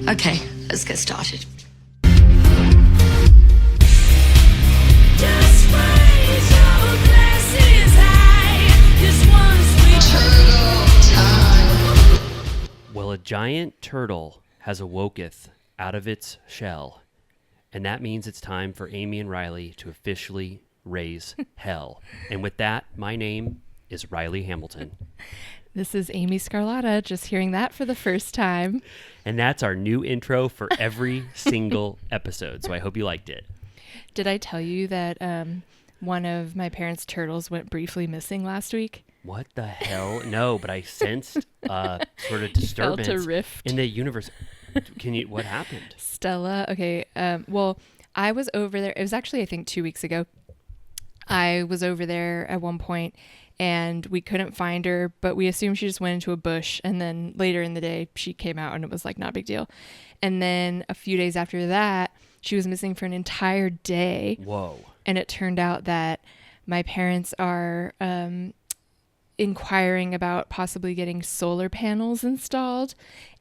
Okay, let's get started. Just raise your glasses high. This one's sweet. Turtle time. Well, a giant turtle has awoketh out of its shell, and that means it's time for Amy and Riley to officially raise hell. And with that, my name is Riley Hamilton. This is Amy Scarlatta, just hearing that for the first time. And that's our new intro for every single episode, so I hope you liked it. Did I tell you that one of my parents' turtles went briefly missing last week? What the hell? No, but I sensed sort of disturbance Felt a rift in the universe. What happened? Stella, okay. Well, I was over there. It was actually, I think, 2 weeks ago. I was over there at one point, and we couldn't find her, but we assumed she just went into a bush. And then later in the day, she came out, and it was like not a big deal. And then a few days after that, she was missing for an entire day. Whoa. And it turned out that my parents are inquiring about possibly getting solar panels installed.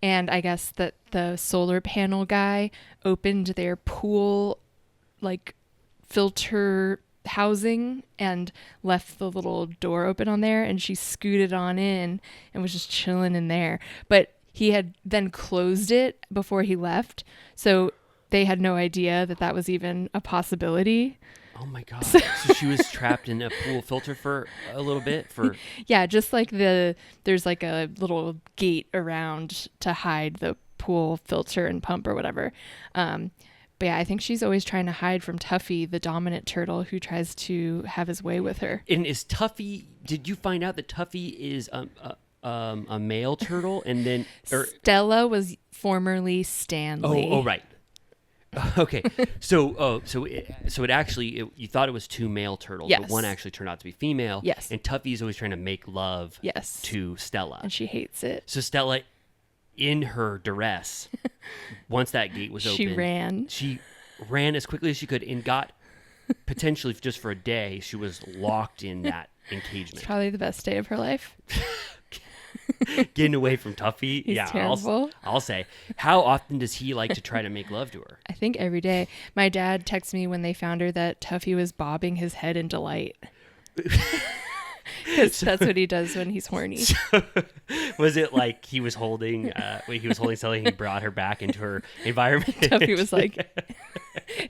And I guess that the solar panel guy opened their pool, like, filter housing and left the little door open on there, and she scooted on in and was just chilling in there. But he had then closed it before he left, so they had no idea that that was even a possibility. Oh my God. So she was trapped in a pool filter for a little bit for... Yeah, just like there's like a little gate around to hide the pool filter and pump or whatever. But yeah, I think she's always trying to hide from Tuffy, the dominant turtle who tries to have his way with her. And is Tuffy... Did you find out that Tuffy is a male turtle? And then... Stella was formerly Stanley. Oh, right. Okay, so it actually you thought it was two male turtles, yes, but one actually turned out to be female. Yes, and Tuffy's always trying to make love. Yes, to Stella, and she hates it. So Stella, in her duress, once that gate was open, She ran as quickly as she could and got potentially just for a day. She was locked in that engagement. It's probably the best day of her life. Getting away from Tuffy. He's terrible. I'll say. How often does he like to try to make love to her? I think every day. My dad texted me when they found her that Tuffy was bobbing his head in delight. Because that's what he does when he's horny. So, was it like he was holding Sally and he brought her back into her environment? Tuffy was like,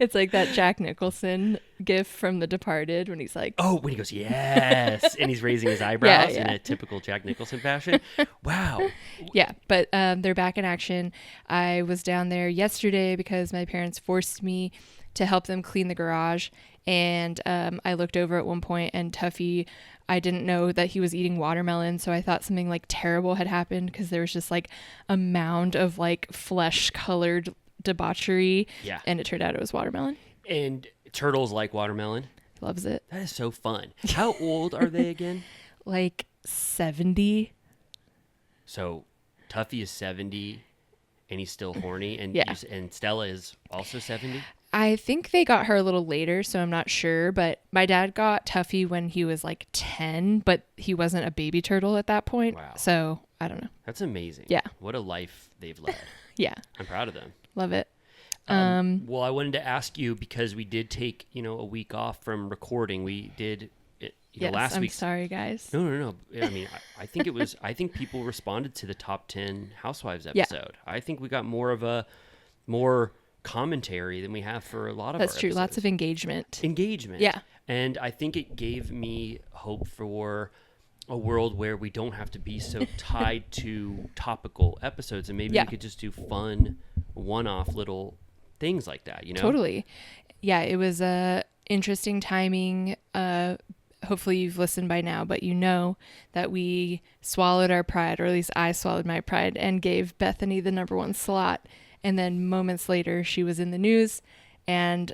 it's like that Jack Nicholson gif from The Departed when he's like, oh, when he goes, yes, and he's raising his eyebrows in a typical Jack Nicholson fashion. Wow. Yeah, but they're back in action. I was down there yesterday because my parents forced me to help them clean the garage. And I looked over at one point, and Tuffy, I didn't know that he was eating watermelon, so I thought something like terrible had happened because there was just like a mound of like flesh-colored debauchery. Yeah. And it turned out it was watermelon. And turtles like watermelon. Loves it. That is so fun. How old are they again? Like 70. So Tuffy is 70, and he's still horny, and yeah. And Stella is also 70. I think they got her a little later, so I'm not sure. But my dad got Tuffy when he was like 10, but he wasn't a baby turtle at that point. Wow. So I don't know. That's amazing. Yeah. What a life they've led. Yeah. I'm proud of them. Love it. Well, I wanted to ask you because we did take, a week off from recording. We did it last week. I'm sorry, guys. No. I mean, I think people responded to the top 10 Housewives episode. Yeah. I think we got more commentary than we have for a lot of That's our true. episodes. Lots of engagement. Yeah. And I think it gave me hope for a world where we don't have to be so tied to topical episodes, and maybe we could just do fun one-off little things like that, Totally. Yeah, it was interesting timing. Hopefully you've listened by now, but you know that we swallowed our pride, or at least I swallowed my pride, and gave Bethenny the #1 slot. And then moments later, she was in the news, and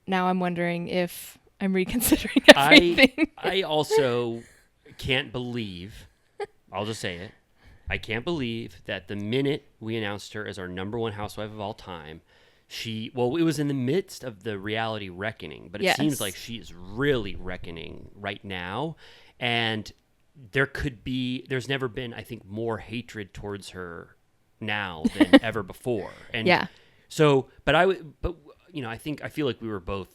now I'm wondering if I'm reconsidering everything. I also can't believe, I'll just say it, I can't believe that the minute we announced her as our #1 housewife of all time, it was in the midst of the reality reckoning, but it seems like she is really reckoning right now. And there's never been, I think, more hatred towards her now than ever before. And Yeah. so, but you know, I feel like we were both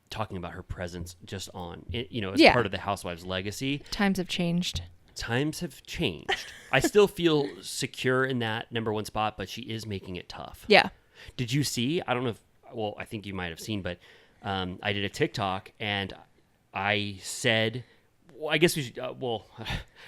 talking about her presence just on, you know, as Yeah. part of the Housewives legacy. Times have changed. Times have changed. I still feel secure in that number one spot, but she is making it tough. Yeah. Did you see? I don't know if, well, I think you might have seen, but I did a TikTok and I said, well, I guess we should,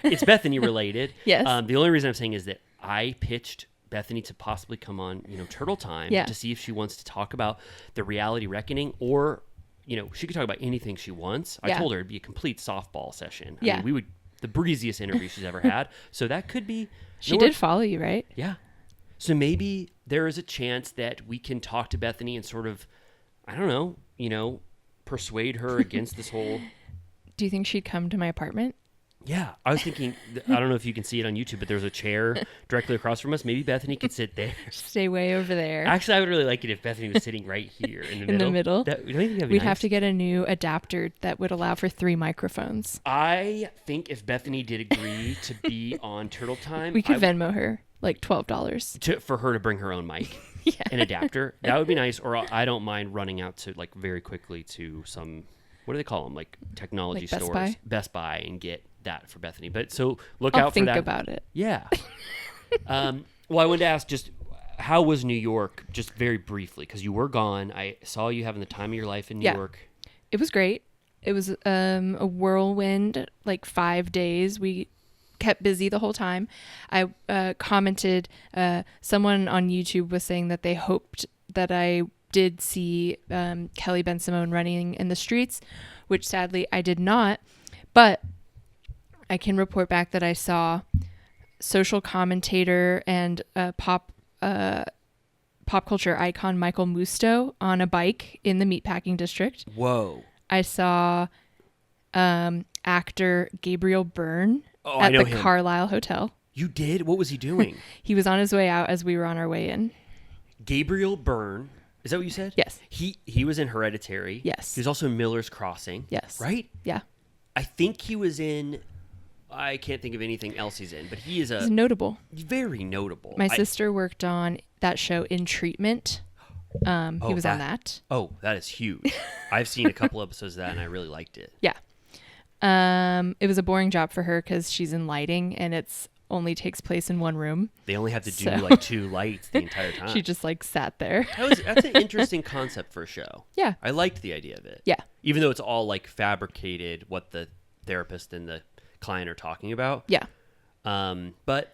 it's Bethenny related. Yes. The only reason I'm saying is that I pitched Bethenny to possibly come on, you know, Turtle Time Yeah. to see if she wants to talk about the reality reckoning, or, you know, she could talk about anything she wants. I Yeah. told her it'd be a complete softball session. I Yeah. mean, we would, the breeziest interview she's ever had. So that could be. She did follow you, right? Yeah. So maybe there is a chance that we can talk to Bethenny and sort of, I don't know, you know, persuade her against this whole. Do you think she'd come to my apartment? Yeah, I was thinking, I don't know if you can see it on YouTube, but there's a chair directly across from us. Maybe Bethenny could sit there. Stay way over there. Actually, I would really like it if Bethenny was sitting right here in the middle. In the middle? Don't you think that'd be We'd nice? have to get a new adapter that would allow for 3 microphones. I think if Bethenny did agree to be on Turtle Time, We could Venmo her like $12. for her to bring her own mic, Yeah. an adapter, that would be nice. Or I don't mind running out to like very quickly to some, what do they call them, like technology Like Best stores, Buy? Best Buy, and get that for Bethany. But so look I'll out for think that. about it. Yeah. Well, I wanted to ask just how was New York, just very briefly, because you were gone. I saw you having the time of your life in New Yeah. York. It was great. It was a whirlwind, like 5 days. We kept busy the whole time. I commented, someone on YouTube was saying that they hoped that I did see Kelly Ben Simone running in the streets, which sadly I did not. But I can report back that I saw social commentator and pop culture icon Michael Musto on a bike in the meatpacking district. Whoa. I saw actor Gabriel Byrne Oh, I at know the him. Carlisle Hotel. You did? What was he doing? He was on his way out as we were on our way in. Gabriel Byrne. Is that what you said? Yes. He was in Hereditary. Yes. He was also in Miller's Crossing. Yes. Right? Yeah. I think he was in. I can't think of anything else he's in, but he is He's notable. very notable. My sister worked on that show In Treatment. He was on that. Oh, that is huge. I've seen a couple episodes of that, and I really liked it. Yeah. It was a boring job for her because she's in lighting and it's only takes place in one room. They only have to do So- like 2 lights the entire time. She just like sat there. That's an interesting concept for a show. Yeah. I liked the idea of it. Yeah. Even though it's all like fabricated, what the therapist and the client are talking about. Yeah. But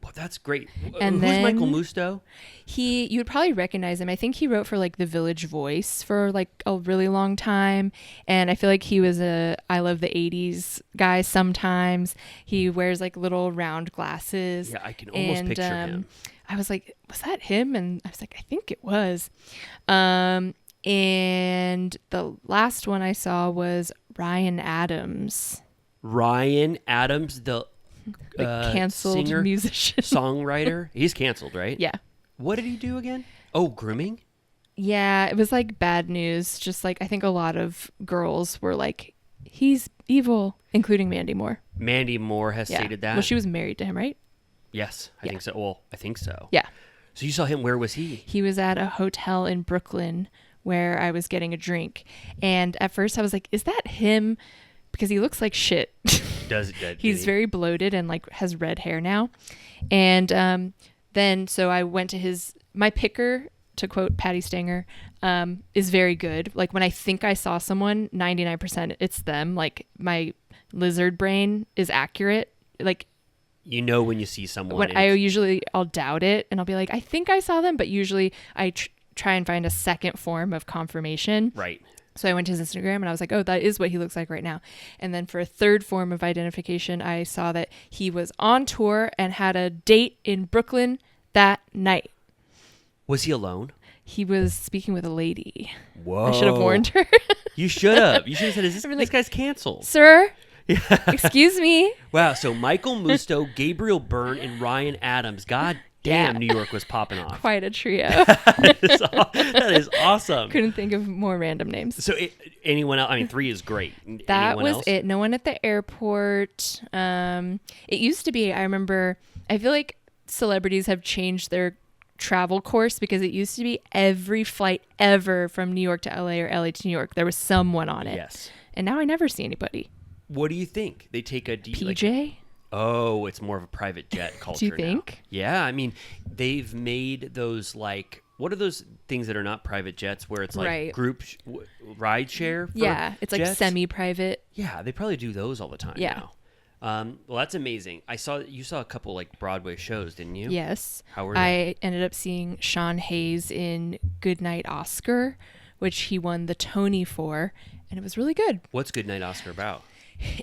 well, that's great. And Who's then- Michael Musto? You would probably recognize him. I think he wrote for like The Village Voice for like a really long time. And I feel like he was a I Love the 80s guy sometimes. He wears like little round glasses. Yeah, I can almost picture him. I was like, was that him? And I was like, I think it was. And the last one I saw was Ryan Adams, Ryan Adams, the canceled singer, musician. songwriter. He's canceled, right? Yeah. What did he do again? Oh, grooming? Yeah, it was like bad news. Just like I think a lot of girls were like, he's evil, including Mandy Moore. Mandy Moore has Yeah. stated that. Well, she was married to him, right? Yes, I Yeah. think so. Well, I think so. Yeah. So you saw him. Where was he? He was at a hotel in Brooklyn where I was getting a drink. And at first I was like, is that him? Because he looks like shit. He's very bloated and like has red hair now. And then so I went to my picker, to quote Patty Stanger, is very good. Like when I think I saw someone, 99% it's them. Like my lizard brain is accurate. Like You know when you see someone. when I'll doubt it and I'll be like, I think I saw them, but usually I try and find a second form of confirmation. Right. So I went to his Instagram and I was like, oh, that is what he looks like right now. And then for a third form of identification, I saw that he was on tour and had a date in Brooklyn that night. Was he alone? He was speaking with a lady. Whoa. I should have warned her. You should have. You should have said, "Is this, like, this guy's canceled?" Sir, excuse me. Wow. So Michael Musto, Gabriel Byrne, and Ryan Adams. God damn, Yeah. New York was popping off. Quite a trio. That is awesome. Couldn't think of more random names. So anyone else? I mean, 3 is great. That Anyone was else? it. No one at the airport. It used to be, I remember, I feel like celebrities have changed their travel course, because it used to be every flight ever from New York to LA or LA to New York, there was someone on it. Yes. And now I never see anybody. What do you think? They take a PJ? Oh, it's more of a private jet culture. Do you think? Now. Yeah, I mean, they've made those like, what are those things that are not private jets where it's like Right. group ride share? For Yeah, it's like jets? semi-private. Yeah, they probably do those all the time Yeah. now. Well, that's amazing. You saw a couple like Broadway shows, didn't you? Yes. How were I ended up seeing Sean Hayes in Goodnight Oscar, which he won the Tony for, and it was really good. What's Goodnight Oscar about?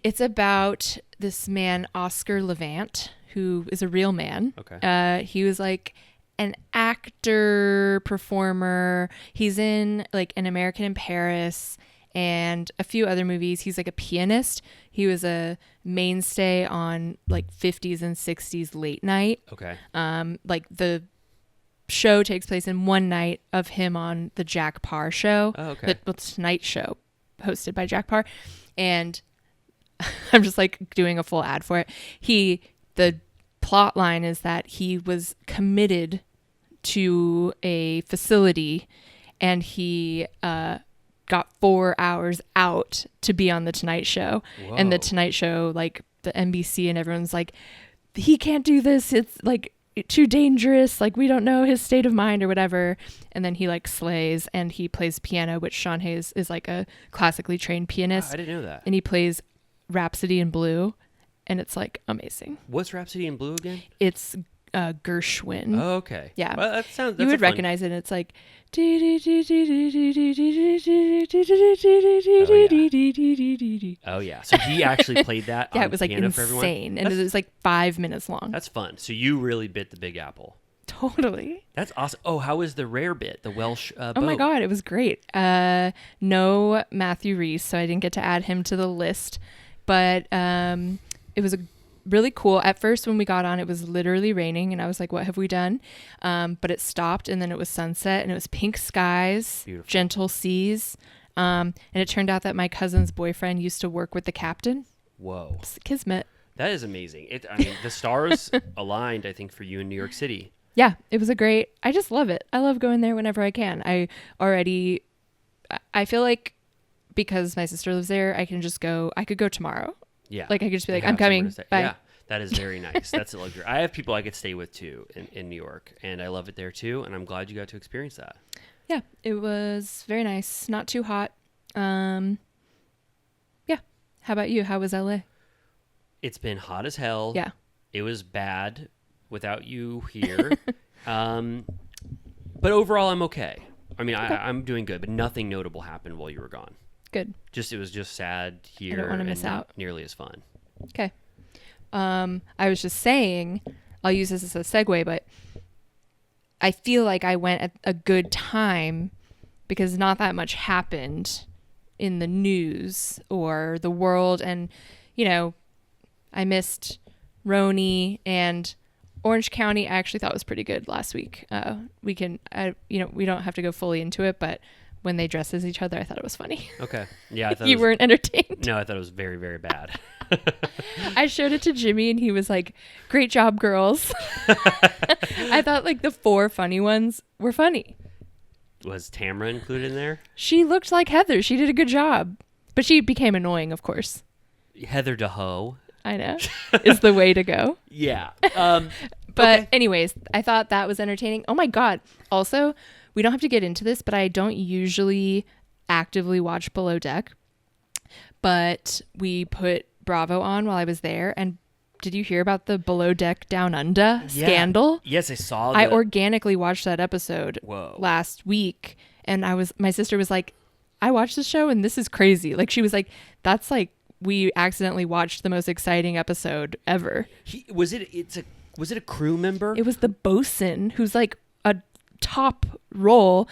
It's about this man, Oscar Levant, who is a real man. Okay. He was like an actor, performer. He's in like An American in Paris and a few other movies. He's like a pianist. He was a mainstay on like 50s and 60s late night. Okay. Like the show takes place in one night of him on the Jack Parr show. Oh, okay. The Tonight Show, hosted by Jack Parr. And I'm just like doing a full ad for it. The plot line is that he was committed to a facility, and he got 4 hours out to be on the Tonight Show. Whoa. And the Tonight Show, like the NBC and everyone's like, he can't do this. It's like too dangerous. Like, we don't know his state of mind or whatever. And then he like slays, and he plays piano, which Sean Hayes is like a classically trained pianist. I didn't know that. And he plays Rhapsody in Blue, and it's like amazing. What's Rhapsody in Blue again? It's Gershwin. Oh, okay. Yeah. Well, that sounds. You that's would a fun- recognize it. It's like. Oh, Oh yeah. So he actually played that. yeah, on it was like piano for everyone? insane, and it was like 5 minutes long. That's fun. So you really bit the Big Apple. Totally. That's awesome. Oh, how was the rare bit? The Welsh boat? Oh my God, it was great. No Matthew Reese, so I didn't get to add him to the list. But it was really cool. At first, when we got on, it was literally raining, and I was like, what have we done? But it stopped, and then it was sunset, and it was pink skies, Beautiful. gentle seas. And it turned out that my cousin's boyfriend used to work with the captain. Whoa. It's kismet. That is amazing. I mean, the stars aligned, I think, for you in New York City. Yeah, it was I just love it. I love going there whenever I can. I feel like because my sister lives there, I could go tomorrow. Yeah. Like I could just be They like, have I'm coming. somewhere to stay. Bye. Yeah, that is very nice. That's a luxury. I have people I could stay with too in New York, and I love it there too. And I'm glad you got to experience that. Yeah, it was very nice. Not too hot. Yeah. How about you? How was LA? It's been hot as hell. Yeah. It was bad without you here. But overall, I'm okay. I mean, I'm doing good, but nothing notable happened while you were gone. Good. It was just sad here. I don't wanna miss and not out. nearly as fun. Okay. I was just saying, I'll use this as a segue, but I feel like I went at a good time because not that much happened in the news or the world. And, I missed RHONY and Orange County. I actually thought was pretty good last week. We don't have to go fully into it, but when they dress as each other, I thought it was funny. Okay. Yeah. I thought You weren't entertained. No, I thought it was very, very bad. I showed it to Jimmy and he was like, great job, girls. I thought like the 4 funny ones were funny. Was Tamara included in there? She looked like Heather. She did a good job. But she became annoying, of course. Heather DeHoe. I know. Is the way to go. Yeah. But Okay. anyways, I thought that was entertaining. Oh my God. Also, we don't have to get into this, but I don't usually actively watch Below Deck. But we put Bravo on while I was there. And did you hear about the Below Deck Down Under scandal? Yes, I saw I that. organically watched that episode Whoa. last week. And my sister was like, I watched the show and this is crazy. Like she was like, that's like, we accidentally watched the most exciting episode ever. Was it a crew member? It was the bosun who's like a top role,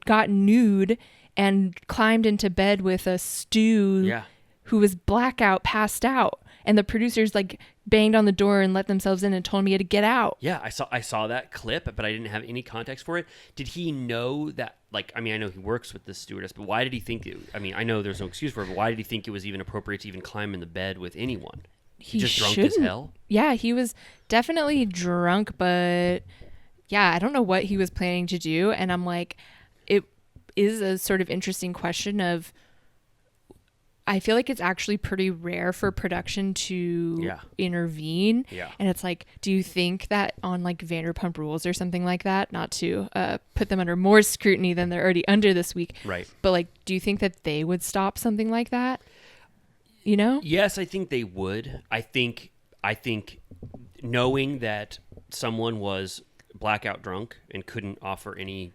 got nude and climbed into bed with a stew who was blackout, passed out. And the producers like banged on the door and let themselves in and told me to get out. Yeah, I saw that clip, but I didn't have any context for it. Did he know that? Like, I mean, I know he works with the stewardess, but why did he think? I mean, I know there's no excuse for it, but why did he think it was even appropriate to even climb in the bed with anyone? he just drunk shouldn't. as hell. Yeah, he was definitely drunk, but yeah, I don't know what he was planning to do. And I'm like, it is a sort of interesting question of, I feel like it's actually pretty rare for production to intervene. Yeah. And it's like, do you think that on like Vanderpump Rules or something like that, not to put them under more scrutiny than they're already under this week, Right. but like, do you think that they would stop something like that? You know? Yes, I think they would. I think knowing that someone was blackout drunk and couldn't offer any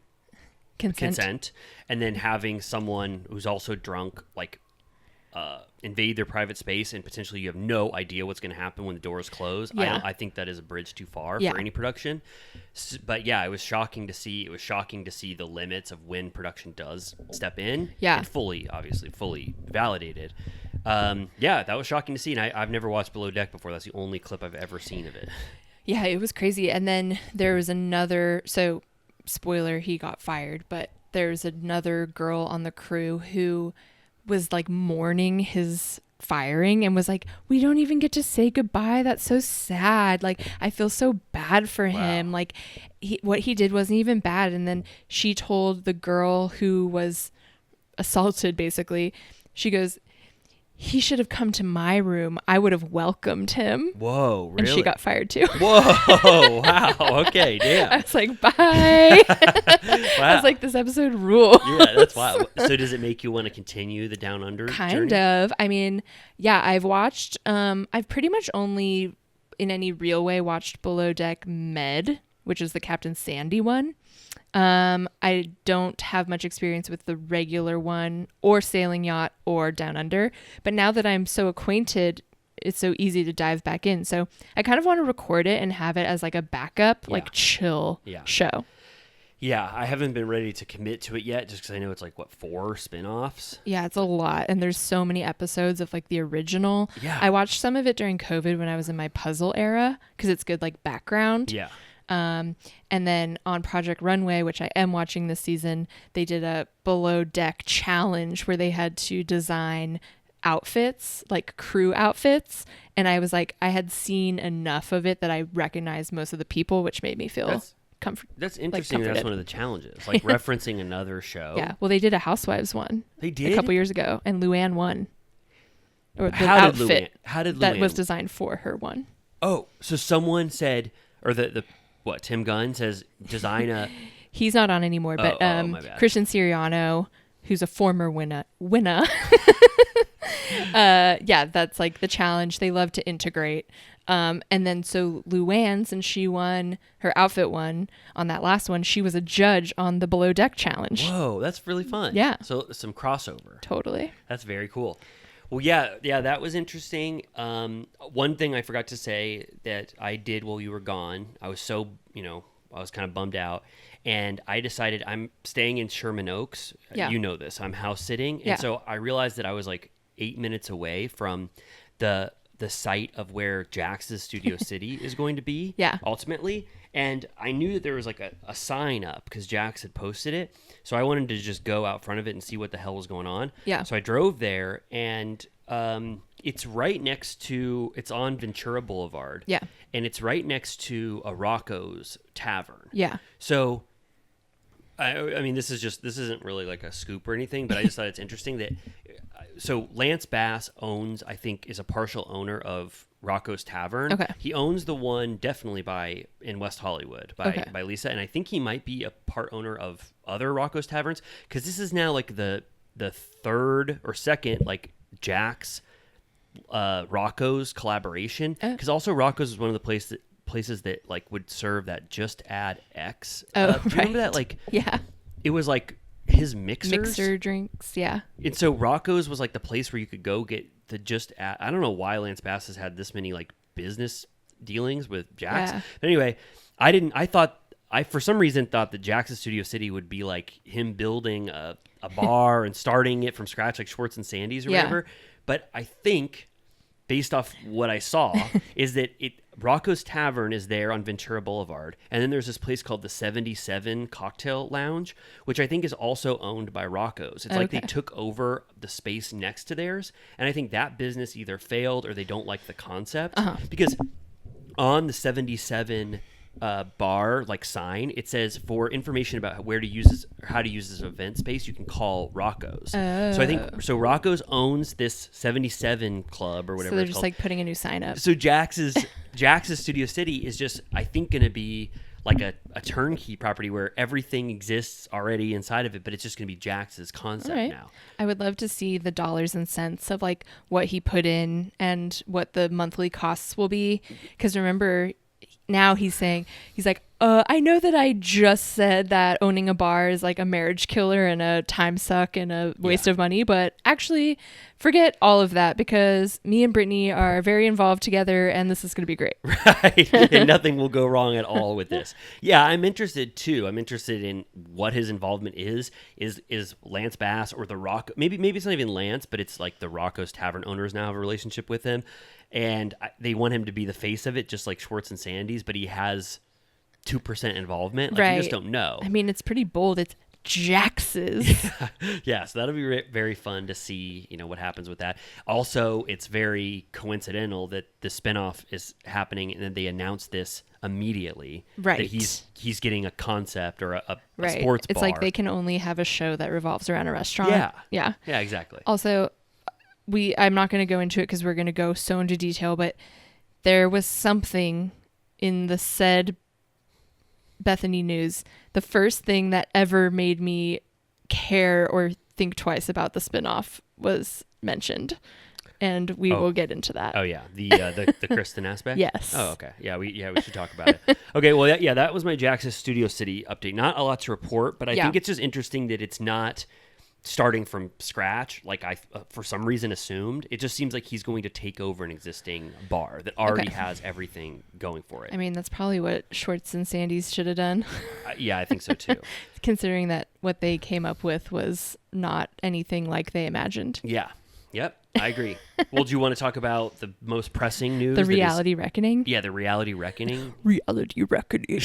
consent, and then having someone who's also drunk like invade their private space, and potentially you have no idea what's going to happen when the doors close. Yeah. I think that is a bridge too far Yeah. for any production. But yeah, it was shocking to see. It was shocking to see the limits of when production does step in. Yeah. And fully validated. Yeah, that was shocking to see. And I've never watched Below Deck before. That's the only clip I've ever seen of it. Yeah, it was crazy. And then there was another, so spoiler, he got fired, but there's another girl on the crew who was like mourning his firing and was like, we don't even get to say goodbye. That's so sad. Like, I feel so bad for him. Like, what he did wasn't even bad. And then she told the girl who was assaulted, basically, she goes, he should have come to my room. I would have welcomed him. Whoa, really? And she got fired too. Whoa, wow. Okay, damn. I was like, bye. I Wow. was like, this episode rules. Yeah, that's wild. So does it make you want to continue the Down Under Kind journey? of. I mean, yeah, I've watched, I've pretty much only in any real way watched Below Deck Med, which is the Captain Sandy one. I don't have much experience with the regular one or Sailing Yacht or Down Under, but now that I'm so acquainted, it's so easy to dive back in. So I kind of want to record it and have it as like a backup, like chill show. Yeah, I haven't been ready to commit to it yet just because I know it's like, 4 spinoffs? Yeah, it's a lot. And there's so many episodes of like the original. Yeah. I watched some of it during COVID when I was in my puzzle era because it's good like background. Yeah. And then on Project Runway, which I am watching this season, they did a Below Deck challenge where they had to design outfits, like crew outfits. And I was like, I had seen enough of it that I recognized most of the people, which made me feel That's interesting. That's comforted. one of the challenges, like referencing another show. Yeah. Well, they did a Housewives one. They did? A couple years ago, and Luann won. Or the How did outfit How did Luann? that was designed for her one. Oh, so someone said, or Tim Gunn says, design a... He's not on anymore, but my bad. Christian Siriano, who's a former winner. Yeah, that's like the challenge. They love to integrate. And then so Luann, since she won, her outfit won on that last one, she was a judge on the Below Deck challenge. Whoa, that's really fun. Yeah. So some crossover. Totally. That's very cool. Well, yeah, that was interesting. One thing I forgot to say that I did while you were gone, I was so, I was kind of bummed out. And I decided I'm staying in Sherman Oaks. Yeah. You know this. I'm house sitting. Yeah. And so I realized that I was like 8 minutes away from the site of where Jax's Studio City is going to be. Yeah. Ultimately. And I knew that there was like a sign up because Jax had posted it. So I wanted to just go out front of it and see what the hell was going on. Yeah. So I drove there, and it's right next to, it's on Ventura Boulevard. Yeah. And it's right next to a Rocco's Tavern. Yeah. So, I mean, this isn't really like a scoop or anything, but I just thought it's interesting that, so Lance Bass is a partial owner of Rocco's Tavern. Okay. He owns the one definitely in West Hollywood by Lisa, and I think he might be a part owner of other Rocco's Taverns, because this is now like the third or second like Jax Rocco's collaboration, because also Rocco's is one of the places that like would serve that Just Add X. Do you remember that? Like, Yeah. it was like his mixers. Mixer drinks. Yeah. And so Rocco's was like the place where you could go get the Just Add. I don't know why Lance Bass has had this many like business dealings with Jax. Yeah. But anyway, I for some reason thought that Jax's Studio City would be like him building a bar and starting it from scratch, like Schwartz and Sandy's or whatever. But I think, based off what I saw, is that Rocco's Tavern is there on Ventura Boulevard. And then there's this place called the 77 Cocktail Lounge, which I think is also owned by Rocco's. It's like they took over the space next to theirs. And I think that business either failed or they don't like the concept. Because on the 77 bar like sign, it says for information about where to use this, or how to use this event space, you can call Rocco's. So I think Rocco's owns this 77 club or whatever. So they're it's just called. like putting a new sign up. So Jax's Studio City is just, I think, going to be like a turnkey property where everything exists already inside of it, but it's just going to be Jax's concept now. I would love to see the dollars and cents of like what he put in and what the monthly costs will be. Because remember, now he's like, I know that I just said that owning a bar is like a marriage killer and a time suck and a waste of money, but actually forget all of that because me and Brittany are very involved together and this is going to be great. Right. And nothing will go wrong at all with this. Yeah, I'm interested too. I'm interested in what his involvement is. Is Lance Bass or the Rock? Maybe it's not even Lance, but it's like the Rocco's Tavern owners now have a relationship with him. And they want him to be the face of it, just like Schwartz and Sandy's, but he has 2% involvement. Like, you just don't know. I mean, it's pretty bold. It's Jax's. Yeah, so that'll be very fun to see, what happens with that. Also, it's very coincidental that the spinoff is happening, and then they announced this immediately. Right. That he's getting a concept or a Right. sports bar. It's like they can only have a show that revolves around a restaurant. Yeah, exactly. Also, I'm not going to go into it because we're going to go so into detail, but there was something in the said Bethenny news. The first thing that ever made me care or think twice about the spinoff was mentioned. And we will get into that. Oh yeah, the Kristen aspect. Yes. Oh okay. Yeah, we should talk about it. Okay. Well, that was my Jax's Studio City update. Not a lot to report, but I think it's just interesting that it's not starting from scratch, like I for some reason assumed. It just seems like he's going to take over an existing bar that already has everything going for it. I mean, that's probably what Schwartz and Sandy's should have done. Yeah, I think so too. Considering that what they came up with was not anything like they imagined. Yeah. Yep. I agree. Well, do you want to talk about the most pressing news? The reality reckoning? Yeah, the reality reckoning. Reality reckoning.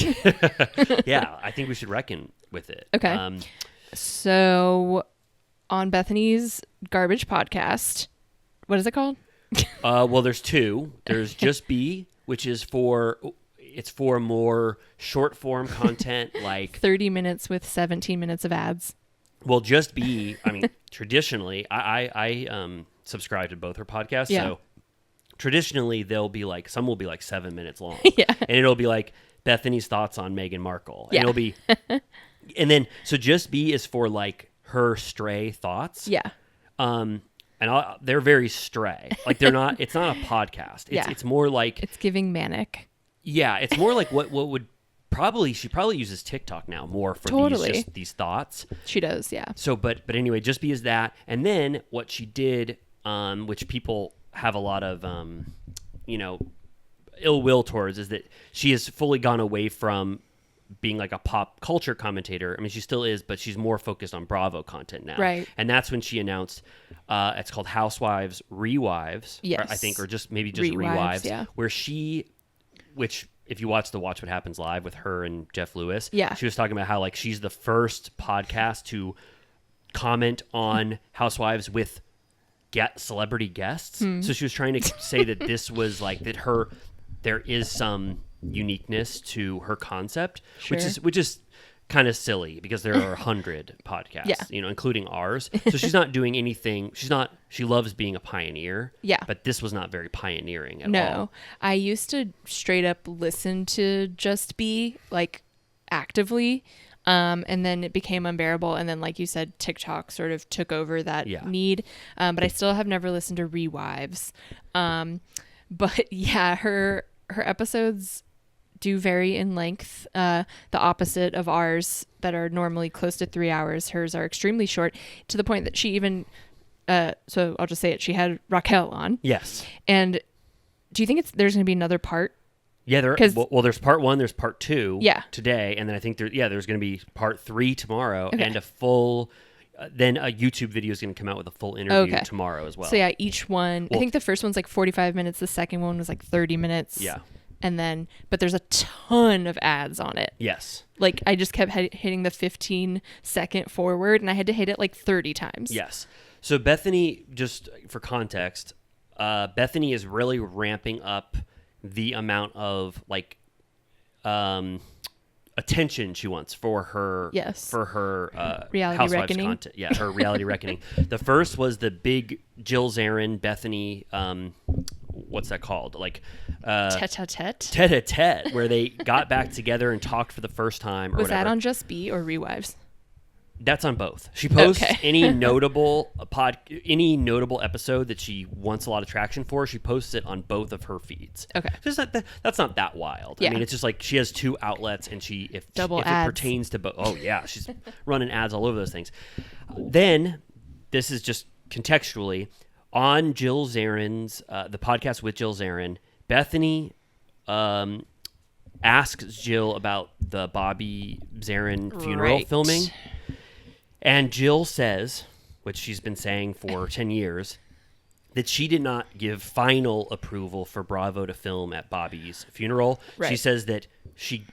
Yeah, I think we should reckon with it. Okay. So on Bethenny's garbage podcast, what is it called? Well, there's two. There's Just Be, which is for more short form content, like 30 minutes with 17 minutes of ads. Well, Just Be, I mean, traditionally, I subscribe to both her podcasts, so traditionally they'll be like, some will be like 7 minutes long, and it'll be like Bethenny's thoughts on Meghan Markle, and it'll be, and then so Just Be is for like her stray thoughts, and they're very stray, like they're not. It's not a podcast. It's more like it's giving manic. Yeah, it's more like what would. She probably uses TikTok now more for these thoughts. She does, yeah. So, but anyway, Just Be is that, and then what she did, which people have a lot of, ill will towards, is that she has fully gone away from being like a pop culture commentator. I mean, she still is, but she's more focused on Bravo content now. Right. And that's when she announced, it's called Housewives Rewives, yes, I think, or just Rewives, where which. If you watch Watch What Happens Live with her and Jeff Lewis, she was talking about how like she's the first podcast to comment on Housewives with celebrity guests. So she was trying to say that this was like that there is some uniqueness to her concept, which is kind of silly because there are 100 podcasts, including ours. So she's not doing anything. She loves being a pioneer. Yeah. But this was not very pioneering at all. No, I used to straight up listen to Just Be like actively. And then it became unbearable. And then, like you said, TikTok sort of took over that need. But I still have never listened to Rewives. But yeah, her episodes do vary in length, the opposite of ours that are normally close to 3 hours. Hers are extremely short, to the point that she even so I'll just say it, she had Raquel on. Yes. And do you think there's going to be another part? Yeah, there's part 1, there's part 2 today, and then I think there's going to be part 3 tomorrow, and a full then a YouTube video is going to come out with a full interview tomorrow as well. So yeah, each one, I think the first one's like 45 minutes, the second one was like 30 minutes. Yeah. and then but there's a ton of ads on it. Yes. Like I just kept hitting the 15-second forward, and I had to hit it like 30 times. Yes. So Bethenny, just for context, Bethenny is really ramping up the amount of like attention she wants for her Reality Housewives Reckoning. content. Yeah, her reality reckoning. The first was the big Jill Zarin Bethenny what's that called? Like Tete-a-tete. tete-a-tete, where they got back together and talked for the first time or Was whatever. that on Just Be or Rewives? That's on both. She posts Okay. any notable episode that she wants a lot of traction for. She posts it on both of her feeds. Okay. Just that's not that wild. Yeah. I mean, it's just like she has two outlets, and if Double it ads. pertains to both. Oh yeah, she's running ads all over those things. Then this is just contextually on Jill Zarin's the podcast with Jill Zarin. Bethenny asks Jill about the Bobby Zarin funeral Right. filming. And Jill says, which she's been saying for 10 years, that she did not give final approval for Bravo to film at Bobby's funeral. Right. She says that she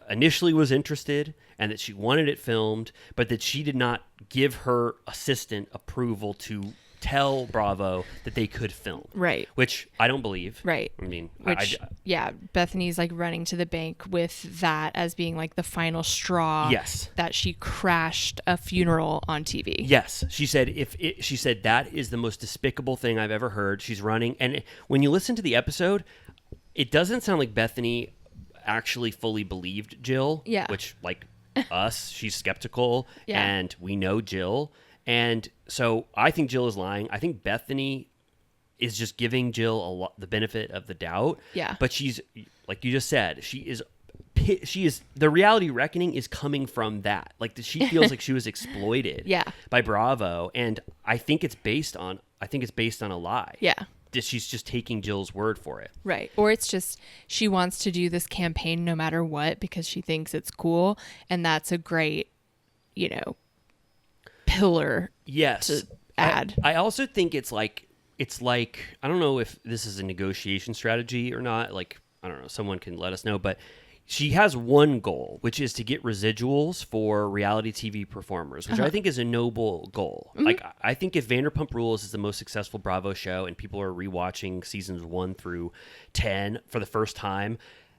initially was interested and that she wanted it filmed, but that she did not give her assistant approval to tell Bravo that they could film. Right. Which I don't believe. Right. I mean, Which, yeah, Bethany's like running to the bank with that as being like the final straw. Yes. That she crashed a funeral on TV. Yes, she said. She said that is the most despicable thing I've ever heard. She's running, and when you listen to the episode, it doesn't sound like Bethenny actually fully believed Jill. Yeah. Which, like us, she's skeptical, Yeah. and we know Jill, and so I think Jill is lying. I think Bethenny is just giving Jill the benefit of the doubt. Yeah. But she's, like you just said, she is the reality reckoning is coming from that. Like she feels like she was exploited. Yeah. By Bravo, and I think it's based on a lie. Yeah. That she's just taking Jill's word for it. Right. Or it's just she wants to do this campaign no matter what because she thinks it's cool, and that's a great, pillar Yes. to add. I also think it's like I don't know if this is a negotiation strategy or not. Like, I don't know, someone can let us know, but she has one goal, which is to get residuals for reality TV performers, which I think is a noble goal. Mm-hmm. Like, I think if Vanderpump Rules is the most successful Bravo show and people are rewatching seasons 1 through 10 for the first time,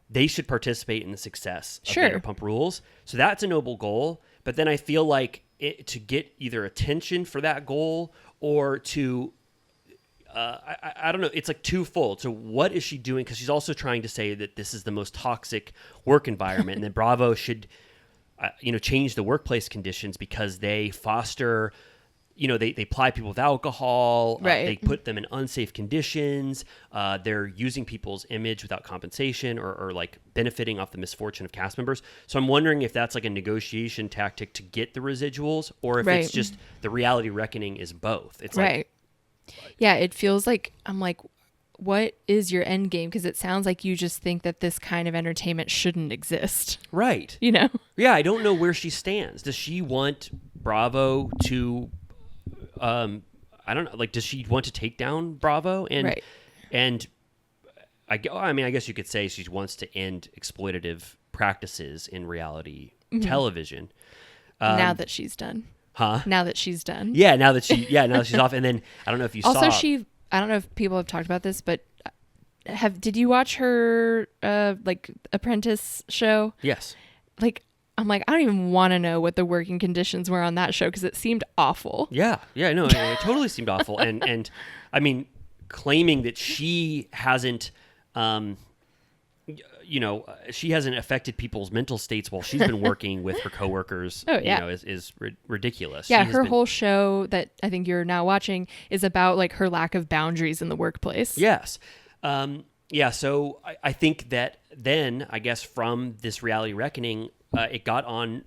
they should participate in the success of Sure. Vanderpump Rules. So that's a noble goal. But then I feel like to get either attention for that goal or to I don't know. It's like twofold. So what is she doing? Because she's also trying to say that this is the most toxic work environment, and that Bravo should, change the workplace conditions because they foster, they ply people with alcohol. Right. They put them in unsafe conditions. They're using people's image without compensation or like benefiting off the misfortune of cast members. So I'm wondering if that's like a negotiation tactic to get the residuals, or if Right. it's just the reality reckoning is both. It's Right. like, Yeah, it feels like I'm like, what is your end game? Because it sounds like you just think that this kind of entertainment shouldn't exist. right. Yeah, I don't know where she stands. Does she want Bravo to, I don't know, like, does she want to take down Bravo? And, Right. and I guess you could say she wants to end exploitative practices in reality television. now that she's done. Huh? Now that she's done. Yeah, now that she's off. And then, I don't know if you Also, saw. I don't know if people have talked about this, but did you watch her Apprentice show? Yes. Like, I'm like, I don't even want to know what the working conditions were on that show because it seemed awful. Yeah, no, it totally seemed awful, and I mean, claiming that she hasn't, she hasn't affected people's mental states while she's been working with her coworkers. Oh, yeah. Is ridiculous. Yeah, She has her been- whole show that I think you're now watching is about like her lack of boundaries in the workplace. Yes. So I think that then, I guess, from this reality reckoning, it got on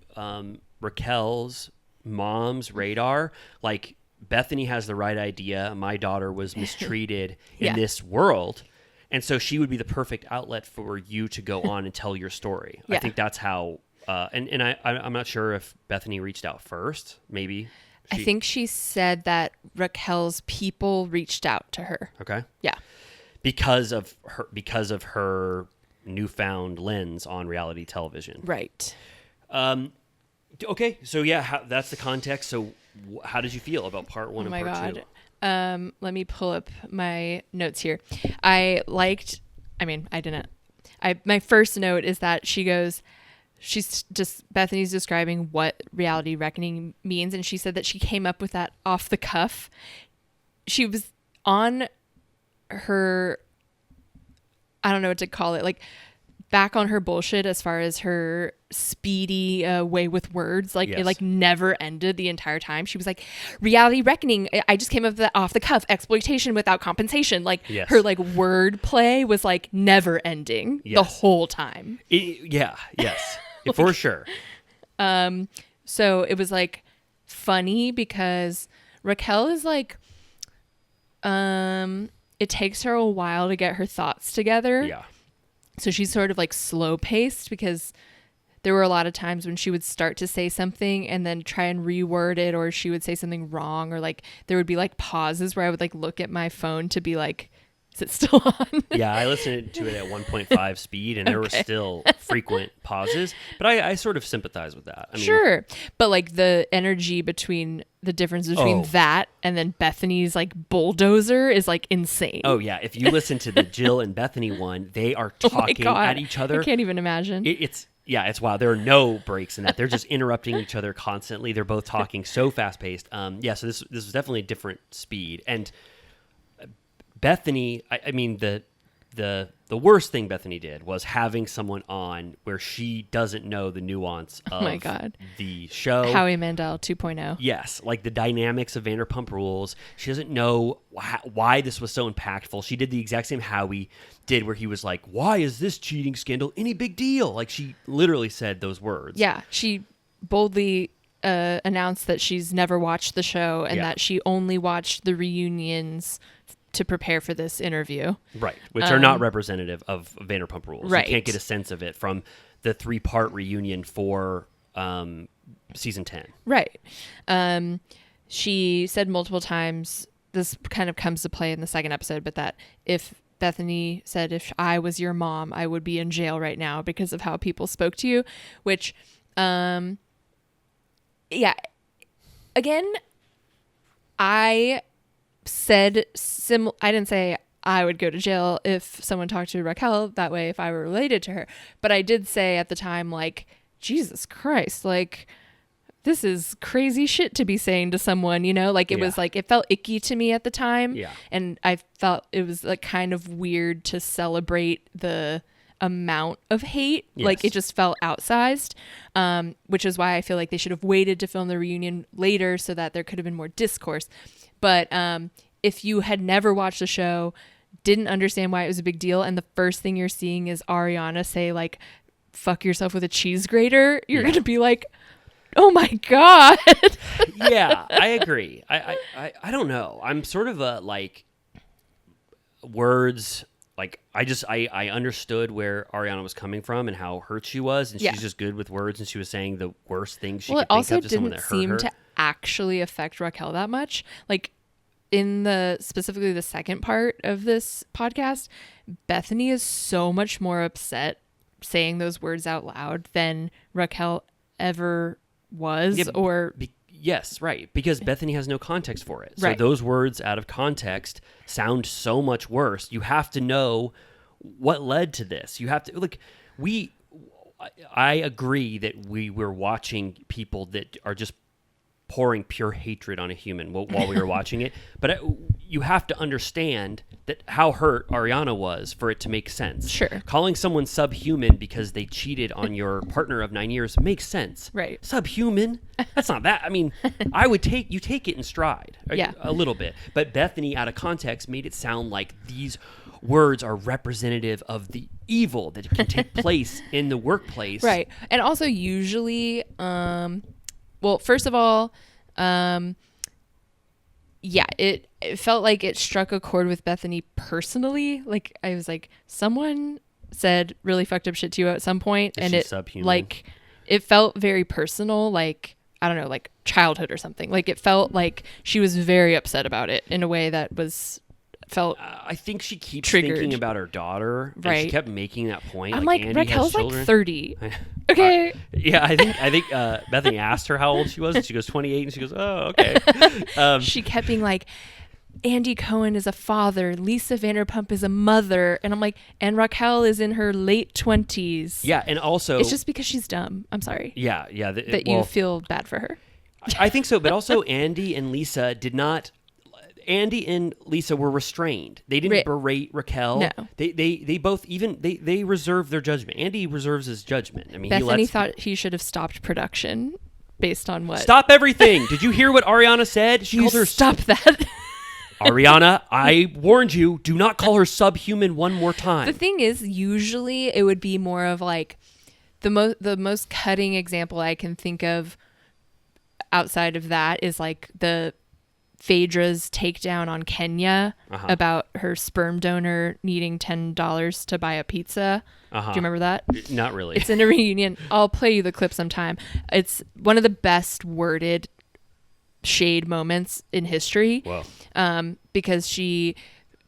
Raquel's mom's radar. Like, Bethenny has the right idea. My daughter was mistreated in Yeah. this world. And so she would be the perfect outlet for you to go on and tell your story. I Yeah. think that's how, I'm not sure if Bethenny reached out first. Maybe. I think she said that Raquel's people reached out to her. Okay. Yeah. because of her newfound lens on reality television. Right. Okay, so yeah, that's the context. So how did you feel about part 1 Oh and my part God. 2? Let me pull up my notes here. My first note is that Bethenny's describing what reality reckoning means. And she said that she came up with that off the cuff. She was on her, I don't know what to call it, like back on her bullshit as far as her speedy way with words. Like Yes. it like never ended the entire time. She was like, reality reckoning. I just came up with that off the cuff. Exploitation without compensation. Like Yes. her like word play was like never ending the Yes. whole time. Yes, for sure. So it was like funny because Raquel is like, it takes her a while to get her thoughts together. Yeah. So she's sort of like slow paced because there were a lot of times when she would start to say something and then try and reword it, or she would say something wrong, or like there would be like pauses where I would like look at my phone to be like, is it still on? Yeah, I listened to it at 1.5 speed, and there were still frequent pauses. But I sort of sympathize with that. I mean, Sure. But like the energy between the difference between Oh. that and then Bethenny's like bulldozer is like insane. Oh yeah, if you listen to the Jill and Bethenny one, they are Oh my talking God. at each other. I can't even imagine. It's wild. There are no breaks in that. They're just interrupting each other constantly. They're both talking so fast paced. So this was definitely a different speed. And Bethenny, I mean the worst thing Bethenny did was having someone on where she doesn't know the nuance of my God. the show. Howie Mandel 2.0. Yes, like the dynamics of Vanderpump Rules. She doesn't know why this was so impactful. She did the exact same Howie did, where he was like, "Why is this cheating scandal any big deal?" Like she literally said those words. Yeah, she boldly announced that she's never watched the show and Yeah. that she only watched the reunions to prepare for this interview. Right, which are not representative of Vanderpump Rules. Right. You can't get a sense of it from the 3-part reunion for season 10. Right. She said multiple times, this kind of comes to play in the second episode, but that if Bethenny said, if I was your mom, I would be in jail right now because of how people spoke to you, which, yeah, again, I said, I didn't say I would go to jail if someone talked to Raquel that way if I were related to her, but I did say at the time, like, Jesus Christ, like, this is crazy shit to be saying to someone, you know, like it was like, it felt icky to me at the time. Yeah. And I felt it was like kind of weird to celebrate the amount of hate. Yes. Like it just felt outsized, which is why I feel like they should have waited to film the reunion later so that there could have been more discourse. But if you had never watched the show, didn't understand why it was a big deal, and the first thing you're seeing is Ariana say like, fuck yourself with a cheese grater, you're going to be like, oh my God. Yeah, I agree. I don't know. I'm sort of a like words. Like I understood where Ariana was coming from and how hurt she was, and Yeah. she's just good with words, and she was saying the worst things she Well, could it think also of to someone didn't that hurt seem her. to actually affect Raquel that much. Like in specifically the second part of this podcast, Bethenny is so much more upset saying those words out loud than Raquel ever was. Yeah, yes, right. Because Bethenny has no context for it. So Right. those words out of context sound so much worse. You have to know what led to this. You have to I agree that we were watching people that are just pouring pure hatred on a human while we were watching it. But you have to understand that how hurt Ariana was for it to make sense. Sure. Calling someone subhuman because they cheated on your partner of 9 years makes sense. Right. Subhuman? That's not that. I mean, I would take it in stride. Yeah. A little bit. But Bethenny, out of context, made it sound like these words are representative of the evil that can take place in the workplace. Right. And also usually, well, first of all, yeah, it felt like it struck a chord with Bethenny personally. Like I was like, someone said really fucked up shit to you at some point, Is and she it subhuman? like it felt very personal, like I don't know, like childhood or something. Like it felt like she was very upset about it in a way that was felt I think she keeps triggered. thinking about her daughter. And Right. she kept making that point. I'm like, Andy Raquel's has like children. 30. Okay. Yeah, I think Bethany asked her how old she was, and she goes 28, and she goes, "Oh, okay." She kept being like, Andy Cohen is a father, Lisa Vanderpump is a mother, and I'm like, and Raquel is in her late 20s. Yeah, and also It's just because she's dumb. I'm sorry. yeah. That you feel bad for her. I think so, but also Andy and Lisa did not. Andy and Lisa were restrained. They didn't berate Raquel. No. They both they reserved their judgment. Andy reserves his judgment. I mean, Bethany thought he should have stopped production based on what? Stop everything. Did you hear what Ariana said? She called her stop that. Ariana, I warned you, do not call her subhuman one more time. The thing is, usually it would be more of like the most cutting example I can think of outside of that is like the Phaedra's takedown on Kenya about her sperm donor needing $10 to buy a pizza. Do you remember that? Not really. It's in a reunion. I'll play you the clip sometime. It's one of the best worded shade moments in history. Whoa. Because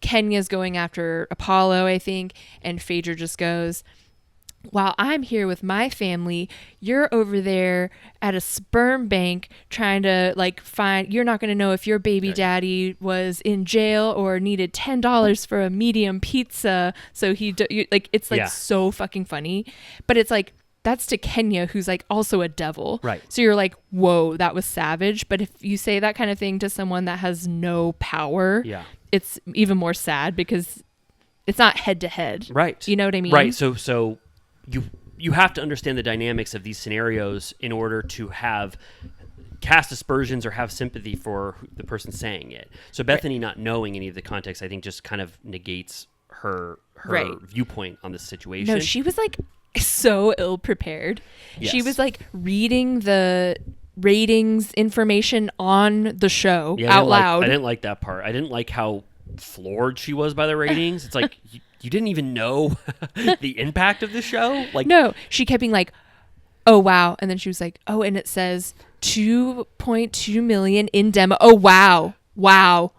Kenya's going after Apollo, I think, and Phaedra just goes, while I'm here with my family, you're over there at a sperm bank trying to you're not going to know if your baby daddy was in jail or needed $10 for a medium pizza. So it's so fucking funny, but it's like, that's to Kenya, who's like also a devil. Right. So you're like, whoa, that was savage. But if you say that kind of thing to someone that has no power, it's even more sad because it's not head to head. Right. You know what I mean? Right. So you have to understand the dynamics of these scenarios in order to cast aspersions or have sympathy for the person saying it. So Bethany not knowing any of the context, I think, just kind of negates her viewpoint on this situation. No, she was like so ill prepared. Yes. She was like reading the ratings information on the show out loud. I didn't like that part. I didn't like how floored she was by the ratings. It's like you didn't even know the impact of the show. Like, no, she kept being like, "Oh wow," and then she was like, "Oh, and it says 2.2 million in demo. Oh wow."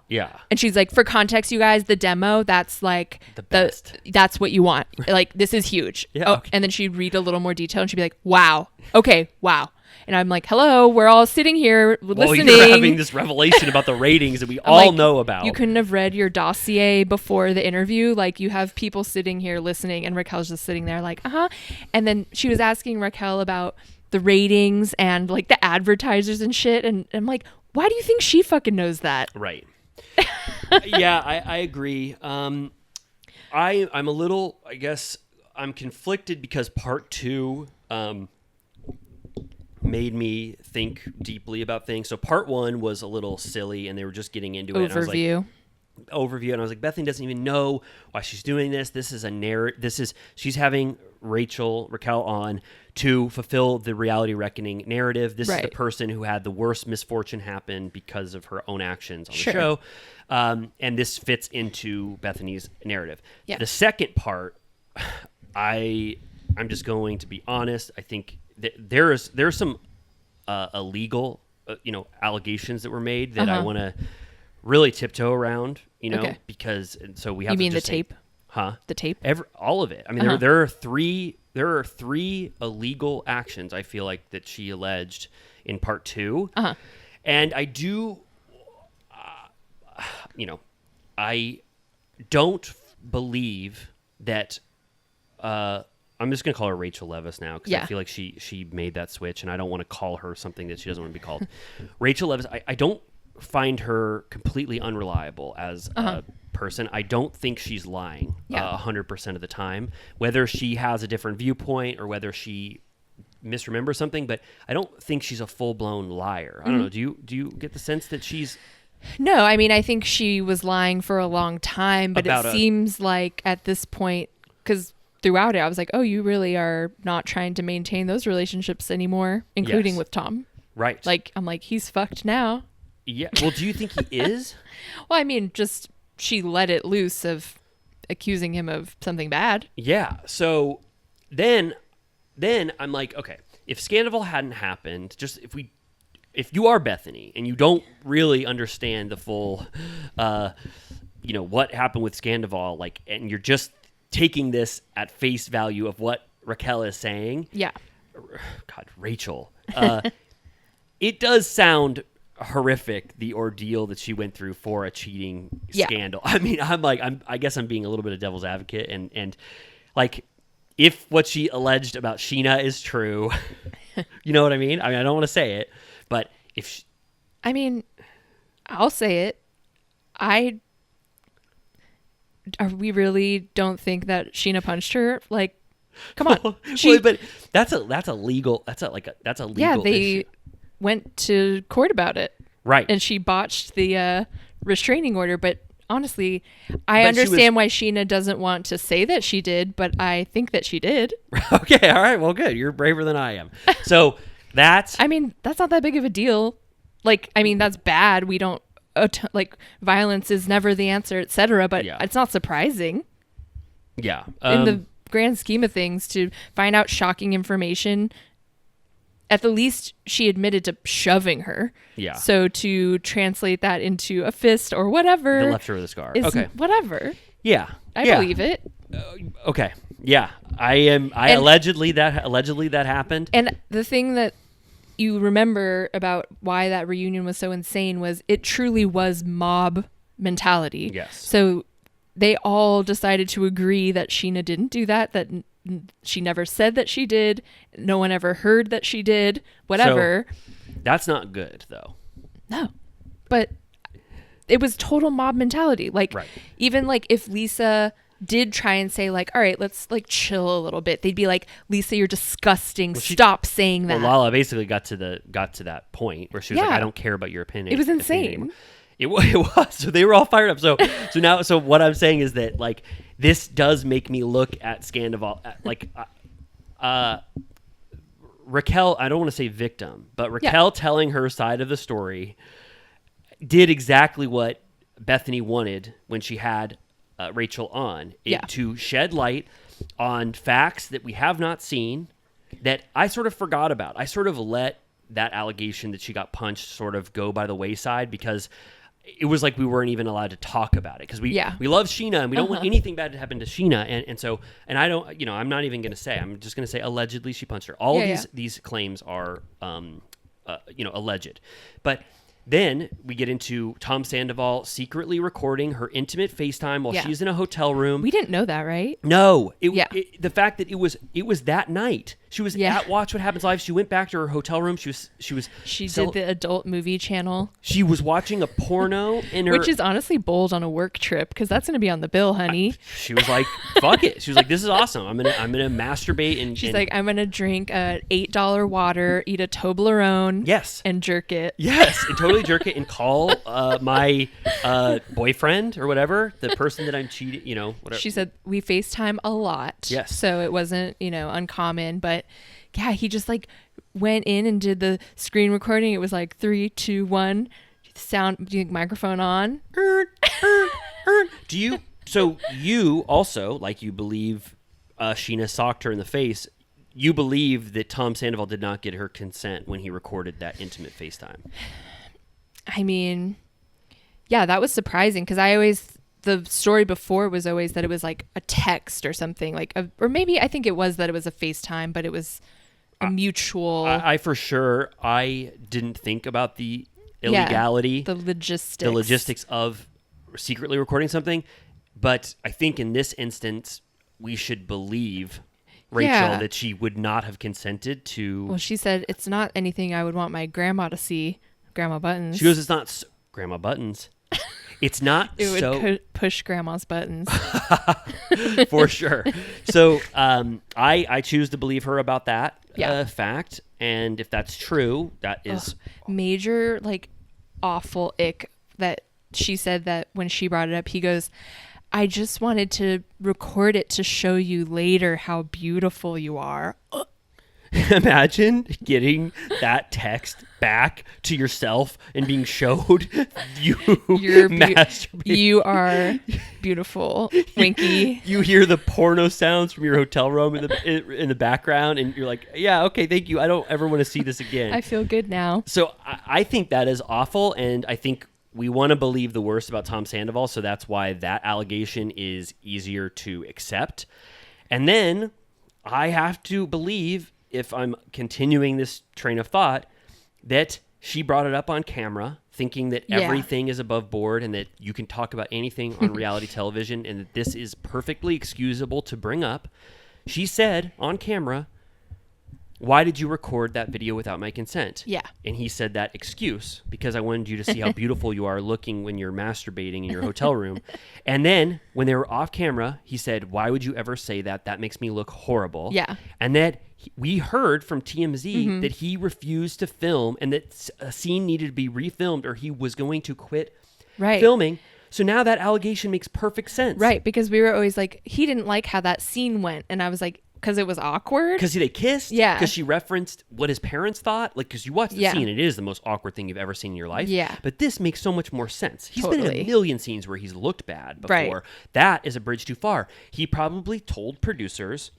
Yeah. And she's like, for context, you guys, the demo, that's like the best. That's what you want. Like, this is huge. Yeah, oh, okay. And then she'd read a little more detail and she'd be like, wow. Okay, wow. And I'm like, hello, we're all sitting here listening. You're having this revelation about the ratings that we all know about. You couldn't have read your dossier before the interview. Like, you have people sitting here listening, and Raquel's just sitting there like, And then she was asking Raquel about the ratings and like the advertisers and shit. And I'm like, why do you think she fucking knows that? Right. Yeah, I agree. I'm a little, I guess, I'm conflicted because part 2 made me think deeply about things. So part 1 was a little silly, and they were just getting into it. And I was like, overview, and I was like, Bethany doesn't even know why she's doing this. This is a narrative. She's having Raquel on to fulfill the reality reckoning narrative. This is the person who had the worst misfortune happen because of her own actions on the show. And this fits into Bethany's narrative. Yeah. The second part, I'm just going to be honest. I think that there's some illegal, allegations that were made that I want to really tiptoe around, because so we have. You mean to just the tape? Huh? The tape? All of it. I mean, there are three illegal actions I feel like that she alleged in part 2, and I do, I don't believe that. I'm just going to call her Rachel Leviss now because I feel like she made that switch, and I don't want to call her something that she doesn't want to be called. Rachel Leviss, I don't find her completely unreliable as a person. I don't think she's lying 100% of the time, whether she has a different viewpoint or whether she misremembers something, but I don't think she's a full-blown liar. I don't know. Do you get the sense that she's... No, I mean, I think she was lying for a long time, but it seems like at this point, because throughout it, I was like, oh, you really are not trying to maintain those relationships anymore, including with Tom. Right. Like, I'm like, he's fucked now. Yeah. Well, do you think he is? Well, I mean, just she let it loose of accusing him of something bad. Yeah. So then I'm like, okay, if Scandival hadn't happened, just if you are Bethenny and you don't really understand the full what happened with Scandival, like, and you're just taking this at face value of what Raquel is saying. Yeah. God, Rachel. It does sound horrific, the ordeal that she went through for a cheating scandal. I mean, I guess I'm being a little bit of devil's advocate, and like, if what she alleged about Sheena is true, you know what I mean? I mean, I don't want to say it, but if I mean, I'll say it. We really don't think that Sheena punched her? Like, come on. but that's a legal Yeah, they issue. went to court about it. Right. And she botched the restraining order. But honestly, I But understand why Sheena doesn't want to say that she did, but I think that she did. Okay, all right, well, good. You're braver than I am. So that's... I mean, that's not that big of a deal. Like, I mean, that's bad. We don't, like, violence is never the answer, etc. But it's not surprising. Yeah. In the grand scheme of things, to find out shocking information, at the least she admitted to shoving her. Yeah. So to translate that into a fist or whatever, the left her with a scar. is Okay. whatever. Yeah. I Yeah. believe it. Okay. Yeah. Allegedly that happened. And the thing that you remember about why that reunion was so insane was it truly was mob mentality. Yes. So they all decided to agree that Sheena didn't do that, that she never said that she did. No one ever heard that she did, whatever. So, that's not good, though. No. But it was total mob mentality. Like, Right. even like if Lisa did try and say like, all right, let's like chill a little bit, they'd be like, Lisa, you're disgusting. Stop saying that. Well, Lala basically got to that point where she was like, I don't care about your opinion. It was opinion insane. anymore. It was. So they were all fired up. So what I'm saying is that, like, this does make me look at Scandival, like, Raquel, I don't want to say victim, but Raquel telling her side of the story did exactly what Bethenny wanted when she had Rachel on. To shed light on facts that we have not seen, that I sort of forgot about. I sort of let that allegation that she got punched sort of go by the wayside, because it was like we weren't even allowed to talk about it, because we love Sheena and we don't want anything bad to happen to Sheena, and I don't, I'm not even going to say, I'm just going to say allegedly she punched her. All of these claims are alleged. But then we get into Tom Sandoval secretly recording her intimate FaceTime while she's in a hotel room. We didn't know that, right? No. The fact that it was that night. She was at Watch What Happens Live. She went back to her hotel room. She did the adult movie channel. She was watching a porno in her... Which is honestly bold on a work trip, because that's going to be on the bill, honey. She was like, fuck it. She was like, this is awesome. I'm gonna masturbate. And she's like, I'm going to drink a $8 water, eat a Toblerone. Yes. And jerk it. Yes. And totally jerk it and call my boyfriend or whatever, the person that I'm cheating, whatever. She said, we FaceTime a lot. Yes. So it wasn't, uncommon, but yeah, he just like went in and did the screen recording. It was like 3, 2, 1 sound, microphone on. So you also, like, you believe Sheena socked her in the face. You believe that Tom Sandoval did not get her consent when he recorded that intimate FaceTime. I mean, yeah, that was surprising, because the story before was always that it was like a text or something, like, or maybe I think it was that it was a FaceTime, but it was a mutual. I for sure, I didn't think about the illegality, the logistics of secretly recording something, but I think in this instance we should believe Rachel that she would not have consented to. Well, she said it's not anything I would want my grandma to see. Grandma Buttons. She goes, it's not Grandma Buttons. It's not it would push grandma's buttons. For sure. So I choose to believe her about that fact. And if that's true, that is major, like, awful ick that she said that when she brought it up, he goes, I just wanted to record it to show you later how beautiful you are. Imagine getting that text back to yourself and being showed you're masturbating. You are beautiful, Winky. You hear the porno sounds from your hotel room in the background, and you're like, yeah, okay, thank you. I don't ever want to see this again. I feel good now. So I think that is awful, and I think we want to believe the worst about Tom Sandoval, so that's why that allegation is easier to accept. And then I have to believe, if I'm continuing this train of thought, that she brought it up on camera, thinking that everything is above board and that you can talk about anything on reality television and that this is perfectly excusable to bring up. She said on camera, "Why did you record that video without my consent?" Yeah. And he said that excuse, because I wanted you to see how beautiful you are looking when you're masturbating in your hotel room. And then when they were off camera, he said, "Why would you ever say that? That makes me look horrible." Yeah. And that we heard from TMZ that he refused to film and that a scene needed to be refilmed or he was going to quit filming. So now that allegation makes perfect sense. Right, because we were always like, he didn't like how that scene went. And I was like, because it was awkward? Because they kissed? Yeah. Because she referenced what his parents thought? Like, because you watch the scene, it is the most awkward thing you've ever seen in your life. Yeah. But this makes so much more sense. He's been in a million scenes where he's looked bad before. Right. That is a bridge too far. He probably told producers,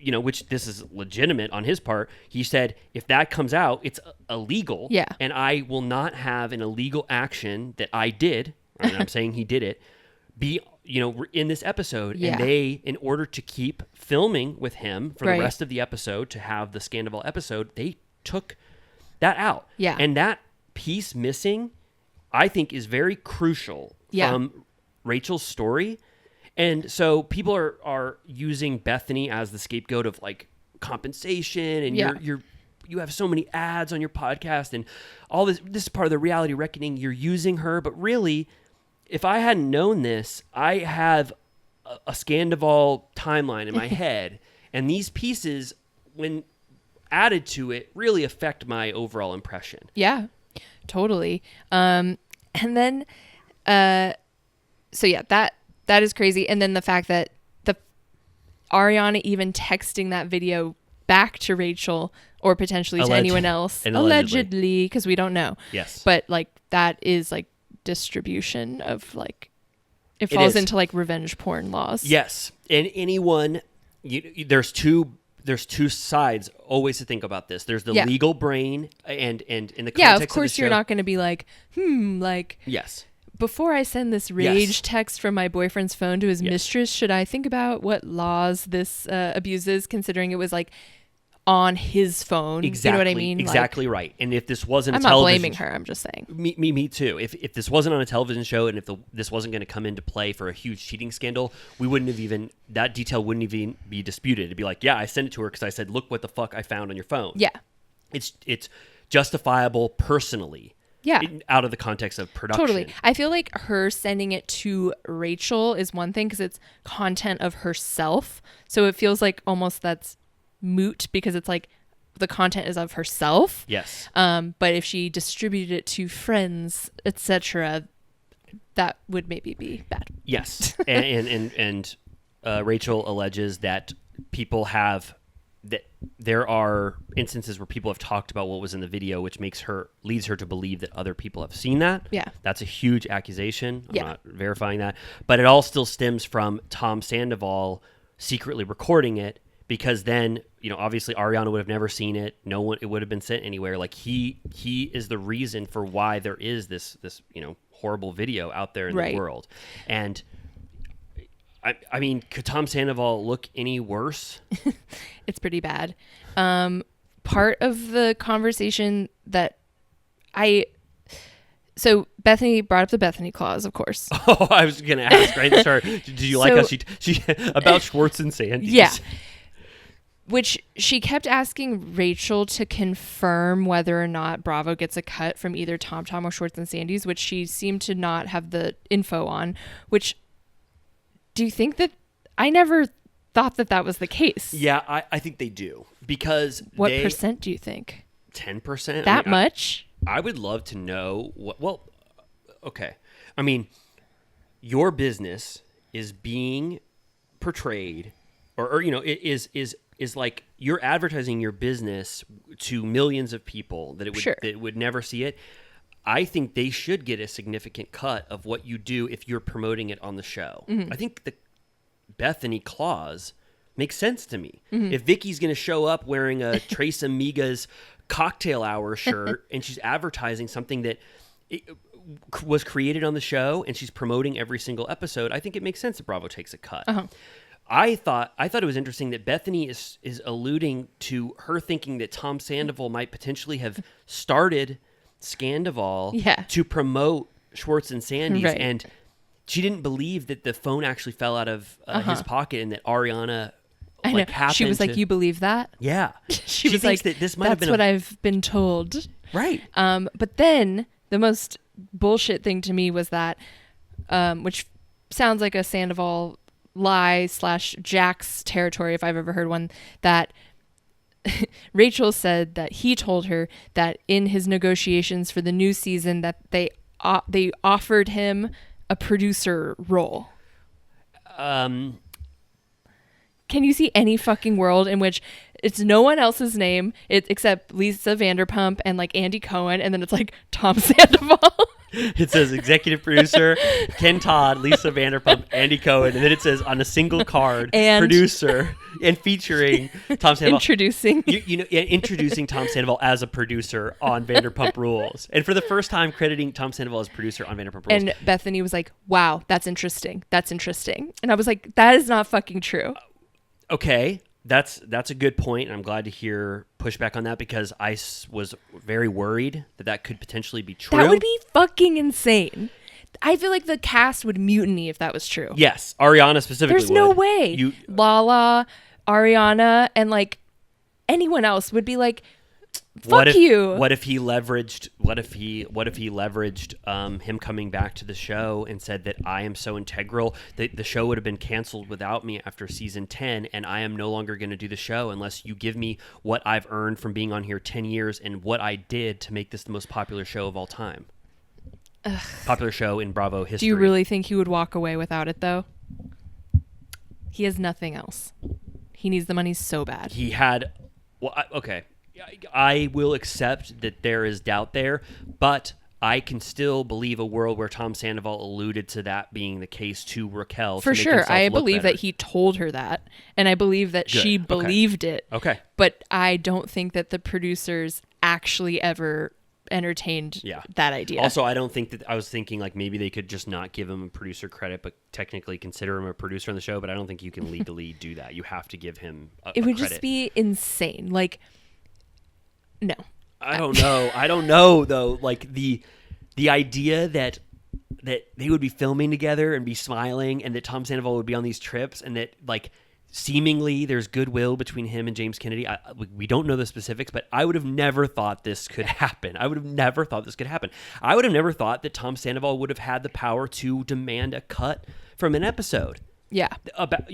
which this is legitimate on his part. He said, if that comes out, it's illegal. Yeah. And I will not have an illegal action that I did, and I'm saying he did it, be in this episode. Yeah. And they, in order to keep filming with him for Right. the rest of the episode, to have the Scandival episode, they took that out. Yeah. And that piece missing, I think, is very crucial from Rachel's story. And so people are using Bethenny as the scapegoat of like compensation, and you have so many ads on your podcast and all this is part of the reality reckoning. You're using her, but really, if I hadn't known this, I have a Scandival timeline in my head, and these pieces, when added to it, really affect my overall impression. Yeah, totally. And then, so yeah, that is crazy. And then the fact that the Ariana even texting that video back to Rachel or potentially to anyone else, allegedly, because we don't know. Yes. But like that is like distribution of like, it falls into like revenge porn laws. Yes. And anyone, there's two sides always to think about this. There's the legal brain and in the context of course of the you're show, not going to be like, like, yes, before I send this rage text from my boyfriend's phone to his mistress, should I think about what laws this abuses, considering it was like on his phone? Exactly. You know what I mean? Exactly like, right. And if this wasn't I'm a television, not blaming her. I'm just saying. Me too. If this wasn't on a television show, and if this wasn't going to come into play for a huge cheating scandal, we wouldn't have even, that detail wouldn't even be disputed. It'd be like, yeah, I sent it to her because I said, look what the fuck I found on your phone. Yeah. It's justifiable personally. Yeah. Out of the context of production. Totally. I feel like her sending it to Rachel is one thing because it's content of herself. So it feels like almost that's moot because it's like the content is of herself. Yes. But if she distributed it to friends, etc., that would maybe be bad. Yes. and Rachel alleges that people have, that there are instances where people have talked about what was in the video, which leads her to believe that other people have seen that. Yeah. That's a huge accusation. I'm not verifying that. But it all still stems from Tom Sandoval secretly recording it, because then, obviously Ariana would have never seen it. No one, it would have been sent anywhere. Like he is the reason for why there is this horrible video out there in the world. And I mean, could Tom Sandoval look any worse? It's pretty bad. Part of the conversation that so Bethenny brought up the Bethenny clause, of course. Oh, I was going to ask right at the start. Did you like how she about Schwartz and Sandys? Yeah. Which she kept asking Rachel to confirm whether or not Bravo gets a cut from either Tom or Schwartz and Sandys, which she seemed to not have the info on, which, do you think that, I never thought that was the case. Yeah, I think they do, because what percent do you think? 10%? That much? I would love to know okay. I mean, your business is being portrayed or is like you're advertising your business to millions of people that would never see it. I think they should get a significant cut of what you do if you're promoting it on the show. Mm-hmm. I think the Bethenny clause makes sense to me. Mm-hmm. If Vicky's going to show up wearing a Trace Amiga's cocktail hour shirt and she's advertising something that was created on the show and she's promoting every single episode, I think it makes sense that Bravo takes a cut. I thought it was interesting that Bethenny is alluding to her thinking that Tom Sandoval might potentially have started Scandival to promote Schwartz and Sandy's, and she didn't believe that the phone actually fell out of his pocket and that Ariana happened. She was like, "You believe that?" Yeah, she was thinks like, that this might have "That's been what I've been told." Right. But then the most bullshit thing to me was that, which sounds like a Sandoval lie / Jack's territory if I've ever heard one, that Rachel said that he told her that in his negotiations for the new season that they offered him a producer role. Can you see any fucking world in which it's no one else's name except Lisa Vanderpump and like Andy Cohen, and then it's like Tom Sandoval? It says executive producer Ken Todd, Lisa Vanderpump, Andy Cohen, and then it says on a single card and producer and featuring Tom Sandoval. Introducing Tom Sandoval as a producer on Vanderpump Rules, and for the first time crediting Tom Sandoval as producer on Vanderpump Rules. And Bethenny was like, "Wow, that's interesting. That's interesting." And I was like, "That is not fucking true." Okay. That's a good point, and I'm glad to hear pushback on that because I was very worried that could potentially be true. That would be fucking insane. I feel like the cast would mutiny if that was true. Yes, Ariana specifically. There's no way. Lala, Ariana, and like anyone else would be like, "Fuck you." What if he leveraged? What if he leveraged him coming back to the show and said that I am so integral that the show would have been canceled without me after season 10, and I am no longer going to do the show unless you give me what I've earned from being on here 10 years and what I did to make this the most popular show of all time. Popular show in Bravo history. Do you really think he would walk away without it though? He has nothing else. He needs the money so bad. He had. Well, okay. I will accept that there is doubt there, but I can still believe a world where Tom Sandoval alluded to that being the case to Raquel. For sure. I believe that he told her that, and I believe that she believed it. Okay. But I don't think that the producers actually ever entertained that idea. Also, I don't think that I was thinking like maybe they could just not give him a producer credit, but technically consider him a producer on the show, but I don't think you can legally do that. You have to give him a It would credit. just be insane. Like, no. I don't know though. Like the idea that they would be filming together and be smiling, and that Tom Sandoval would be on these trips, and that like seemingly there's goodwill between him and James Kennedy. We don't know the specifics, but I would have never thought this could happen. I would have never thought that Tom Sandoval would have had the power to demand a cut from an episode. Yeah. About,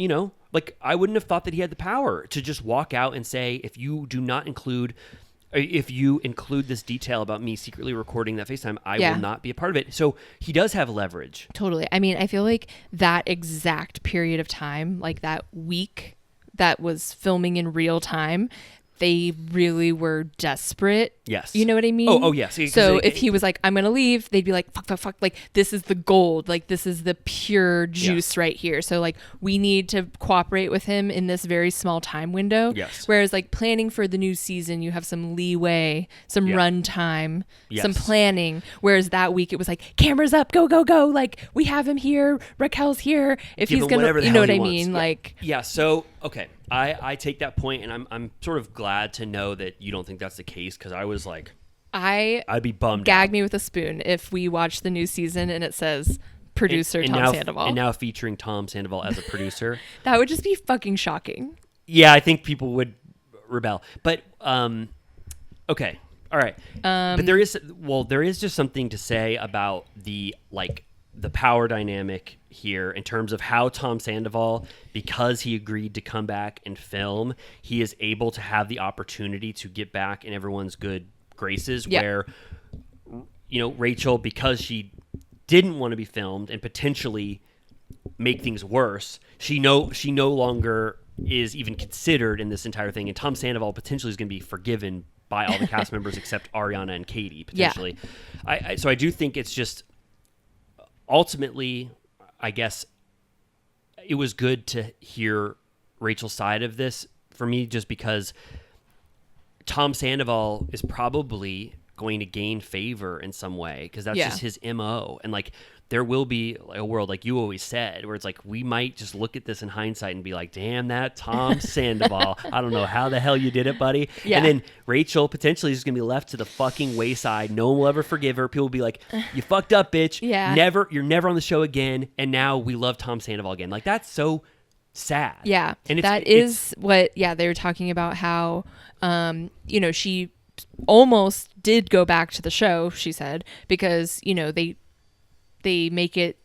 like I wouldn't have thought that he had the power to just walk out and say, if you include this detail about me secretly recording that FaceTime, I will not be a part of it. So he does have leverage. Totally. I mean, I feel like that exact period of time, like that week that was filming in real time, they really were desperate. Yes. You know what I mean? Oh yes. So if he was like, "I'm going to leave," they'd be like, fuck. Like, this is the gold. Like, this is the pure juice right here. So like, we need to cooperate with him in this very small time window. Yes. Whereas like planning for the new season, you have some leeway, some run time, some planning. Whereas that week it was like, cameras up, go. Like, we have him here. Raquel's here. If he's going to, you know what I mean? Like, yeah. So, okay. I take that point, and I'm sort of glad to know that you don't think that's the case, because I was like, I'd be bummed. Gag me with a spoon if we watch the new season and it says producer Tom Sandoval. And now featuring Tom Sandoval as a producer. That would just be fucking shocking. Yeah, I think people would rebel. But okay, all right. But there is just something to say about the power dynamic here in terms of how Tom Sandoval, because he agreed to come back and film, he is able to have the opportunity to get back in everyone's good graces. Where, Rachel, because she didn't want to be filmed and potentially make things worse, she no longer is even considered in this entire thing, and Tom Sandoval potentially is going to be forgiven by all the cast members except Ariana and Katie potentially. So I do think it's just ultimately, I guess it was good to hear Rachel's side of this for me, just because Tom Sandoval is probably going to gain favor in some way because that's Yeah. just his MO. And like there will be a world, like you always said, where it's like we might just look at this in hindsight and be like, damn, that Tom Sandoval, I don't know how the hell you did it, buddy. Yeah. And then Rachel potentially is going to be left to the fucking wayside. No one will ever forgive her. People will be like, you fucked up, bitch. Yeah. You're never on the show again. And now we love Tom Sandoval again. Like that's so sad. Yeah. And it's what, they were talking about how, she almost did go back to the show, she said, because, they make it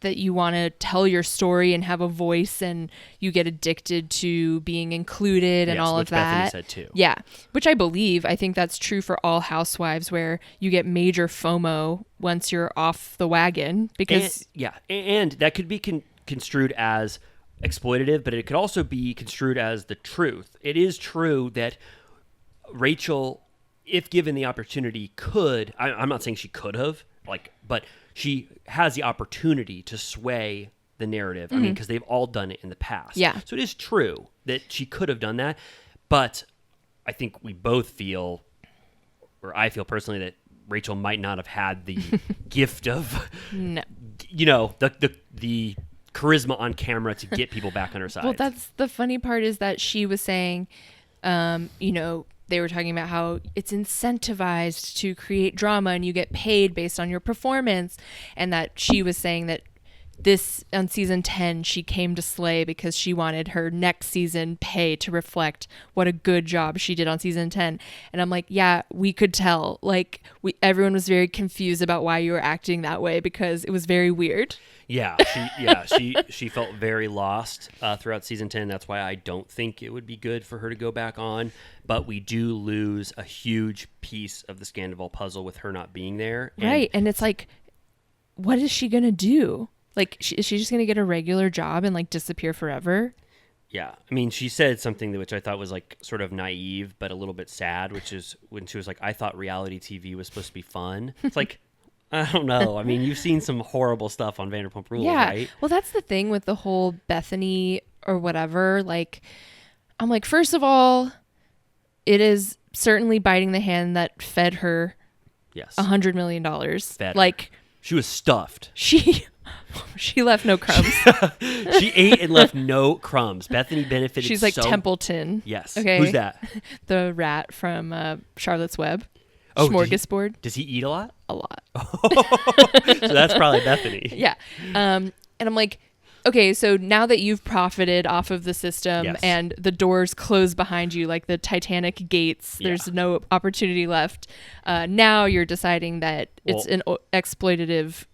that you want to tell your story and have a voice and you get addicted to being included and all of that. Bethenny said too. Yeah, which I believe. I think that's true for all housewives where you get major FOMO once you're off the wagon because and that could be construed as exploitative, but it could also be construed as the truth. It is true that Rachel, if given the opportunity, could. I'm not saying she could have, but she has the opportunity to sway the narrative. I mean, because they've all done it in the past. Yeah. So it is true that she could have done that, but I think we both feel, or I feel personally, that Rachel might not have had the gift of, no. The charisma on camera to get people back on her side. Well, that's the funny part is that she was saying, they were talking about how it's incentivized to create drama and you get paid based on your performance. And that she was saying that this on season 10, she came to slay because she wanted her next season pay to reflect what a good job she did on season 10. And I'm like, yeah, we could tell. Like everyone was very confused about why you were acting that way because it was very weird. Yeah, she felt very lost throughout season 10. That's why I don't think it would be good for her to go back on. But we do lose a huge piece of the Scandival puzzle with her not being there. Right, and it's like, what is she gonna do? Like, is she just gonna get a regular job and like disappear forever? Yeah, I mean, she said something which I thought was like sort of naive, but a little bit sad, which is when she was like, "I thought reality TV was supposed to be fun." It's like. I don't know. I mean, you've seen some horrible stuff on Vanderpump Rules, right? Well, that's the thing with the whole Bethenny or whatever. Like, I'm like, first of all, it is certainly biting the hand that fed her $100 million. Like, she was stuffed. She left no crumbs. She ate and left no crumbs. Bethany benefited. She's like Templeton. Yes. Okay. Who's that? The rat from Charlotte's Web. Oh, Smorgasbord. Does he eat a lot? A lot. So that's probably Bethany. Yeah. And I'm like, okay, so now that you've profited off of the system and the doors close behind you, like the Titanic gates, there's no opportunity left. Now you're deciding that it's an exploitative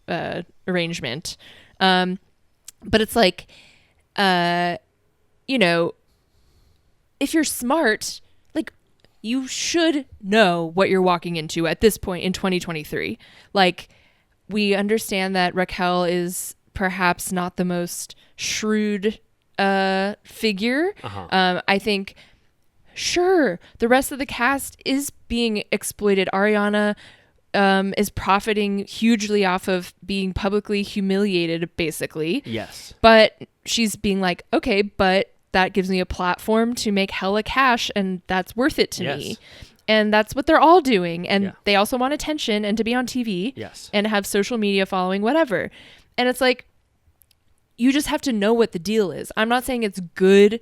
arrangement. But it's like, if you're smart, like, you should know what you're walking into at this point in 2023. Like, we understand that Raquel is perhaps not the most shrewd figure. I think, sure, the rest of the cast is being exploited. Ariana is profiting hugely off of being publicly humiliated, basically. Yes. But she's being like, okay, but that gives me a platform to make hella cash, and that's worth it to me. And that's what they're all doing. And they also want attention and to be on TV and have social media following, whatever. And it's like, you just have to know what the deal is. I'm not saying it's good.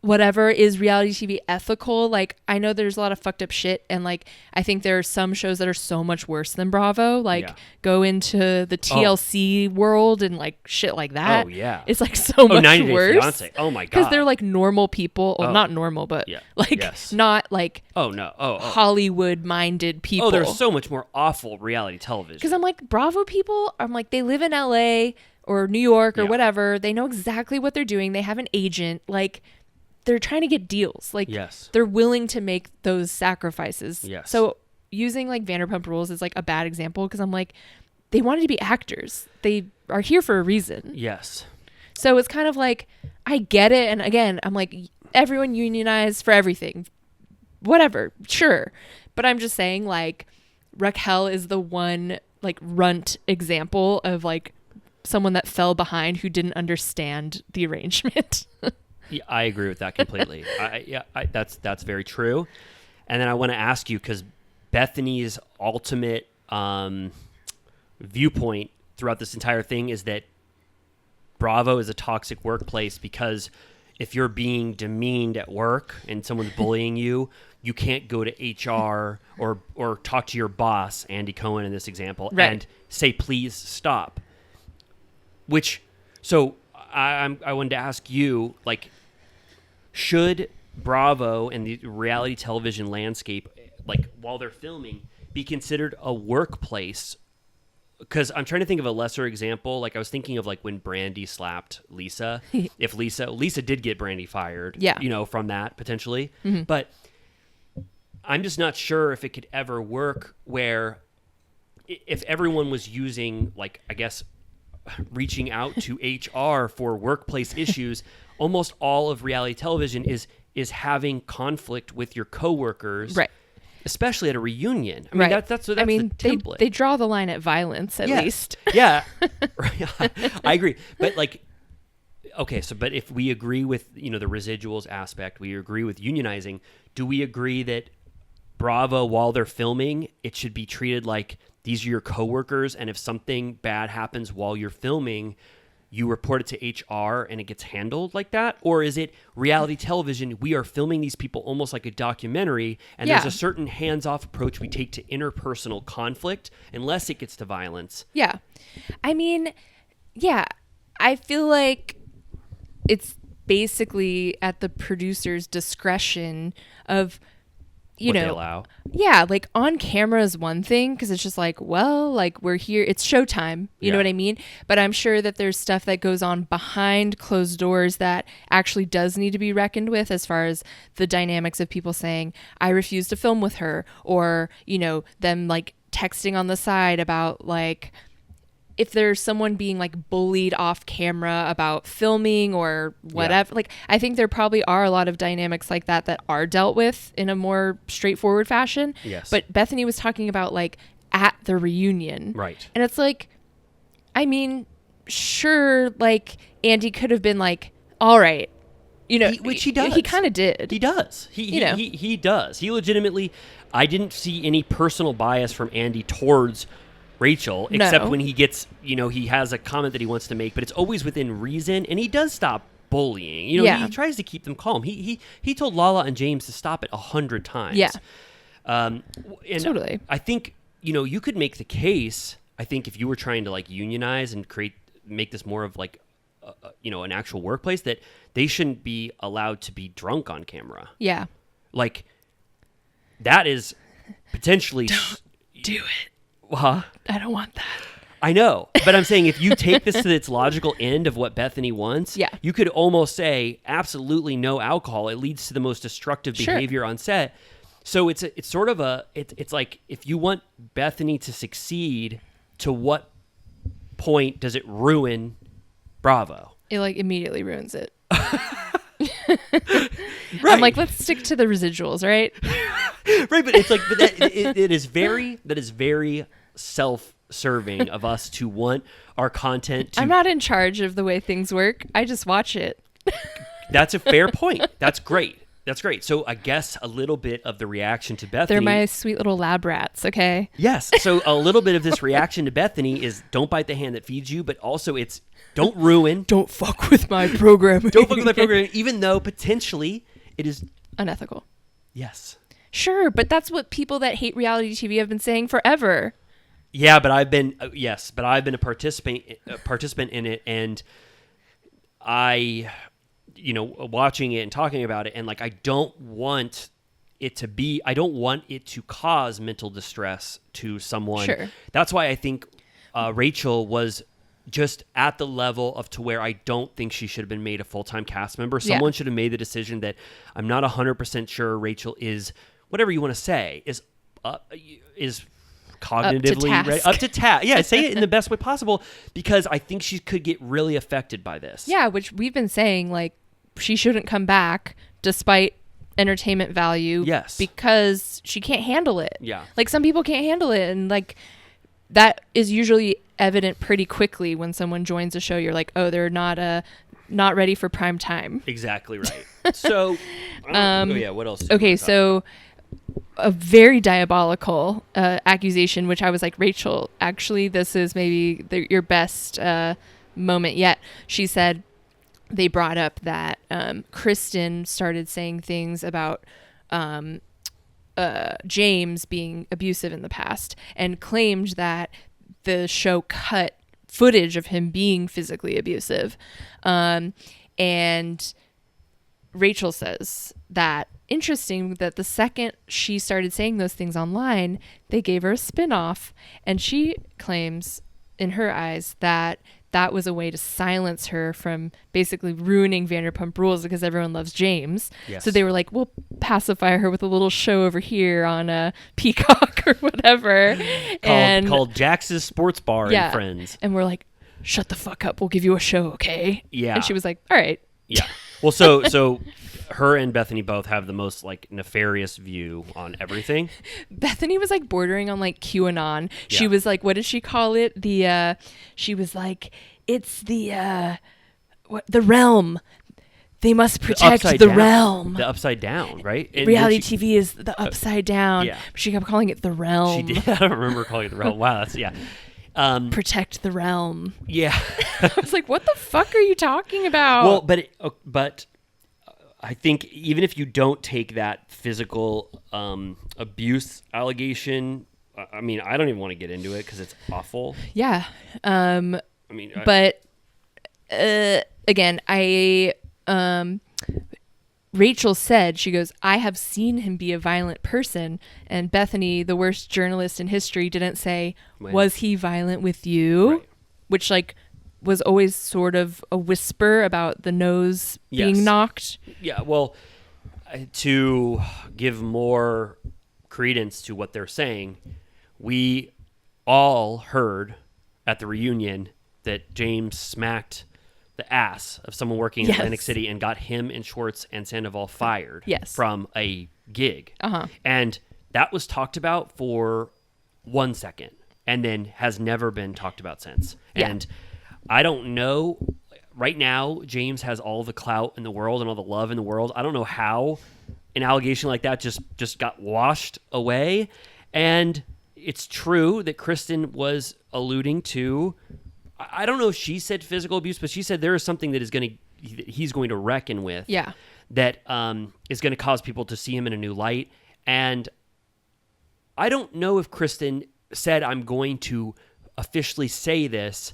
Whatever, is reality TV ethical? Like, I know there's a lot of fucked up shit, and like, I think there are some shows that are so much worse than Bravo. Like, go into the TLC world and like shit like that. Oh yeah, it's like so much 90 Day worse. Fiance. Oh my god, because they're like normal people. Well, not normal, but like not like Hollywood-minded people. Oh, there's so much more awful reality television. Because I'm like, Bravo people, I'm like, they live in LA or New York or whatever. They know exactly what they're doing. They have an agent. Like, they're trying to get deals. Like, they're willing to make those sacrifices. So using like Vanderpump Rules is like a bad example because I'm like, they wanted to be actors. They are here for a reason. So it's kind of like, I get it. And again, I'm like, everyone unionize for everything. Whatever. Sure. But I'm just saying, like, Raquel is the one like runt example of like someone that fell behind who didn't understand the arrangement. Yeah, I agree with that completely. That's very true. And then I want to ask you, because Bethenny's ultimate viewpoint throughout this entire thing is that Bravo is a toxic workplace because if you're being demeaned at work and someone's bullying you, you can't go to HR or talk to your boss, Andy Cohen in this example, Right. and say, please stop. So I wanted to ask you, like, should Bravo and the reality television landscape, like while they're filming, be considered a workplace? Because I'm trying to think of a lesser example. Like I was thinking of like when Brandy slapped Lisa. If Lisa did get Brandy fired, Yeah. From that potentially. Mm-hmm. But I'm just not sure if it could ever work where if everyone was using, like, I guess, reaching out to HR for workplace issues, almost all of reality television is having conflict with your coworkers, Right. especially at a reunion. I mean, Right. that's the I mean, template. they draw the line at violence at Yes. least. Yeah. I agree. But like, okay, but if we agree with, the residuals aspect, we agree with unionizing, do we agree that Bravo, while they're filming, it should be treated like these are your coworkers, and if something bad happens while you're filming, you report it to HR and it gets handled like that? Or is it reality television? We are filming these people almost like a documentary, and Yeah. there's a certain hands-off approach we take to interpersonal conflict unless it gets to violence. Yeah. I mean, yeah, I feel like it's basically at the producer's discretion of, What they allow. yeah, like on camera is one thing because it's just like, well, like we're here, it's showtime, you know Yeah. what I mean? But I'm sure that there's stuff that goes on behind closed doors that actually does need to be reckoned with as far as the dynamics of people saying, I refuse to film with her, or, them like texting on the side about like, if there's someone being like bullied off camera about filming or whatever, like I think there probably are a lot of dynamics like that are dealt with in a more straightforward fashion. Yes. But Bethenny was talking about like at the reunion. Right. And it's like, I mean, sure, like Andy could have been like, all right, Which he does. He kind of did. He does. He does. He legitimately, I didn't see any personal bias from Andy towards Rachel, except No. when he gets, he has a comment that he wants to make, but it's always within reason, and he does stop bullying. Yeah. He tries to keep them calm. He told Lala and James to stop it 100 times. Yeah. And Totally. I think, you could make the case, I think if you were trying to like unionize and make this more of like, an actual workplace, that they shouldn't be allowed to be drunk on camera. Yeah. Like, that is potentially... Do it. Huh? I don't want that. I know, but I'm saying if you take this to its logical end of what Bethenny wants, Yeah. you could almost say absolutely no alcohol. It leads to the most destructive Sure. behavior on set. So it's sort of it's like if you want Bethenny to succeed, to what point does it ruin Bravo? It like immediately ruins it. Right. I'm like, let's stick to the residuals, right? Right, but it's like it is very self-serving of us to want our content to. I'm not in charge of the way things work. I just watch it. That's a fair point. That's great. So I guess a little bit of the reaction to Bethenny. They're my sweet little lab rats, okay? Yes. So a little bit of this reaction to Bethenny is don't bite the hand that feeds you, but also it's don't ruin. Don't fuck with my programming. Don't fuck with my program, even though potentially it is. Unethical. Yes. Sure, but that's what people that hate reality TV have been saying forever. Yeah, but I've been a participant in it, and I, watching it and talking about it, and like I don't want it to cause mental distress to someone. Sure. That's why I think Rachel was just at the level of to where I don't think she should have been made a full-time cast member. Someone should have made the decision that I'm not 100% sure Rachel is, whatever you want to say, is cognitively up to task. Yeah, say it in the best way possible, because I think she could get really affected by this. Yeah, which we've been saying, like, she shouldn't come back despite entertainment value. Yes. Because she can't handle it. Yeah. Like, some people can't handle it, and like that is usually evident pretty quickly when someone joins a show. You're like, oh, they're not ready for prime time. Exactly right. So, what else? Okay, so a very diabolical accusation, which I was like, Rachel, actually, this is maybe your best moment yet. She said they brought up that Kristen started saying things about James being abusive in the past and claimed that the show cut footage of him being physically abusive. And Rachel says that interesting that the second she started saying those things online, they gave her a spin-off, and she claims in her eyes that that was a way to silence her from basically ruining Vanderpump Rules because everyone loves James. Yes. So they were like, we'll pacify her with a little show over here on a Peacock or whatever. Called Jax's Sports Bar and Friends. And we're like, shut the fuck up. We'll give you a show, okay? Yeah. And she was like, all right. Yeah. Well, so her and Bethenny both have the most like nefarious view on everything. Bethenny was like bordering on like QAnon. She Yeah. was like, what did she call it? She was like, it's the realm. They must protect the realm. The upside down, right? And Reality then TV is the upside down. yeah. She kept calling it the realm. She did. I don't remember calling it the realm. Wow, that's Protect the realm. Yeah. I was like, what the fuck are you talking about? Well, but I think even if you don't take that physical abuse allegation, I mean, I don't even want to get into it because it's awful. Yeah. I mean, But again, Rachel said, she goes, I have seen him be a violent person. And Bethenny, the worst journalist in history, didn't say, was he violent with you? Right. Which like was always sort of a whisper about the nose being knocked. Yeah, well, to give more credence to what they're saying, we all heard at the reunion that James smacked the ass of someone working in Atlantic City and got him and Schwartz and Sandoval fired from a gig. And that was talked about for 1 second and then has never been talked about since. Yeah. And I don't know. Right now, James has all the clout in the world and all the love in the world. I don't know how an allegation like that just got washed away. And it's true that Kristen was alluding to, I don't know if she said physical abuse, but she said there is something that he's going to reckon with. Yeah. That is going to cause people to see him in a new light. And I don't know if Kristen said, I'm going to officially say this,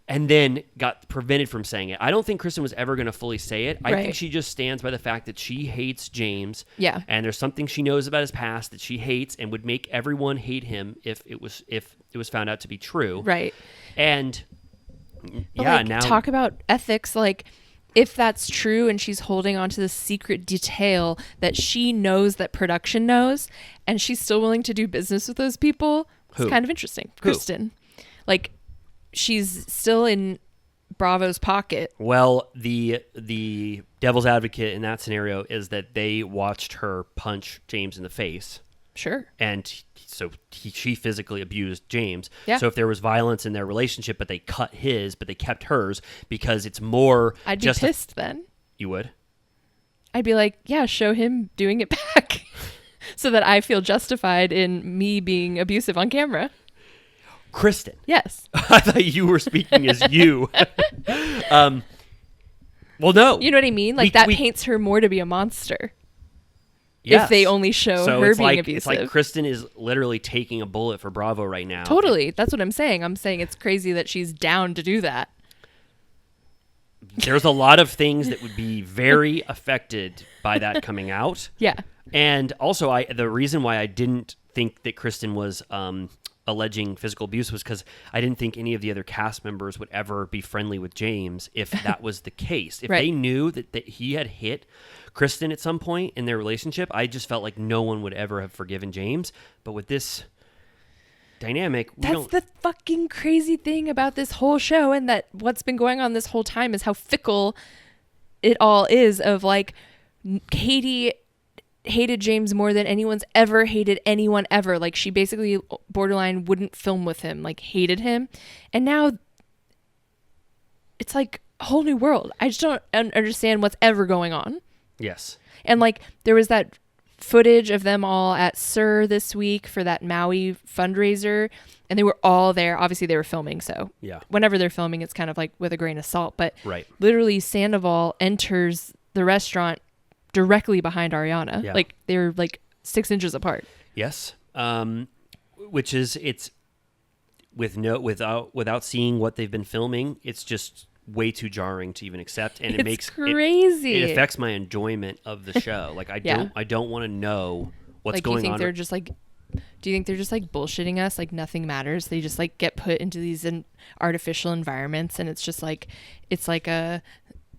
and then got prevented from saying it. I don't think Kristen was ever going to fully say it. I think she just stands by the fact that she hates James. Yeah. And there's something she knows about his past that she hates and would make everyone hate him if it was found out to be true. Right. And But yeah, like, now talk about ethics. Like, if that's true and she's holding on to this secret detail that she knows that production knows, and she's still willing to do business with those people, it's kind of interesting. Kristen. Like, she's still in Bravo's pocket. Well, the devil's advocate in that scenario is that they watched her punch James in the face. Sure. And so she physically abused James. Yeah. So if there was violence in their relationship, but they cut his, but they kept hers because it's more. I'd be pissed then. You would? I'd be like, yeah, show him doing it back so that I feel justified in me being abusive on camera. Kristen. Yes. I thought you were speaking as you. Well, no. You know what I mean? Like, that paints her more to be a monster. Yes. If they only show her it's being like, abusive. It's like Kristen is literally taking a bullet for Bravo right now. Totally. That's what I'm saying. I'm saying it's crazy that she's down to do that. There's a lot of things that would be very affected by that coming out. Yeah. And also, the reason why I didn't think that Kristen was alleging physical abuse was because I didn't think any of the other cast members would ever be friendly with James if that was the case. If they knew that he had hit Kristen at some point in their relationship, I just felt like no one would ever have forgiven James. But with this dynamic, That's the fucking crazy thing about this whole show, and that what's been going on this whole time is how fickle it all is. Of like, Katie hated James more than anyone's ever hated anyone ever. Like, she basically borderline wouldn't film with him, like hated him. And now it's like a whole new world. I just don't understand what's ever going on. Yes. And like, there was that footage of them all at SUR this week for that Maui fundraiser, and they were all there. Obviously they were filming, so Yeah. whenever they're filming, it's kind of like with a grain of salt, but Right. literally Sandoval enters the restaurant directly behind Ariana. Yeah. Like they're like 6 inches apart. Yes. Which is, it's without seeing what they've been filming, it's just way too jarring to even accept, and it It's makes crazy. It affects my enjoyment of the show. Like I don't want to know what's like, going you think on. they're just like, do you think they're just like bullshitting us? Like nothing matters. They just like get put into these artificial environments, and it's just like, it's like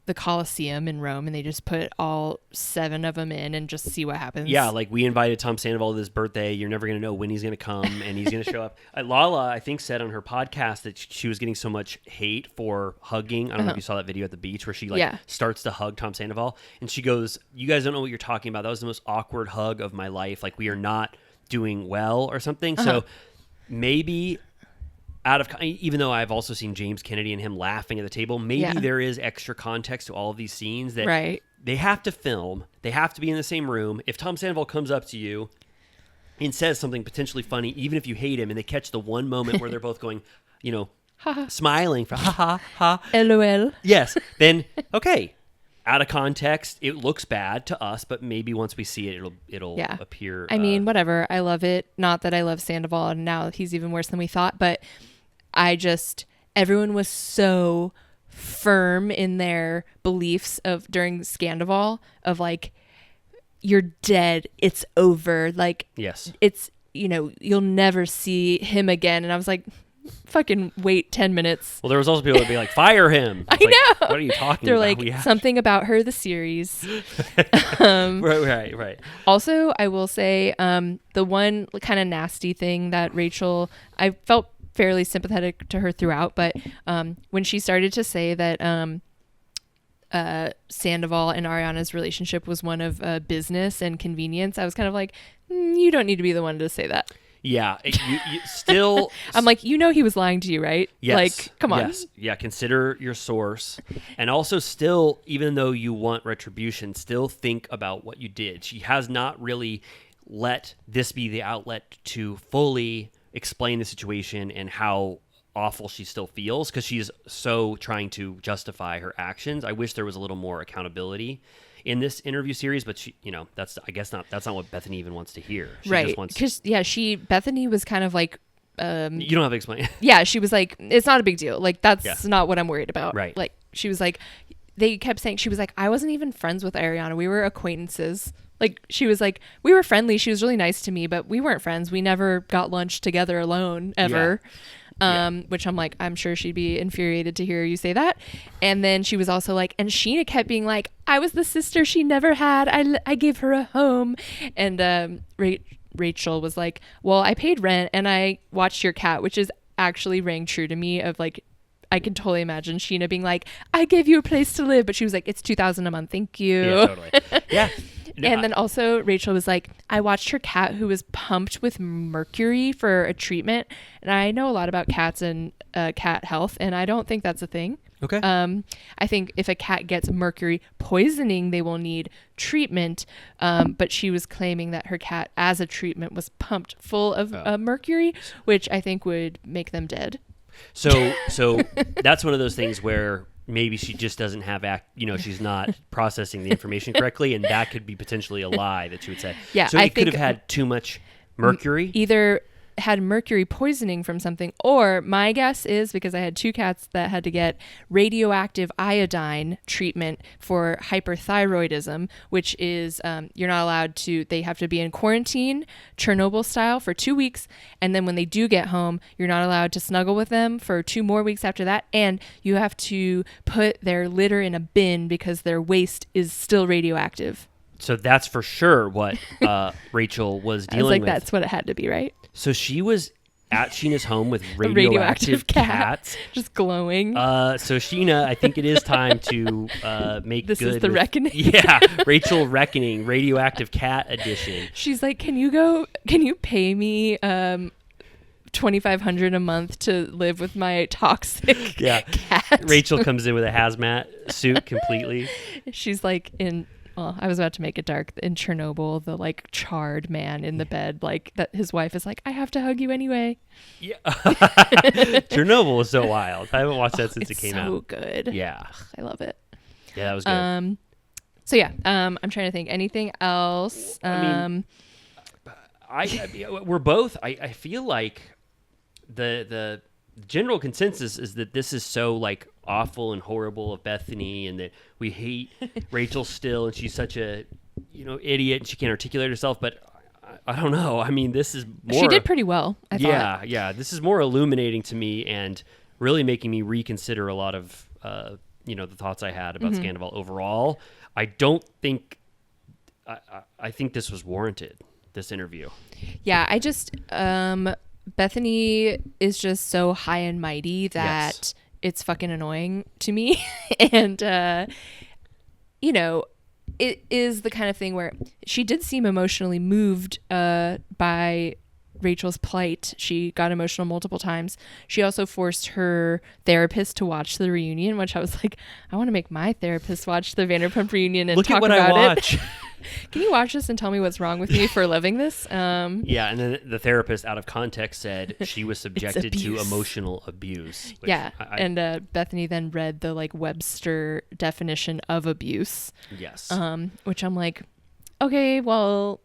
the Colosseum in Rome, and they just put all 7 of them in and just see what happens. Yeah, like we invited Tom Sandoval to his birthday. You're never going to know when he's going to come, and he's going to show up. Lala, I think, said on her podcast that she was getting so much hate for hugging. I don't know if you saw that video at the beach where she starts to hug Tom Sandoval, and she goes, "You guys don't know what you're talking about. That was the most awkward hug of my life. Like we are not doing well or something." So maybe even though I've also seen James Kennedy and him laughing at the table, maybe there is extra context to all of these scenes that they have to film. They have to be in the same room. If Tom Sandoval comes up to you and says something potentially funny, even if you hate him, and they catch the one moment where they're both going, smiling for ha ha ha, LOL. yes, then okay. Out of context, it looks bad to us, but maybe once we see it, it'll appear. I mean, whatever. I love it. Not that I love Sandoval, and now he's even worse than we thought, but everyone was so firm in their beliefs of during Scandival of like, you're dead. It's over. Like, yes, it's, you'll never see him again. And I was like, fucking wait 10 minutes. Well, there was also people that be like, fire him. I know. What are you talking They're about? like, something about her, the series. Right. Also, I will say the one kind of nasty thing that Rachel, I felt fairly sympathetic to her throughout, but when she started to say that Sandoval and Ariana's relationship was one of business and convenience, I was kind of like, you don't need to be the one to say that. Yeah, you still... I'm like, he was lying to you, right? Yes. Like, come on. Yes. Yeah, consider your source. And also still, even though you want retribution, still think about what you did. She has not really let this be the outlet to fully explain the situation and how awful she still feels, because she's so trying to justify her actions. I wish there was a little more accountability in this interview series, but she, that's not what Bethenny even wants to hear. She right. just wants because Bethenny was kind of like, you don't have to explain. Yeah, she was like, it's not a big deal. Like, that's not what I'm worried about. Right. Like, she was like, they kept saying, she was like, I wasn't even friends with Ariana. We were acquaintances. Like, she was like, we were friendly. She was really nice to me, but we weren't friends. We never got lunch together alone ever. Which I'm like, I'm sure she'd be infuriated to hear you say that. And then she was also like, and Sheena kept being like, I was the sister she never had. I gave her a home. And Rachel was like, well, I paid rent and I watched your cat, which is actually rang true to me of like, I can totally imagine Sheena being like, I gave you a place to live, but she was like, it's $2,000 a month. Thank you. Yeah, totally. Yeah. No, and then also Rachel was like, I watched her cat who was pumped with mercury for a treatment. And I know a lot about cats and cat health, and I don't think that's a thing. Okay. I think if a cat gets mercury poisoning, they will need treatment. But she was claiming that her cat, as a treatment, was pumped full of mercury, which I think would make them dead. So that's one of those things where maybe she just doesn't have she's not processing the information correctly, and that could be potentially a lie that she would say. Yeah, so I it could think have had too much mercury. Either had mercury poisoning from something, or my guess is, because I had 2 cats that had to get radioactive iodine treatment for hyperthyroidism, which is you're not allowed to, they have to be in quarantine, Chernobyl style, for 2 weeks, and then when they do get home, you're not allowed to snuggle with them for 2 more weeks after that, and you have to put their litter in a bin because their waste is still radioactive. So that's for sure what Rachel was dealing I was like, with. that's what it had to be, right? So she was at Sheena's home with radioactive cats. Just glowing. So Sheena, I think it is time to make this good. This is the reckoning. Yeah, Rachel Reckoning, radioactive cat edition. She's like, can you pay me $2,500 a month to live with my toxic cat? Rachel comes in with a hazmat suit completely. She's like in Well, I was about to make it dark. In Chernobyl, the like charred man in the bed, like that his wife is like, I have to hug you anyway. Yeah. Chernobyl was so wild. I haven't watched that since it came out. So good. Yeah. I love it. Yeah, that was good. So yeah, I'm trying to think anything else. I mean, we're both. I feel like the general consensus is that this is so like awful and horrible of Bethenny, and that we hate Rachel still, and she's such a idiot, and she can't articulate herself. But I don't know. I mean, this is more. She did pretty well. I thought. Yeah. This is more illuminating to me, and really making me reconsider a lot of the thoughts I had about Scandival overall. I don't think. I think this was warranted. This interview. Yeah, I just Bethenny is just so high and mighty that it's fucking annoying to me. And it is the kind of thing where she did seem emotionally moved by Rachel's plight. She got emotional multiple times. She also forced her therapist to watch the reunion, which I was like, I want to make my therapist watch the Vanderpump reunion and look talk at what about I watch. it. Can you watch this and tell me what's wrong with me for living this? Yeah, and then the therapist, out of context, said she was subjected to abuse. Emotional abuse. Which Yeah, and Bethenny then read the like Webster definition of abuse. Yes. Which I'm like, okay, well.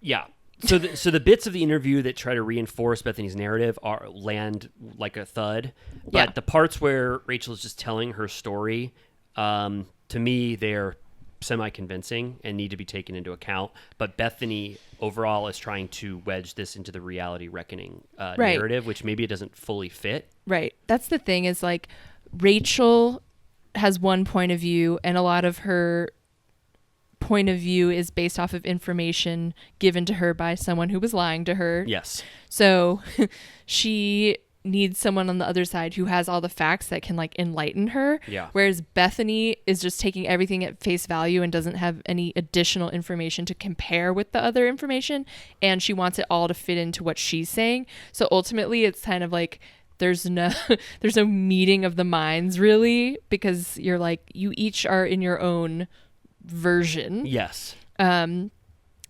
Yeah. So the bits of the interview that try to reinforce Bethenny's narrative land like a thud, but the parts where Rachel's just telling her story, to me, they're semi-convincing and need to be taken into account. But Bethenny overall is trying to wedge this into the reality reckoning narrative, which maybe it doesn't fully fit. Right. That's the thing is like Rachel has one point of view, and a lot of her point of view is based off of information given to her by someone who was lying to her. Yes. So she needs someone on the other side who has all the facts that can like enlighten her. Yeah. Whereas Bethenny is just taking everything at face value and doesn't have any additional information to compare with the other information. And she wants it all to fit into what she's saying. So ultimately it's kind of like there's no meeting of the minds really, because you're like, you each are in your own version. Yes.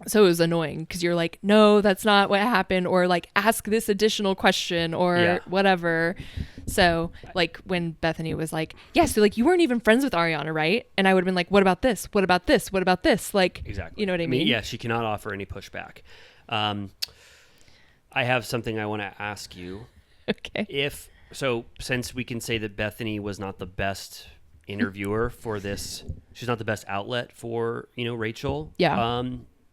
So it was annoying because you're like, no, that's not what happened, or like ask this additional question or whatever. So like when Bethenny was like, yeah, so like you weren't even friends with Ariana, right? And I would have been like, what about this? What about this? What about this? Like, exactly. You know what I mean? Yeah, she cannot offer any pushback. I have something I want to ask you. Okay. Since we can say that Bethenny was not the best interviewer for this, she's not the best outlet for Rachel. Yeah.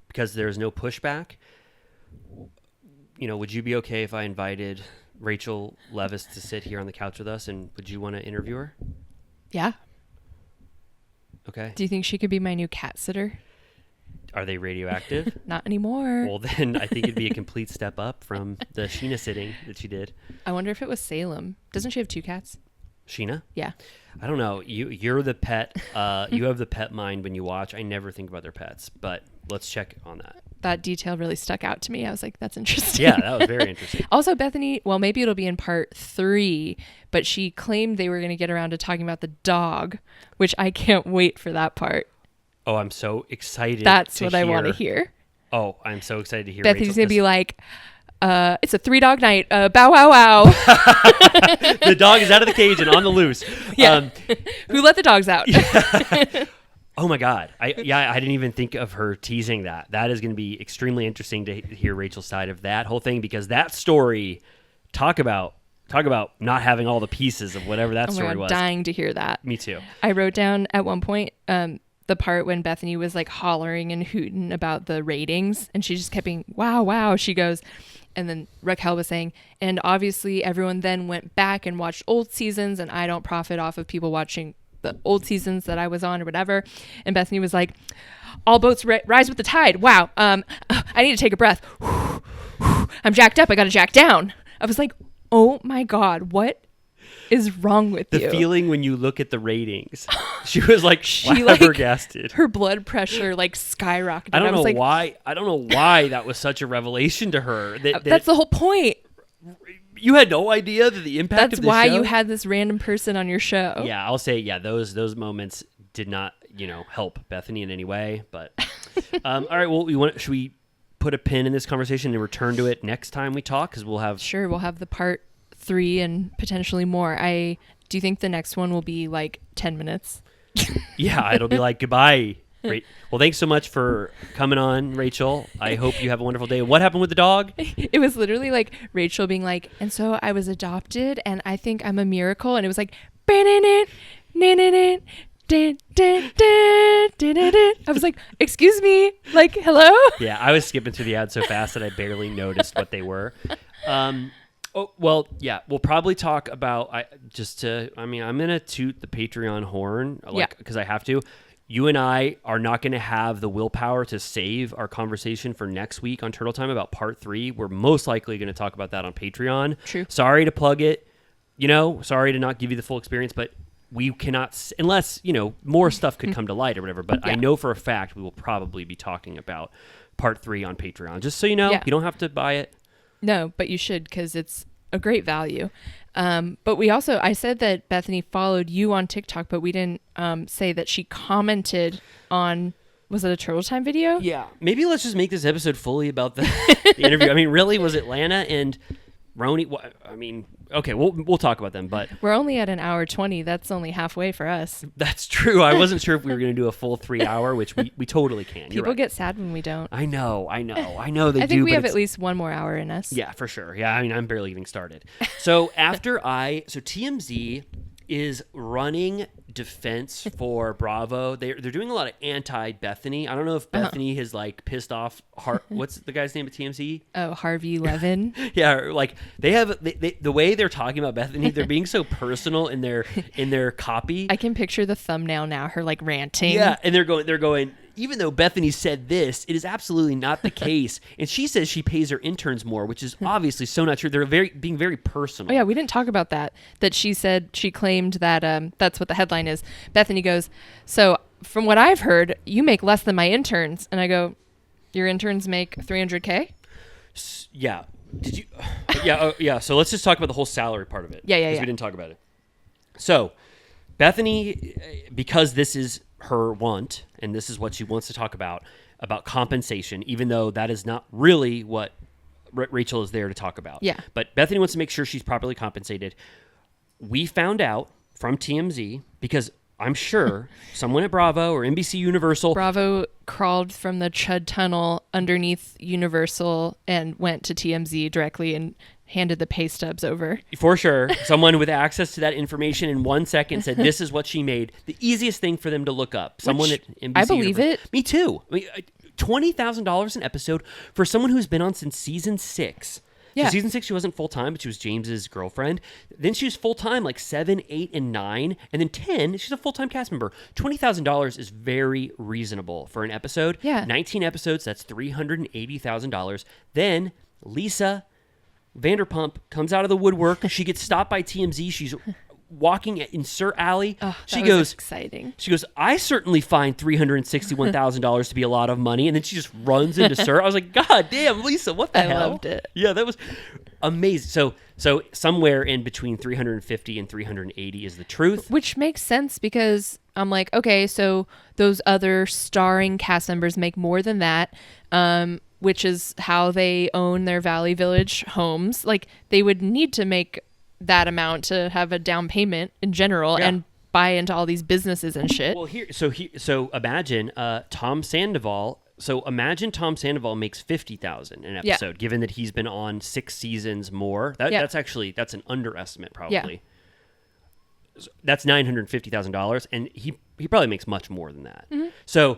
Because there's no pushback. Would you be okay if I invited Rachel Leviss to sit here on the couch with us, and would you want to interview her? Yeah. Okay. Do you think she could be my new cat sitter? Are they radioactive? Not anymore. Well, then I think it'd be a complete step up from the Sheena sitting that she did. I wonder if it was Salem. Doesn't she have 2 cats? Sheena? Yeah. I don't know. You're the pet. You have the pet mind when you watch. I never think about their pets, but let's check on that. That detail really stuck out to me. I was like, that's interesting. Yeah, that was very interesting. Also, Bethenny, well, maybe it'll be in part 3, but she claimed they were going to get around to talking about the dog, which I can't wait for that part. Oh, I'm so excited. That's what I want to hear. Oh, I'm so excited to hear. Bethenny's going to be like, it's a 3-dog night. Bow wow wow. The dog is out of the cage and on the loose. Yeah. Who let the dogs out? Oh my God. I didn't even think of her teasing that. That is going to be extremely interesting to hear Rachel's side of that whole thing, because that story, talk about not having all the pieces of whatever that story was. Dying to hear that. Me too. I wrote down at one point, the part when Bethenny was like hollering and hooting about the ratings, and she just kept being, wow, wow. She goes, and then Raquel was saying, and obviously everyone then went back and watched old seasons, and I don't profit off of people watching the old seasons that I was on or whatever. And Bethenny was like, all boats rise with the tide. Wow. I need to take a breath. I'm jacked up. I got to jack down. I was like, oh my God, what is wrong with you? The feeling when you look at the ratings. She was like flabbergasted. Her blood pressure like skyrocketed. I don't know why that was such a revelation to her. That's the whole point. You had no idea that the impact of the show? That's why you had this random person on your show. Yeah, I'll say, those moments did not help Bethenny in any way. But all right, well, should we put a pin in this conversation and return to it next time we talk? Because we'll have the part 3 and potentially more. I do think the next one will be like 10 minutes. Yeah, it'll be like goodbye. Great. Well, thanks so much for coming on, Rachel. I hope you have a wonderful day. What happened with the dog? It was literally like Rachel being like, and so I was adopted and I think I'm a miracle. And it was like, I was like, excuse me, like, hello? Yeah, I was skipping through the ads so fast that I barely noticed what they were. Oh, well, yeah, we'll probably talk about, I'm going to toot the Patreon horn, because I have to. You and I are not going to have the willpower to save our conversation for next week on Turtle Time about part 3. We're most likely going to talk about that on Patreon. True. Sorry to plug it, sorry to not give you the full experience, but we cannot, unless, more stuff could come to light or whatever. But I know for a fact we will probably be talking about part 3 on Patreon. Just so you know, you don't have to buy it. No, but you should, because it's a great value. But I said that Bethenny followed you on TikTok, but we didn't say that she commented on, was it a Turtle Time video? Yeah. Maybe let's just make this episode fully about the interview. I mean, really, was it Lana and RHONY? Okay, we'll talk about them, but we're only at an hour 20. That's only halfway for us. That's true. I wasn't sure if we were going to do a full 3 hour, which we totally can. People get sad when we don't. I know. They I do. think we have at least one more hour in us. Yeah, for sure. Yeah, I'm barely getting started. So TMZ is running defense for Bravo. They're doing a lot of anti-Bethenny. I don't know if Bethenny has pissed off what's the guy's name at TMZ? Oh, Harvey Levin. Yeah, they have the way they're talking about Bethenny, they're being so personal in their copy. I can picture the thumbnail now, her ranting. Yeah, and they're going, even though Bethenny said this, it is absolutely not the case. And she says she pays her interns more, which is obviously so not true. They're being very personal. Oh, yeah, we didn't talk about that. That she claimed that that's what the headline is. Bethenny goes, so from what I've heard, you make less than my interns. And I go, your interns make $300K? Yeah. Did you? Yeah. So let's just talk about the whole salary part of it. Yeah. Because we didn't talk about it. So Bethenny, because this is her want, and this is what she wants to talk about compensation, even though that is not really what Rachel is there to talk about. Yeah. But Bethenny wants to make sure she's properly compensated. We found out from TMZ, because I'm sure someone at Bravo or NBC Universal. Bravo crawled from the Chud Tunnel underneath Universal and went to TMZ directly and handed the pay stubs over. For sure. Someone with access to that information in 1 second said, this is what she made. The easiest thing for them to look up. Someone at NBC I believe Universal. it. Me too. $20,000 an episode for someone who's been on since season 6. Yeah. So season 6, she wasn't full-time, but she was James's girlfriend. Then she was full-time 7, 8, and 9. And then 10, she's a full-time cast member. $20,000 is very reasonable for an episode. Yeah. 19 episodes, that's $380,000. Then Lisa Vanderpump comes out of the woodwork. She gets stopped by TMZ. She's walking in Sir Alley. She goes, exciting. She goes, I certainly find $361,000 to be a lot of money. And then she just runs into Sir. I was like, God damn, Lisa, what the hell? I loved it. Yeah, that was amazing. So somewhere in between 350 and 380 is the truth. Which makes sense, because I'm like, okay, so those other starring cast members make more than that. Which is how they own their Valley Village homes. They would need to make that amount to have a down payment in general and buy into all these businesses and shit. Well, so imagine Tom Sandoval. So imagine Tom Sandoval makes $50,000 an episode, given that he's been on 6 seasons more. That's an underestimate, probably. Yeah. That's $950,000, and he probably makes much more than that. Mm-hmm. So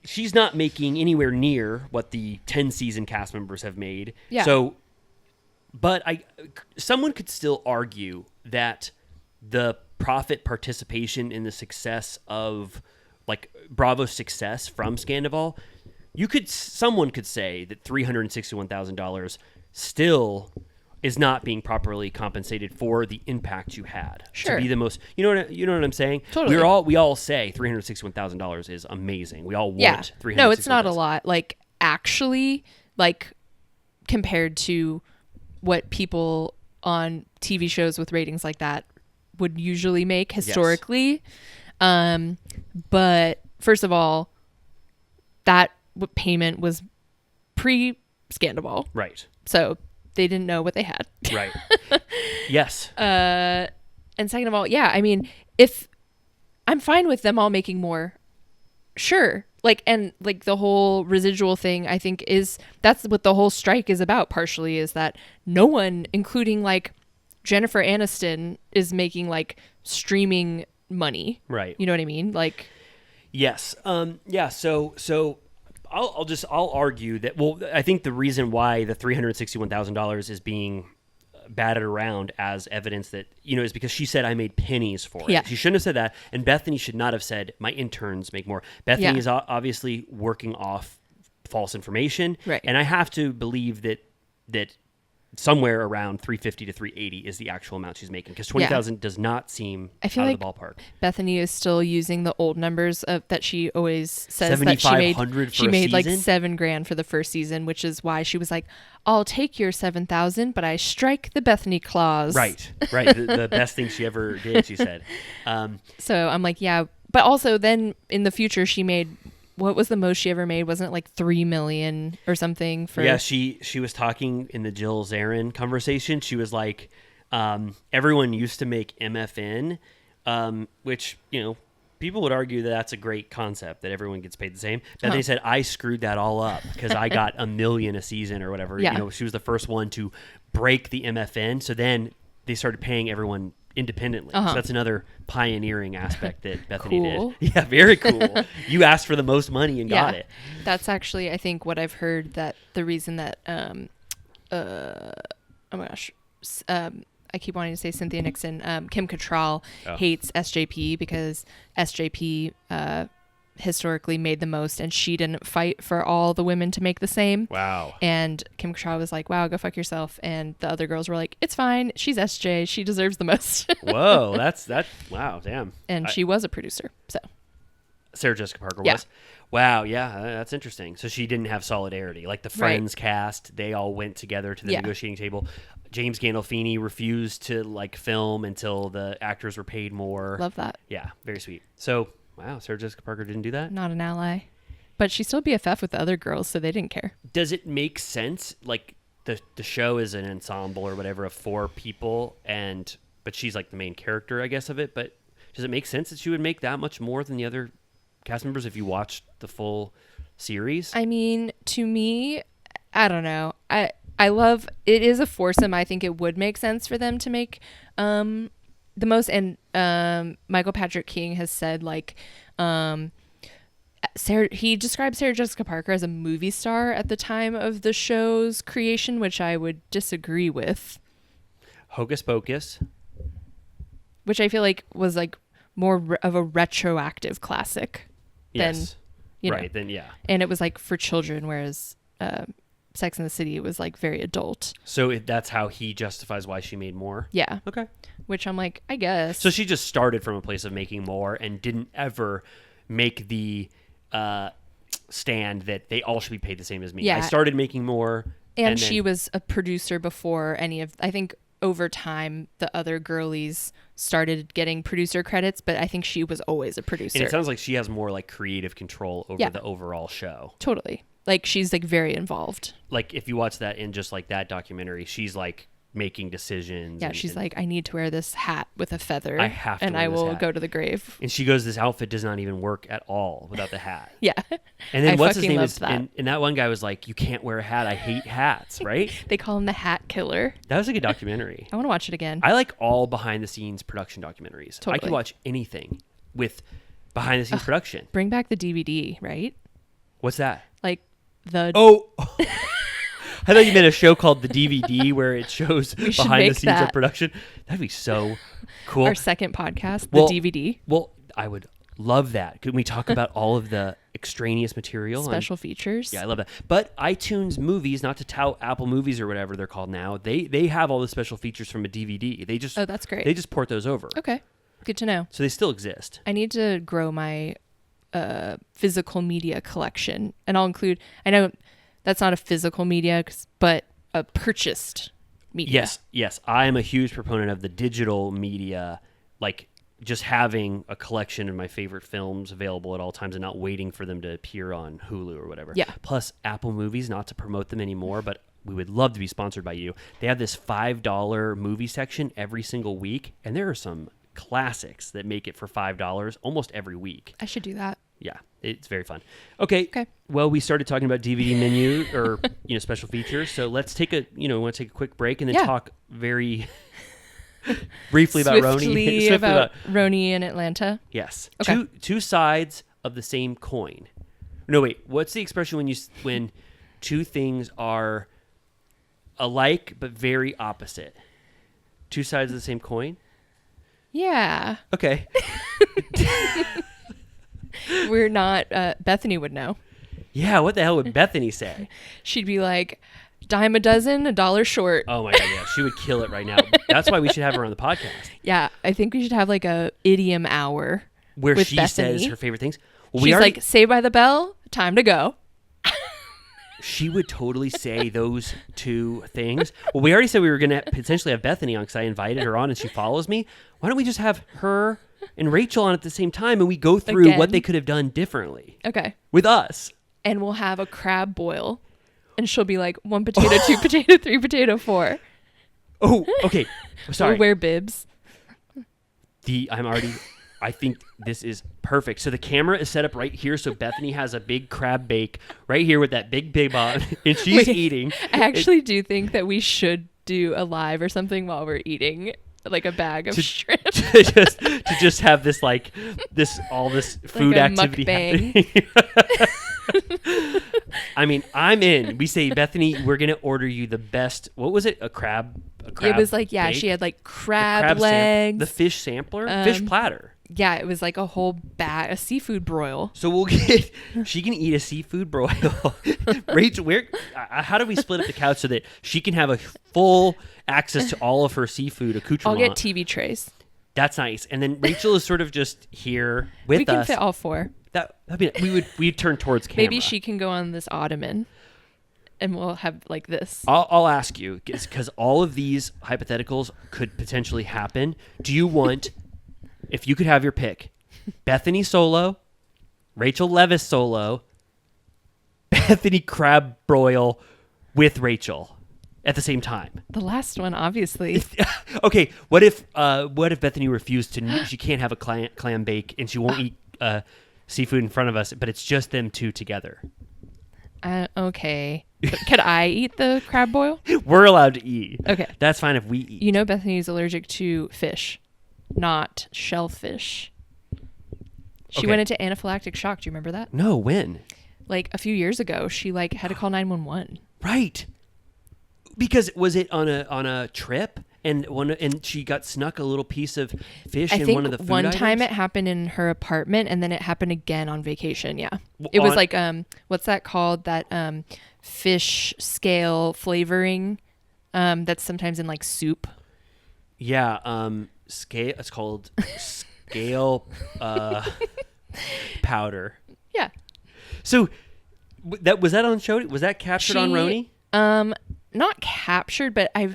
she's not making anywhere near what the 10 season cast members have made. Yeah. So, but someone could still argue that the profit participation in the success of Bravo's success from Scandival, someone could say that $361,000 still is not being properly compensated for the impact you had. Sure. To be the most, you know what I'm saying? Totally. We all say $361,000 is amazing. We all want $361,000. No, it's not a lot. Actually, compared to what people on TV shows with ratings like that would usually make historically. But first of all, that payment was pre-Scandal, Right. so they didn't know what they had. Right. Yes. And second of all, yeah, I mean, if I'm fine with them all making more, sure. Like, and like the whole residual thing, I think that's what the whole strike is about, partially, is that no one, including like Jennifer Aniston, is making like streaming money. Right. You know what I mean? Like, Yes. Yeah. So I'll argue that. Well, I think the reason why the $361,000 is being batted around as evidence that, is because she said I made pennies for it. Yeah. She shouldn't have said that, and Bethenny should not have said my interns make more. Bethenny is obviously working off false information, Right. And I have to believe that somewhere around 350 to 380 is the actual amount she's making, because 20,000 does not seem I feel out like of the ballpark. Bethany is still using the old numbers that she always says that she made. 7,500 for She a made like season? $7,000 for the first season, which is why she was like, "I'll take your 7,000, but I strike the Bethany clause." Right. the best thing she ever did, she said. So I'm like, yeah, but also then in the future she made. What was the most she ever made? Wasn't it like $3 million or something? Yeah, she was talking in the Jill Zarin conversation. She was like, everyone used to make MFN, which, people would argue that that's a great concept, that everyone gets paid the same. But they said, I screwed that all up because I got $1 million a season or whatever. Yeah. She was the first one to break the MFN. So then they started paying everyone independently. So that's another pioneering aspect that Bethenny Cool. did. Yeah, very cool. You asked for the most money and got it. That's actually, I think, what I've heard, that the reason that oh my gosh, I keep wanting to say Cynthia Nixon, Kim Cattrall hates SJP because SJP historically made the most, and she didn't fight for all the women to make the same. Wow. And Kim Cattrall was like, "Wow, go fuck yourself." And the other girls were like, "It's fine. She's SJ. She deserves the most." Whoa, that. Wow, damn. And she was a producer, so. Sarah Jessica Parker Yeah. was. Wow, yeah, that's interesting. So she didn't have solidarity. Like the Friends cast, they all went together to the negotiating table. James Gandolfini refused to film until the actors were paid more. Love that. Yeah, very sweet. So, wow, Sarah Jessica Parker didn't do that? Not an ally. But she's still BFF with the other girls, so they didn't care. Does it make sense? Like the show is an ensemble or whatever of 4 people, but she's like the main character, I guess, of it. But does it make sense that she would make that much more than the other cast members if you watched the full series? I mean, to me, I don't know. I love, it is a foursome. I think it would make sense for them to make the most. And Michael Patrick King has said he described Sarah Jessica Parker as a movie star at the time of the show's creation, which I would disagree with. Hocus Pocus. Which I feel like was more of a retroactive classic than, Yes. right. Then yeah. And it was for children, whereas Sex and the City was very adult. So that's how he justifies why she made more? Yeah. Okay. Which I'm like, I guess. So she just started from a place of making more and didn't ever make the stand that they all should be paid the same as me. Yeah. I started making more. And then, she was a producer before any of, I think over time, the other girlies started getting producer credits, but I think she was always a producer. And it sounds like she has more creative control over the overall show. Totally. She's very involved. If you watch that in just that documentary, she's making decisions. Yeah, she's I need to wear this hat with a feather. I have to and wear I this will hat. go to the grave. And she goes, this outfit does not even work at all without the hat. Yeah. And then I what's his fucking name loved is, that. and that one guy was like, you can't wear a hat. I hate hats, right? They call him the Hat Killer. That was a good documentary. I want to watch it again. I like all behind the scenes production documentaries. I Totally. can watch anything with behind the scenes production. Bring back the DVD, right? What's that? The Oh, I thought you meant a show called The DVD where it shows should behind the make scenes of that. production. That'd be so cool. our second podcast, Well, the DVD Well, I would love that. Could we talk about all of the extraneous material? special features. Yeah, I love that. But iTunes Movies, not to tout Apple Movies or whatever they're called now, they have all the special features from a DVD. They just Oh, that's great. They just port those over. Okay, good to know. So they still exist. I need to grow my physical media collection, and I'll include. I know that's not a physical media, but a purchased media. Yes. I am a huge proponent of the digital media, just having a collection of my favorite films available at all times and not waiting for them to appear on Hulu or whatever. Yeah. Plus, Apple Movies, not to promote them anymore, but we would love to be sponsored by you. They have this $5 movie section every single week, and there are some classics that make it for $5 almost every week. I should do that. Yeah, it's very fun. Okay. Okay. Well, we started talking about DVD menu or special features. So let's take a want to take a quick break and then Yeah. talk very briefly about Swiftly RHONY. about RHONY in Atlanta. Yes. Okay. Two sides of the same coin. No, wait. What's the expression when two things are alike but very opposite? Two sides of the same coin? Yeah. Okay. We're not, Bethenny would know. Yeah, what the hell would Bethenny say? She'd be like, dime a dozen, $1 short. Oh my God, yeah. She would kill it right now. That's why we should have her on the podcast. Yeah, I think we should have like a idiom hour Where with she Bethenny. says her favorite things. Well, She's like, Saved by the Bell, time to go. she would totally say those two things. Well, we already said we were going to potentially have Bethenny on because I invited her on and she follows me. Why don't we just have her and Rachel on at the same time and we go through Again? what they could have done differently Okay. with us? And we'll have a crab boil. And she'll be like, 1 potato, 2 potato, 3 potato, 4. Oh, okay. Sorry. We'll wear bibs. I think this is perfect. So the camera is set up right here. So Bethenny has a big crab bake right here with that big bib on and she's Wait, eating. I actually do think that we should do a live or something while we're eating like a bag of shrimp. to just have this all this food a activity mukbang. happening. I mean, I'm in. We say, Bethenny, we're gonna order you the best. What was it? A crab. It was like, yeah, bake? she had like The crab legs. the fish sampler, fish platter. Yeah, it was like a whole bag, a seafood broil. So we'll get. She can eat a seafood broil. Rachel, how do we split up the couch so that she can have a full access to all of her seafood accoutrement? I'll get TV trays. That's nice. And then Rachel is sort of just here with us. We can fit all 4. That'd be, we'd turn towards camera. Maybe she can go on this ottoman and we'll have like this. I'll ask you, because all of these hypotheticals could potentially happen. Do you want, if you could have your pick, Bethenny solo, Rachel Leviss solo, Bethenny crab broil with Rachel at the same time? The last one, obviously. Okay, what if Bethenny refused to? She can't have a clam bake, and she won't eat seafood in front of us, but it's just them two together. Okay. But could I eat the crab boil? We're allowed to eat. Okay. That's fine if we eat. You know Bethany's allergic to fish, not shellfish. She Okay. went into anaphylactic shock. Do you remember that? No, when? Like a few years ago, she like had to call 911. Right. Because was it on a trip and she got snuck a little piece of fish I in think one of the food one time items? it happened in her apartment, and then it happened again on vacation. Yeah, it was like what's that called? That fish scale flavoring that's sometimes in like soup. Yeah, scale. It's called scale powder. Yeah. So was that on show? Was that captured on RHONY? Not captured, but I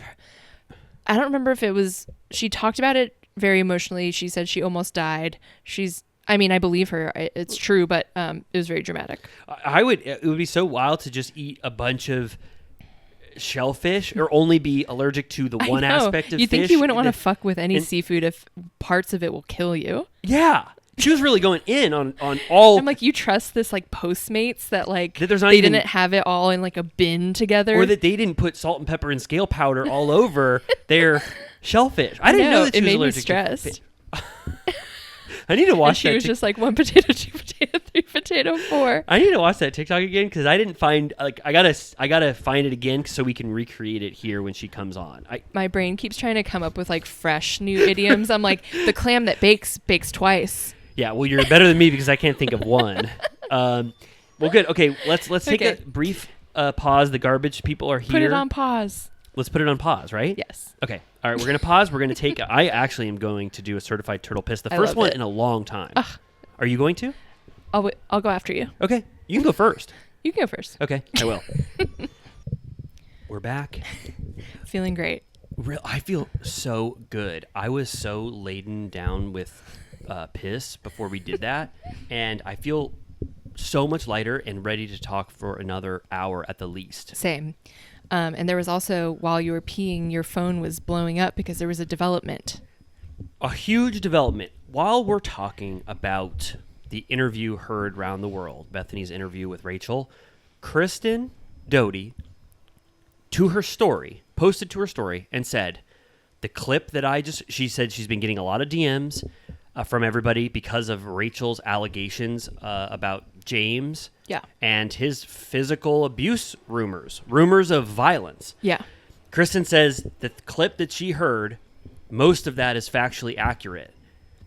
don't remember if it was. She talked about it very emotionally. She said she almost died. I believe her. It's true, but it was very dramatic. It would be so wild to just eat a bunch of shellfish or only be allergic to the one aspect of you fish. think you wouldn't want to fuck with any and- seafood if parts of it will kill you? Yeah. She was really going in on all. I'm like, you trust this like Postmates that like That there's not they even- didn't have it all in like a bin together, or that they didn't put salt and pepper and scale powder all over their shellfish. I didn't know that she it was made me allergic to stressed. fish. I need to And watch she that. was just like 1 potato, 2 potato, 3 potato, 4. I need to watch that TikTok again because I didn't find I gotta find it again so we can recreate it here when she comes on. My brain keeps trying to come up with like fresh new idioms. I'm like, the clam that bakes twice. Yeah, well, you're better than me because I can't think of one. Well, good. Okay, let's take Okay. a brief pause. The garbage people are here. Put it on pause. Let's put it on pause, right? Yes. Okay. All right, we're going to pause. We're going to take... I actually am going to do a certified turtle piss. The I first love one it. in a long time. Are you going to? I'll go after you. Okay. You can go first. You can go first. Okay, I will. We're back. Feeling great. I feel so good. I was so laden down with piss before we did that, and I feel so much lighter and ready to talk for another hour at the least. Same. And there was also, while you were peeing, your phone was blowing up because there was a development. A huge development. While we're talking about the interview heard around the world, Bethenny's interview with Rachel, Kristen Doty, posted to her story and said, the clip that she said she's been getting a lot of DMs from everybody because of Rachel's allegations about James and his physical abuse rumors of violence. Yeah. Kristen says the clip that she heard, most of that is factually accurate.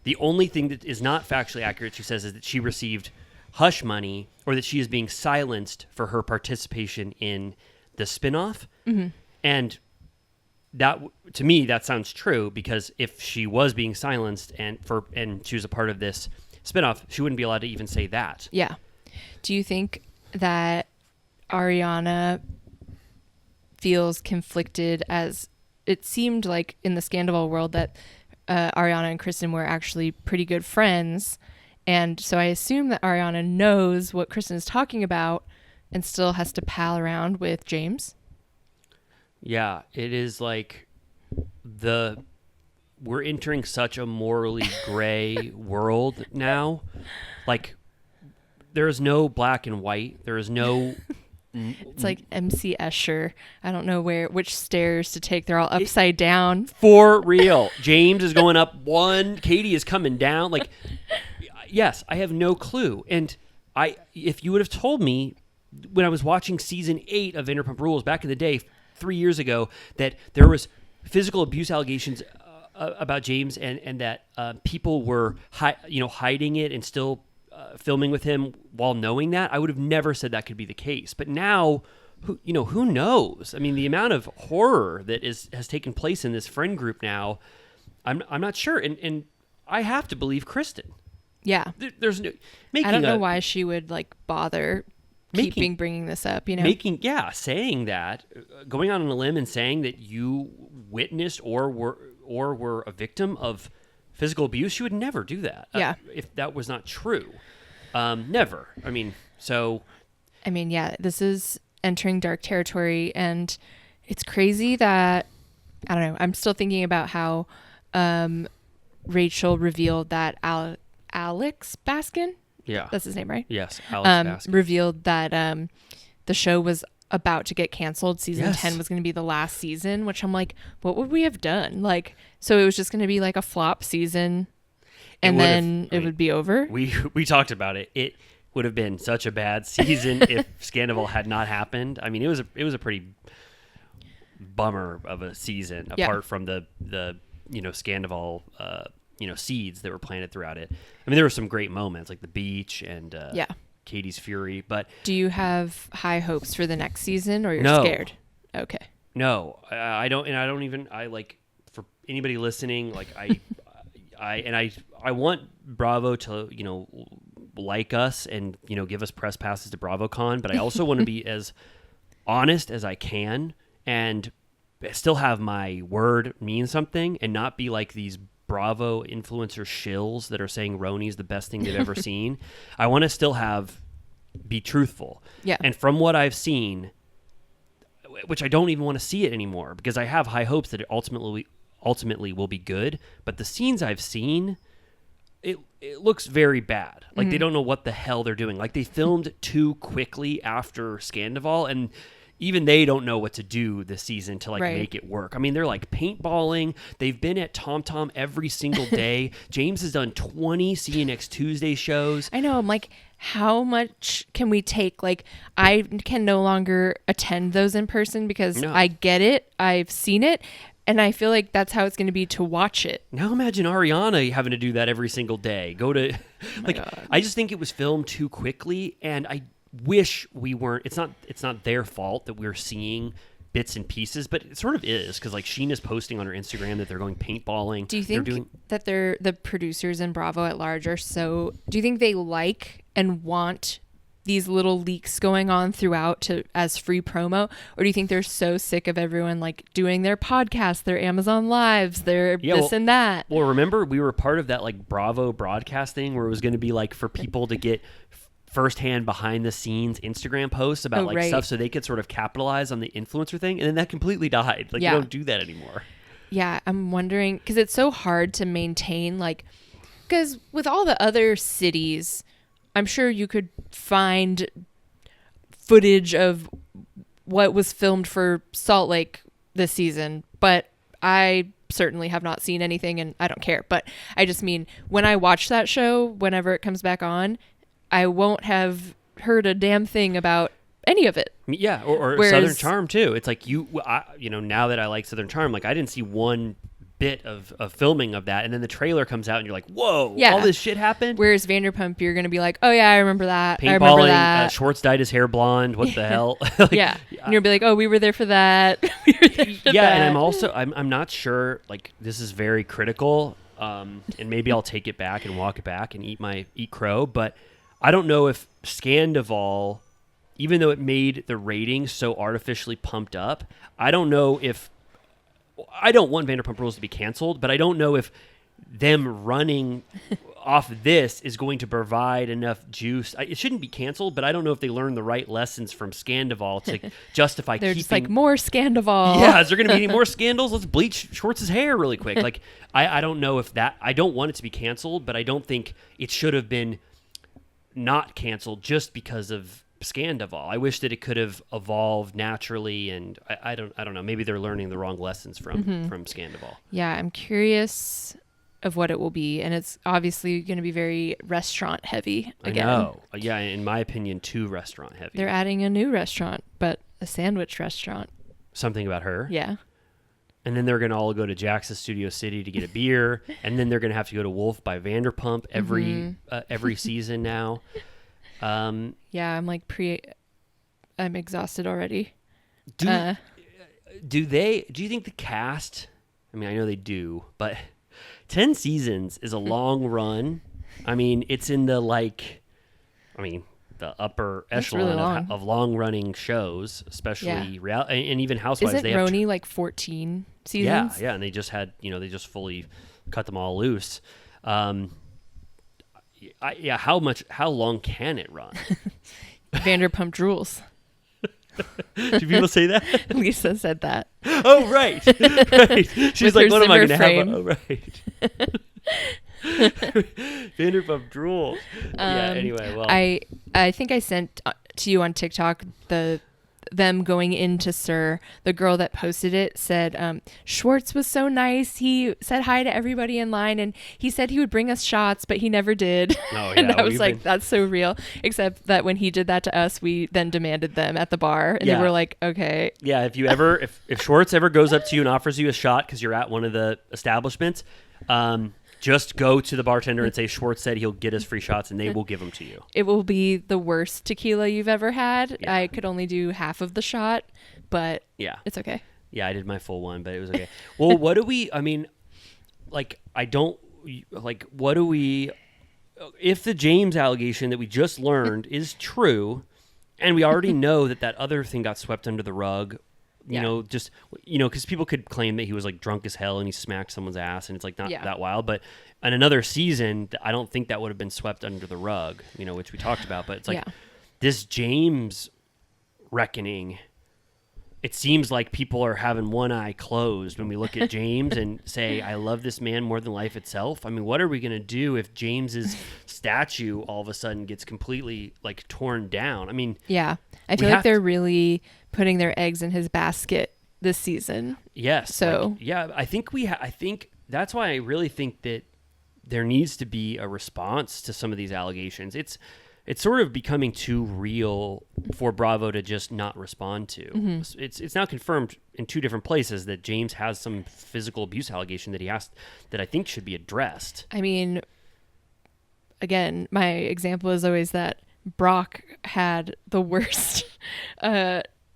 The only thing that is not factually accurate, she says, is that she received hush money or that she is being silenced for her participation in the spinoff. Mm-hmm. And that, to me, that sounds true, because if she was being silenced and she was a part of this spinoff, she wouldn't be allowed to even say that. Yeah. Do you think that Ariana feels conflicted, as it seemed like in the Scandival world that Ariana and Kristen were actually pretty good friends, and so I assume that Ariana knows what Kristen is talking about and still has to pal around with James? Yeah, it is like we're entering such a morally gray world now. Like, there is no black and white. There is no... It's like MC Escher. I don't know which stairs to take. They're all upside down. For real. James is going up one. Katie is coming down. Like, yes, I have no clue. And if you would have told me when I was watching season 8 of Vanderpump Rules back in the day, 3 years ago, that there was physical abuse allegations about James and that people were hiding it and still filming with him while knowing that, I would have never said that could be the case. But now, who knows? I mean, the amount of horror that has taken place in this friend group now, I'm not sure. And I have to believe Kristen. Yeah. There's no I don't know why she would bother bringing this up, saying that, going on a limb and saying that you witnessed or were a victim of physical abuse. She would never do that. Yeah. If that was not true. Never. This is entering dark territory, and it's crazy that, I don't know, I'm still thinking about how Rachel revealed that Alex Baskin, that's his name, right? Yes, Alex Baskin. Revealed that the show was about to get canceled. Season 10 was going to be the last season, which I'm like, what would we have done? So it was just going to be like a flop season, and then it would be over. We talked about it. It would have been such a bad season if Scandival had not happened. I mean, it was a pretty bummer of a season, apart from the Scandival seeds that were planted throughout it. I mean, there were some great moments, like the beach and Katie's fury. But do you have high hopes for the next season, or you're scared? Okay. No, I don't, and I don't even. I like, for anybody listening, like I want Bravo to like us and give us press passes to BravoCon, but I also want to be as honest as I can and still have my word mean something and not be like these Bravo influencer shills that are saying RHONY's the best thing they've ever seen. I want to still be truthful. Yeah. And from what I've seen, which I don't even want to see it anymore, because I have high hopes that it ultimately will be good. But the scenes I've seen, it looks very bad. Like they don't know what the hell they're doing. Like they filmed too quickly after Scandival, and even they don't know what to do this season to make it work. I mean, they're like paintballing. They've been at Tom Tom every single day. James has done 20 See You Next Tuesday shows. I know. I'm like, how much can we take? Like, I can no longer attend those in person because I get it. I've seen it. And I feel like that's how it's going to be to watch it. Now imagine Ariana having to do that every single day. God. I just think it was filmed too quickly, and I wish we weren't. It's not their fault that we're seeing bits and pieces, but it sort of is, because Sheena's posting on her Instagram that they're going paintballing. Do you think that the producers in Bravo at large are do you think they like and want these little leaks going on throughout as free promo, or do you think they're so sick of everyone like doing their podcasts, their Amazon lives, their and that? Well, remember we were part of that like Bravo broadcast thing where it was going to be like for people to get firsthand behind the scenes Instagram posts about stuff so they could sort of capitalize on the influencer thing, and then that completely died. Like you don't do that anymore. Yeah, I'm wondering because it's so hard to maintain because with all the other cities, I'm sure you could find footage of what was filmed for Salt Lake this season, but I certainly have not seen anything and I don't care. But I just mean when I watch that show, whenever it comes back on, I won't have heard a damn thing about any of it. Yeah, or Southern Charm too. It's like now that I like Southern Charm, like I didn't see one bit of filming of that, and then the trailer comes out and you're like, whoa, all this shit happened. Whereas Vanderpump, you're gonna be like, oh yeah, I remember that. Paintballing, I remember that. Schwartz dyed his hair blonde. What the hell? And you'll be like, oh, we were there for that. We were there for that. And I'm also I'm not sure. Like this is very critical, and maybe I'll take it back and walk it back and eat crow. But I don't know if Scandival, even though it made the ratings so artificially pumped up, I don't know if. I don't want Vanderpump Rules to be canceled, but I don't know if them running off this is going to provide enough juice. It shouldn't be canceled, but I don't know if they learned the right lessons from Scandival to justify They're keeping... just like, more Scandival. Yeah, is there going to be any more scandals? Let's bleach Schwartz's hair really quick. Like, I don't know if that... I don't want it to be canceled, but I don't think it should have been not canceled just because of Scandival. I wish that it could have evolved naturally, and I don't know. Maybe they're learning the wrong lessons from Scandival. Yeah, I'm curious of what it will be, and it's obviously going to be very restaurant heavy again. I know. Yeah, in my opinion, too restaurant heavy. They're adding a new restaurant, but a sandwich restaurant. Something about her? Yeah. And then they're going to all go to Jax's Studio City to get a beer, and then they're going to have to go to Wolf by Vanderpump every season now. Yeah, I'm like I'm exhausted already. Do you think the cast, I mean, I know they do, but 10 seasons is a long run. I mean, it's in the the upper echelon of long running shows, especially and even Housewives. Isn't RHONY like 14 seasons? Yeah. And they just had, they just fully cut them all loose. How long can it run? Vanderpump Rules. Do people say that? Lisa said that. Oh, right. Right. She's like, what am I going to have? Oh, right. Vanderpump Rules. Anyway, well. I think I sent to you on TikTok them going into Sir. The girl that posted it said, Schwartz was so nice. He said hi to everybody in line, and he said he would bring us shots, but he never did. Oh, yeah, and I was like, that's so real. Except that when he did that to us, we then demanded them at the bar, and they were like, okay. Yeah, if Schwartz ever goes up to you and offers you a shot because you're at one of the establishments, just go to the bartender and say, Schwartz said he'll get us free shots, and they will give them to you. It will be the worst tequila you've ever had. Yeah. I could only do half of the shot, but it's okay. Yeah, I did my full one, but it was okay. Well, what do we, if the James allegation that we just learned is true, and we already know that other thing got swept under the rug, because people could claim that he was like drunk as hell and he smacked someone's ass, and it's like not that wild. But in another season, I don't think that would have been swept under the rug, which we talked about. But it's like this James reckoning. It seems like people are having one eye closed when we look at James and say, I love this man more than life itself. I mean, what are we going to do if James's statue all of a sudden gets completely like torn down? I mean, I feel like they're really putting their eggs in his basket this season. Yes. So I think I think that's why I really think that there needs to be a response to some of these allegations. It's sort of becoming too real for Bravo to just not respond to. Mm-hmm. It's now confirmed in two different places that James has some physical abuse allegation that I think should be addressed. I mean, again, my example is always that Brock had the worst.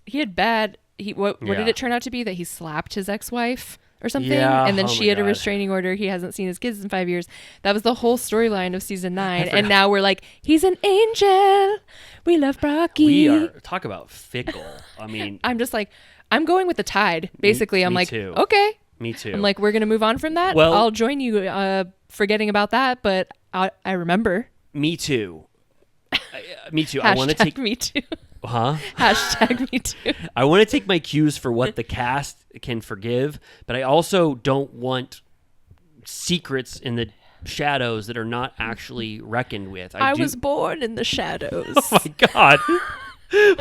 He had bad. What did it turn out to be? That he slapped his ex-wife? or something. Yeah, And then oh she my had a God. restraining order. He hasn't seen his kids in 5 years. That was the whole storyline of season 9. forgot. And now we're like, he's an angel. We love Brocky. We are, talk about fickle. I mean, I'm just like, I'm going with the tide. Basically, I'm me like, too. okay. me too. I'm like, we're going to move on from that. Well- I'll join you forgetting about that, but I remember. me too. Me too. I want to Hashtag take, me too. huh? Hashtag me too. I want to take my cues for what the cast can forgive, but I also don't want secrets in the shadows that are not actually reckoned with. I was born in the shadows. Oh my god.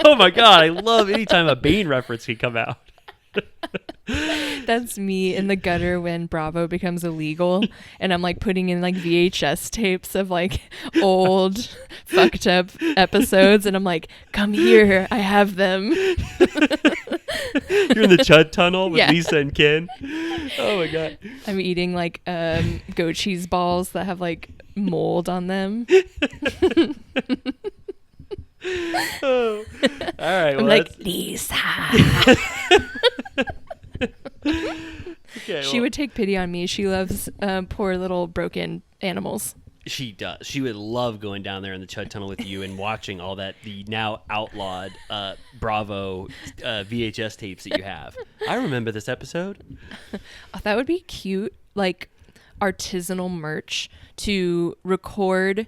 Oh my god. I love anytime a Bane reference can come out. That's me in the gutter when Bravo becomes illegal, and I'm like putting in like VHS tapes of like old fucked up episodes, and I'm like, come here, I have them. You're in the Chud Tunnel with Yeah. Lisa and Ken. Oh my god. I'm eating like goat cheese balls that have like mold on them. Oh. All right. Well, I'm like, that's- Lisa. okay, She well, would take pity on me. She loves poor little broken animals. She does. She would love going down there in the Chud Tunnel with you and watching all that, the now outlawed Bravo VHS tapes that you have. I remember this episode. Oh, that would be cute, like artisanal merch to record,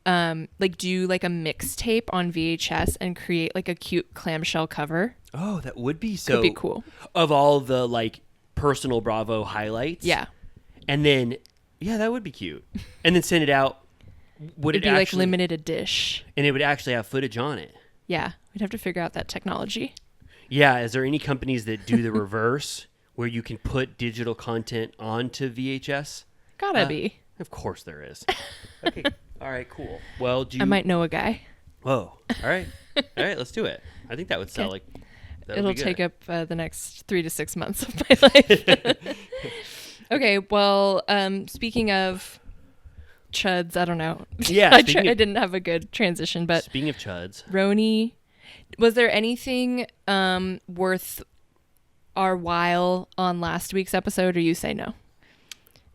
like do like a mixtape on VHS and create like a cute clamshell cover. Oh, that would be so Could be cool. Of all the like personal Bravo highlights. Yeah, And then, yeah, that would be cute. And then send it out. Would it'd it be like actually, limited edition. and it would actually have footage on it. Yeah, we'd have to figure out that technology. Yeah. Is there any companies that do the reverse where you can put digital content onto VHS? Gotta be. Of course there is. Okay. All right, cool. Well, do you... I might know a guy. Whoa. All right. All right, let's do it. I think that would sound like... that would It'll be good. take up the next 3 to 6 months of my life. Okay, well, speaking of chuds, I don't know. Yeah, I speaking of- didn't have a good transition, but Speaking of chuds, RHONY, was there anything worth our while on last week's episode, or you say no?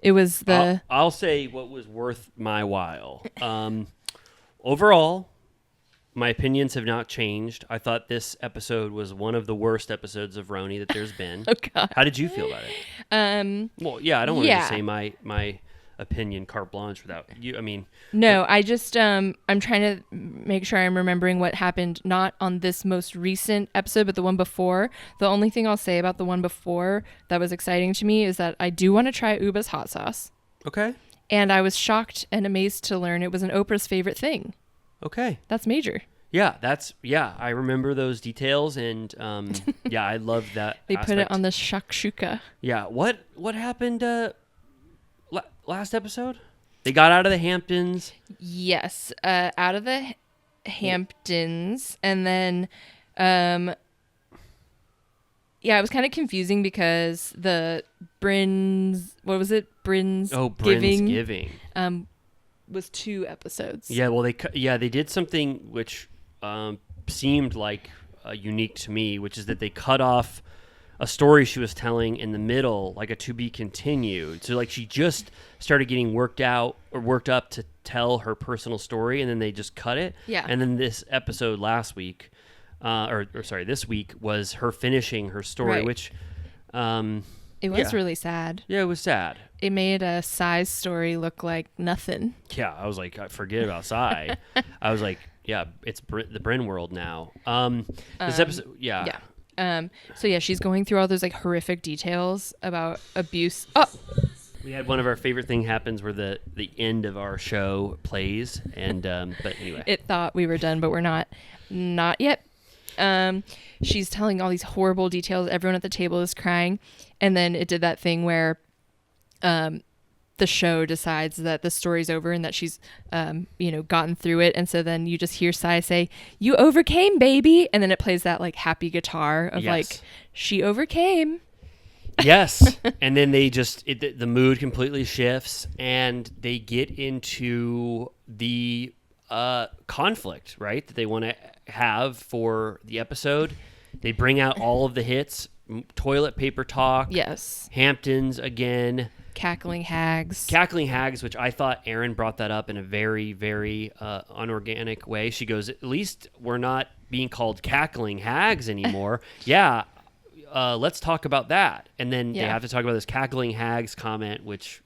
It was the... I'll say what was worth my while. Overall, my opinions have not changed. I thought this episode was one of the worst episodes of RHONY that there's been. Oh, God. How did you feel about it? Well, yeah, I don't want yeah. to say my opinion carte blanche without you. I mean, No, I just I'm trying to make sure I'm remembering what happened not on this most recent episode, but the one before. The only thing I'll say about the one before that was exciting to me is that I do want to try Uba's hot sauce. okay. And I was shocked and amazed to learn it was an Oprah's favorite thing. Okay. That's major. Yeah, I remember those details, and yeah, I love that. They put it aspect. on the shakshuka. Yeah, what happened last episode? They got out of the Hamptons. Yes, out of the Hamptons, and then yeah, it was kind of confusing because the Bryn's, what was it? Bryn's Giving. Was 2 episodes. Yeah, well, they did something which seemed like unique to me, which is that they cut off a story she was telling in the middle, like a to be continued. So like she just started getting worked up to tell her personal story, and then they just cut it. Yeah. And then this episode last week, this week was her finishing her story, Right. which It was really sad. yeah, it was sad. It made a Psy's story look like nothing. Yeah, I was like, forget about Psy. I was like, yeah, it's the Bryn world now. This episode, yeah. So yeah, she's going through all those like horrific details about abuse. Oh, We had one of our favorite thing happens where the end of our show plays, and but anyway, it thought we were done, but we're not yet. She's telling all these horrible details. Everyone at the table is crying, and then it did that thing where the show decides that the story's over and that she's gotten through it, and so then you just hear Psy say, "You overcame, baby," and then it plays that like happy guitar of Yes. like she overcame. yes, and then they just the mood completely shifts, and they get into the conflict, right, that they want to have for the episode. They bring out all of the hits toilet paper talk. Yes. Hamptons again. Cackling hags. Cackling hags, which I thought Erin brought that up in a very, very unorganic way. She goes, at least we're not being called cackling hags anymore. Yeah, let's talk about that. And then they have to talk about this cackling hags comment, which,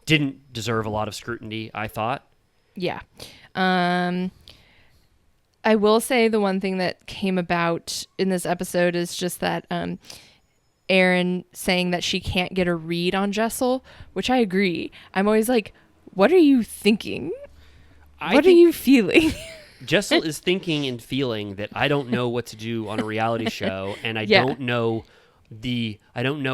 didn't deserve a lot of scrutiny, I thought. Yeah. I will say the one thing that came about in this episode is just that Erin saying that she can't get a read on Jessel, which I agree. I'm always like, what are you thinking? What are you feeling? Jessel is thinking and feeling that I don't know what to do on a reality show, and I don't know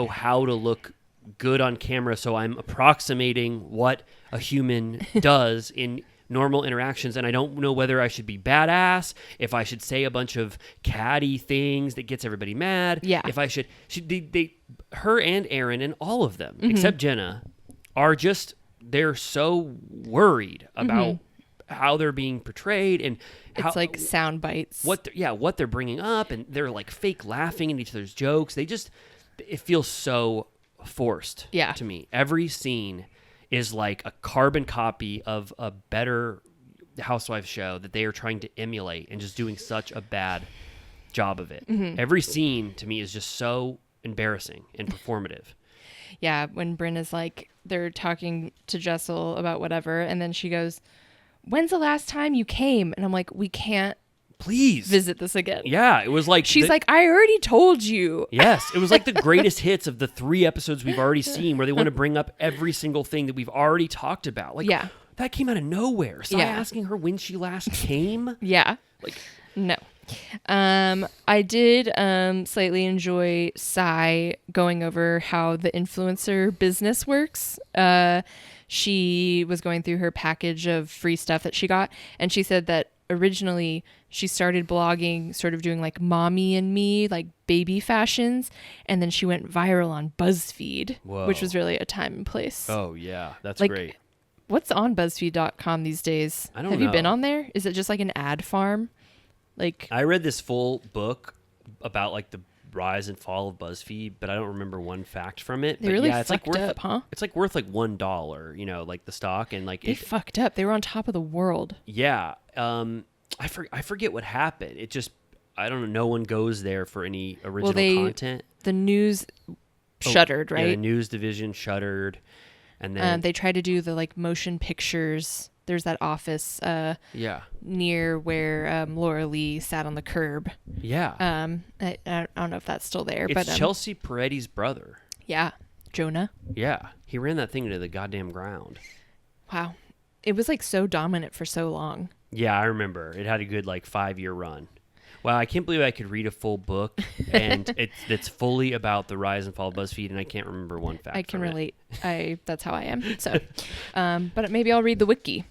how to look good on camera, so I'm approximating what a human does in normal interactions, and I don't know whether I should be badass, if I should say a bunch of catty things that gets everybody mad, if I should her and Erin and all of them, except Jenna, are just, they're so worried about how they're being portrayed, and it's like sound bites. What they're bringing up, and they're like fake laughing at each other's jokes. It feels so forced to me. Every scene is like a carbon copy of a better Housewives show that they are trying to emulate and just doing such a bad job of it. Every scene to me is just so embarrassing and performative. Yeah, when Brynn is like, they're talking to Jessel about whatever, and then she goes, when's the last time you came? And I'm like, we can't please visit this again. Yeah, it was like she's like, I already told you. Yes, it was like the greatest hits of the 3 episodes we've already seen, where they want to bring up every single thing that we've already talked about. Like, that came out of nowhere. So asking her when she last came. No. I did slightly enjoy Sai going over how the influencer business works. She was going through her package of free stuff that she got, and she said that originally she started blogging, sort of doing like mommy and me, like baby fashions, and then she went viral on BuzzFeed, which was really a time and place. Oh yeah, that's like, great. What's on BuzzFeed.com these days? I don't know. Have you been on there? Is it just like an ad farm? Like, I read this full book about like the rise and fall of BuzzFeed, but I don't remember one fact from it. They really fucked up, huh? It's like worth like $1, like the stock, and like they fucked up. They were on top of the world. Yeah. I forget what happened. It just, I don't know. No one goes there for any original content. The news shuttered, right? Yeah, the news division shuttered, and then they tried to do the like motion pictures. There's that office near where Laura Lee sat on the curb. Yeah. I don't know if that's still there. It's but Chelsea Peretti's brother. Yeah. Jonah. Yeah. He ran that thing into the goddamn ground. Wow. It was like so dominant for so long. Yeah, I remember. It had a good like 5-year run. Wow, I can't believe I could read a full book and it's fully about the rise and fall of BuzzFeed, and I can't remember one fact. I can relate. That's how I am. So, but maybe I'll read the wiki.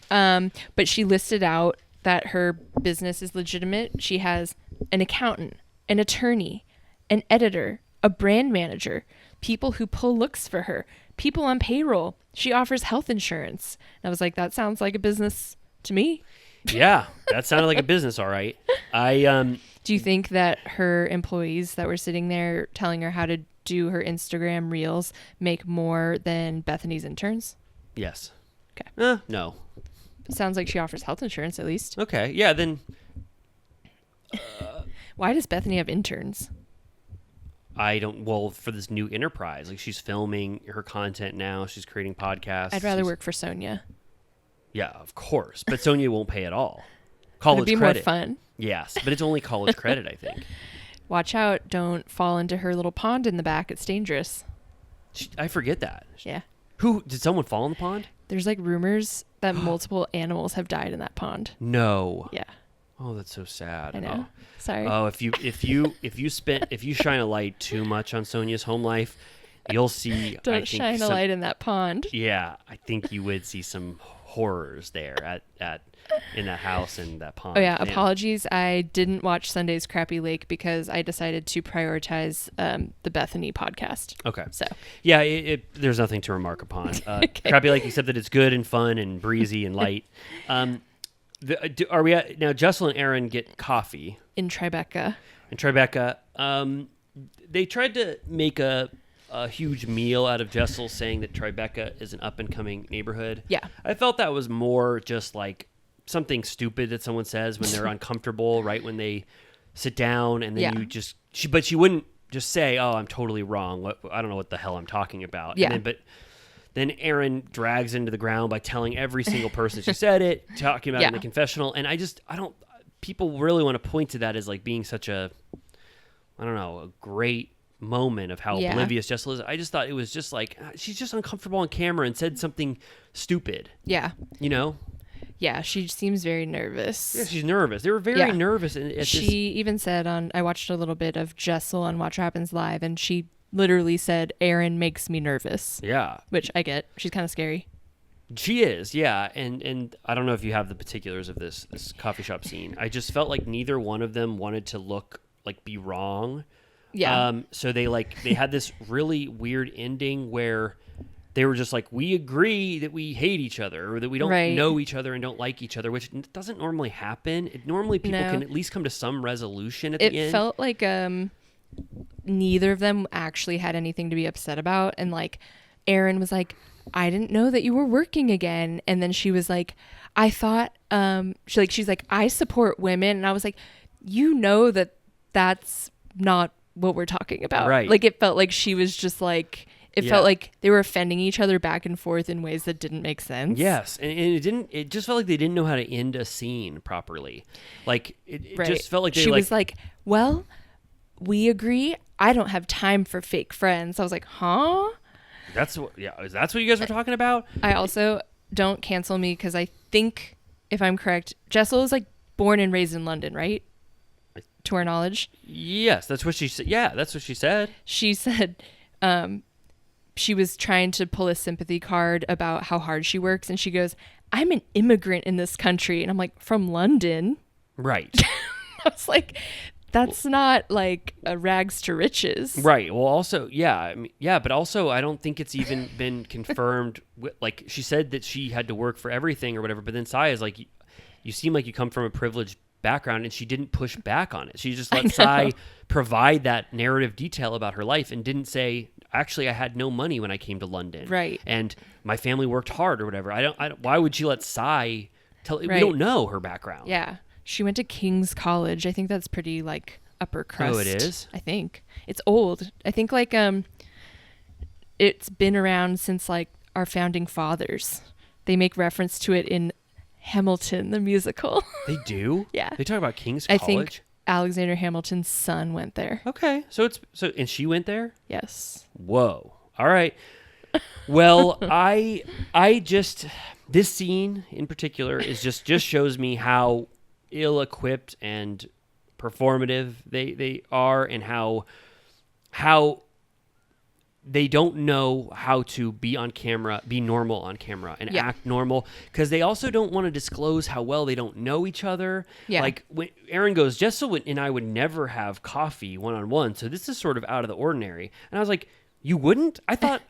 But she listed out that her business is legitimate. She has an accountant, an attorney, an editor, a brand manager, people who pull looks for her, people on payroll. She offers health insurance. And I was like, that sounds like a business to me. Yeah, that sounded like a business, all right. Do you think that her employees that were sitting there telling her how to do her Instagram reels make more than Bethenny's interns? Yes. Okay. No. Sounds like she offers health insurance at least. Okay. Yeah, then. Why does Bethenny have interns? For this new enterprise. Like, she's filming her content now. She's creating podcasts. I'd rather work for Sonia. Yeah, of course. But Sonia won't pay at all. College credit. It'd be more fun. Yes, but it's only college credit, I think. Watch out. Don't fall into her little pond in the back. It's dangerous. I forget that. Yeah. Did someone fall in the pond? There's like rumors that multiple animals have died in that pond. No. Yeah. Oh, that's so sad. I know. Sorry. Oh, if you shine a light too much on Sonia's home life, you'll see. Don't shine a light in that pond. Yeah, I think you would see some horrors there in that house and that pond. Oh yeah, apologies. I didn't watch Sunday's Crappy Lake because I decided to prioritize the Bethenny podcast. Okay. So yeah, there's nothing to remark upon. Okay. Crappy Lake, except that it's good and fun and breezy and light. Are we at now? Jessel and Erin get coffee in Tribeca. And Tribeca, they tried to make a huge meal out of Jessel saying that Tribeca is an up-and-coming neighborhood. Yeah. I felt that was more just like something stupid that someone says when they're uncomfortable, right? When they sit down and then but she wouldn't just say, "Oh, I'm totally wrong. I don't know what the hell I'm talking about." Yeah. And then Erin drags into the ground by telling every single person she said it, talking about it in the confessional. And I don't, people really want to point to that as like being such a great moment of how oblivious Jessel is. I just thought it was just like, she's just uncomfortable on camera and said something stupid. Yeah. You know? Yeah, she seems very nervous. Yeah, she's nervous. They were very nervous. She even said I watched a little bit of Jessel on Watch What Happens Live, and she literally said, Erin makes me nervous. Yeah. Which I get. She's kind of scary. She is, yeah. And I don't know if you have the particulars of this coffee shop scene. I just felt like neither one of them wanted to be wrong. Yeah. So they had this really weird ending where they were just like, we agree that we hate each other or that we don't know each other and don't like each other, which doesn't normally happen. Normally people can at least come to some resolution at the end. It felt like neither of them actually had anything to be upset about. And like Erin was like, I didn't know that you were working again. And then she was like, I thought, she's like, I support women. And I was like, you know that's not what we're talking about. Right. Like it felt like she was just like, it felt like they were offending each other back and forth in ways that didn't make sense. Yes. And it just felt like they didn't know how to end a scene properly. Like it just felt like she was like, well, we agree. I don't have time for fake friends. I was like, huh? That's what you guys were talking about? I also, don't cancel me because I think, if I'm correct, Jessel is like born and raised in London, right? To our knowledge. Yes, that's what she said. Yeah, that's what she said. She said she was trying to pull a sympathy card about how hard she works, and she goes, I'm an immigrant in this country. And I'm like, from London? Right. I was like, that's not like a rags to riches. Right. Well, also, but also I don't think it's even been confirmed. Like she said that she had to work for everything or whatever, but then Saya's like, you seem like you come from a privileged background, and she didn't push back on it. She just let Sai provide that narrative detail about her life and didn't say, actually, I had no money when I came to London. Right. And my family worked hard or whatever. I don't why would she let Sai tell? We don't know her background. Yeah. She went to King's College. I think that's pretty like upper crust. Oh, it is? I think. It's old. I think like it's been around since like our founding fathers. They make reference to it in Hamilton, the musical. They do? Yeah. They talk about King's College? I think Alexander Hamilton's son went there. Okay. And she went there? Yes. Whoa. All right. Well, I just, this scene in particular is just shows me how ill-equipped and performative they are, and how they don't know how to be on camera, be normal on camera, and act normal, because they also don't want to disclose how well they don't know each other. Yeah. Like when Erin goes, Jessel and I would never have coffee one-on-one, so this is sort of out of the ordinary. And I was like, you wouldn't? I thought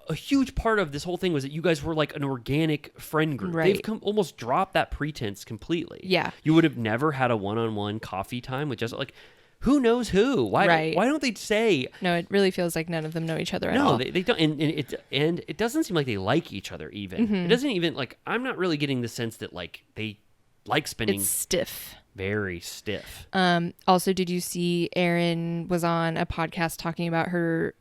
a huge part of this whole thing was that you guys were like an organic friend group. Right. They've almost dropped that pretense completely. Yeah. You would have never had a one-on-one coffee time with Jessel. Like, who knows who? Why don't they say? No, it really feels like none of them know each other at all. No, they don't. And it doesn't seem like they like each other even. Mm-hmm. It doesn't even, like, I'm not really getting the sense that, like, they like spending. It's stiff. Very stiff. Also, did you see Erin was on a podcast talking about her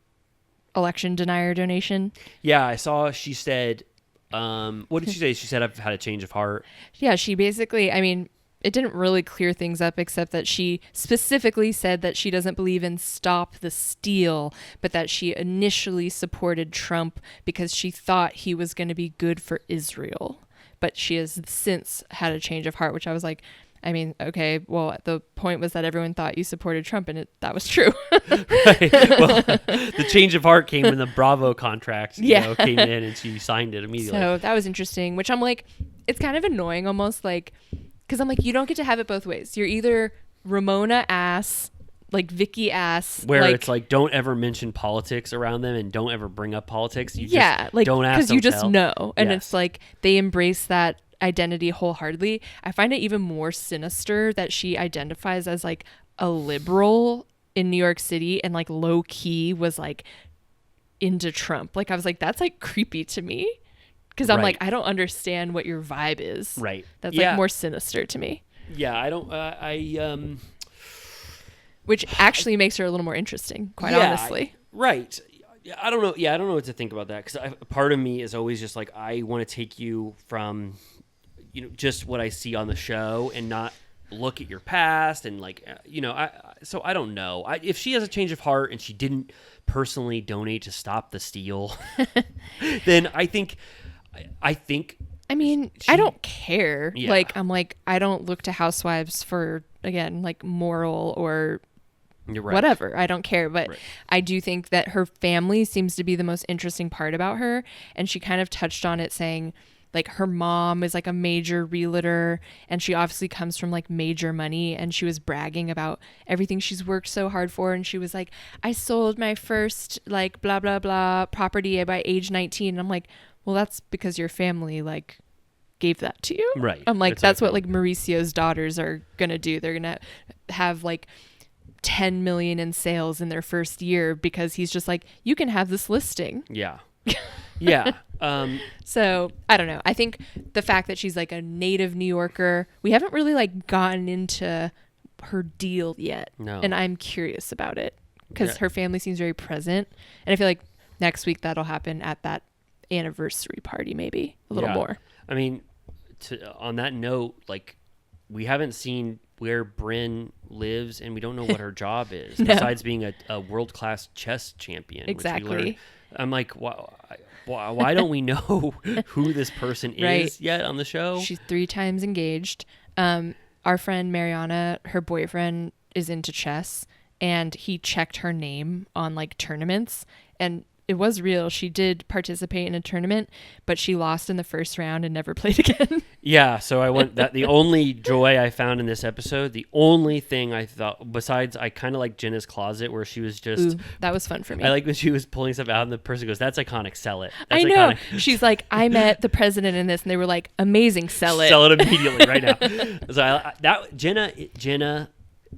election denier donation? Yeah, I saw. She said, what did she say? She said, I've had a change of heart. Yeah, she basically, I mean, it didn't really clear things up, except that she specifically said that she doesn't believe in stop the steal, but that she initially supported Trump because she thought he was going to be good for Israel. But she has since had a change of heart, which I was like, I mean, okay, well, the point was that everyone thought you supported Trump, and that was true. Right. Well, the change of heart came when the Bravo contract came in, and she signed it immediately. So that was interesting, which I'm like, it's kind of annoying almost, like, because I'm like, you don't get to have it both ways. You're either Ramona ass, like Vicky ass. Where it's like, don't ever mention politics around them and don't ever bring up politics. You just like, don't ask, because you just tell. know. And Yes. it's like, they embrace that identity wholeheartedly. I find it even more sinister that she identifies as like a liberal in New York City and like low key was like into Trump. Like I was like, that's like creepy to me. Because I'm like, I don't understand what your vibe is. Right. That's like more sinister to me. Yeah, I don't. Which actually makes her a little more interesting, quite honestly. Right. I don't know. Yeah, I don't know what to think about that because part of me is always just like I want to take you from, just what I see on the show and not look at your past and like, so I don't know. If she has a change of heart and she didn't personally donate to stop the steal, then I think. I mean, I don't care. Yeah. Like, I'm like, I don't look to housewives for, again, like moral or whatever. I don't care. But I do think that her family seems to be the most interesting part about her. And she kind of touched on it saying, like, her mom is like a major realtor and she obviously comes from like major money. And she was bragging about everything she's worked so hard for. And she was like, I sold my first like blah, blah, blah property by age 19. And I'm like, well, that's because your family like gave that to you. Right. I'm like, that's what like Mauricio's daughters are going to do. They're going to have like 10 million in sales in their first year because he's just like, you can have this listing. Yeah. Yeah. So I don't know. I think the fact that she's like a native New Yorker, we haven't really like gotten into her deal yet. No. And I'm curious about it because her family seems very present. And I feel like next week that'll happen at that anniversary party, maybe a little more. I mean, on that note, like we haven't seen where Brynn lives and we don't know what her job is besides being a world-class chess champion. Exactly. I'm like, why don't we know who this person is yet on the show? She's 3 times engaged. Our friend Mariana, her boyfriend is into chess and he checked her name on like tournaments and it was real. She did participate in a tournament, but she lost in the first round and never played again. Yeah, so I went that the only joy I found in this episode, the only thing I thought besides I kind of like Jenna's closet where she was just that was fun for me. I like when she was pulling stuff out and the person goes, "That's iconic, sell it." That's iconic. She's like, "I met the president in this," and they were like, "Amazing, sell it." Sell it immediately right now. So Jenna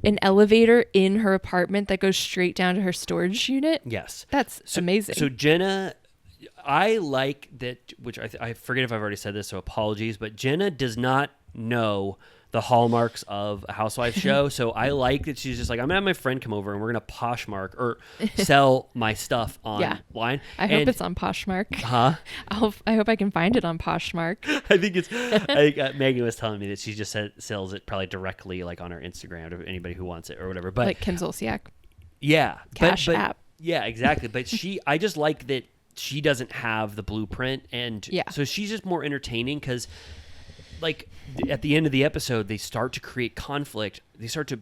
an elevator in her apartment that goes straight down to her storage unit. Yes. That's amazing. So Jenna, I like that, which I forget if I've already said this, so apologies, but Jenna does not know the hallmarks of a housewife show. So I like that she's just like, I'm going to have my friend come over and we're going to Poshmark or sell my stuff online. I hope it's on Poshmark. Huh? I hope I can find it on Poshmark. I think Megan was telling me that she just sells it probably directly like on her Instagram to anybody who wants it or whatever. But like Kim Zolciak. Yeah. Cash app. Yeah, exactly. But I just like that she doesn't have the blueprint. And so she's just more entertaining because like at the end of the episode, they start to create conflict. They start to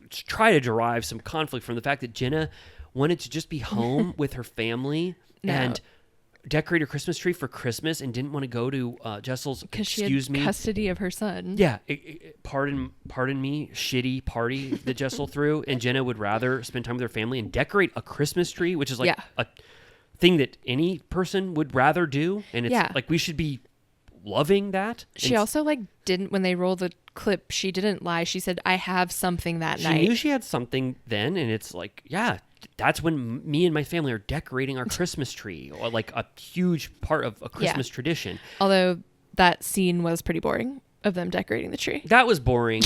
try to derive some conflict from the fact that Jenna wanted to just be home with her family and decorate her Christmas tree for Christmas and didn't want to go to Jessel's, custody of her son. Yeah. Pardon me, shitty party that Jessel threw. And Jenna would rather spend time with her family and decorate a Christmas tree, which is like a thing that any person would rather do. And it's like we should be loving that. She also like didn't, when they rolled the clip, she didn't lie. She said, I have something that night. She knew she had something then. And it's like, that's when me and my family are decorating our Christmas tree, or like a huge part of a Christmas tradition. Although that scene was pretty boring of them decorating the tree. That was boring.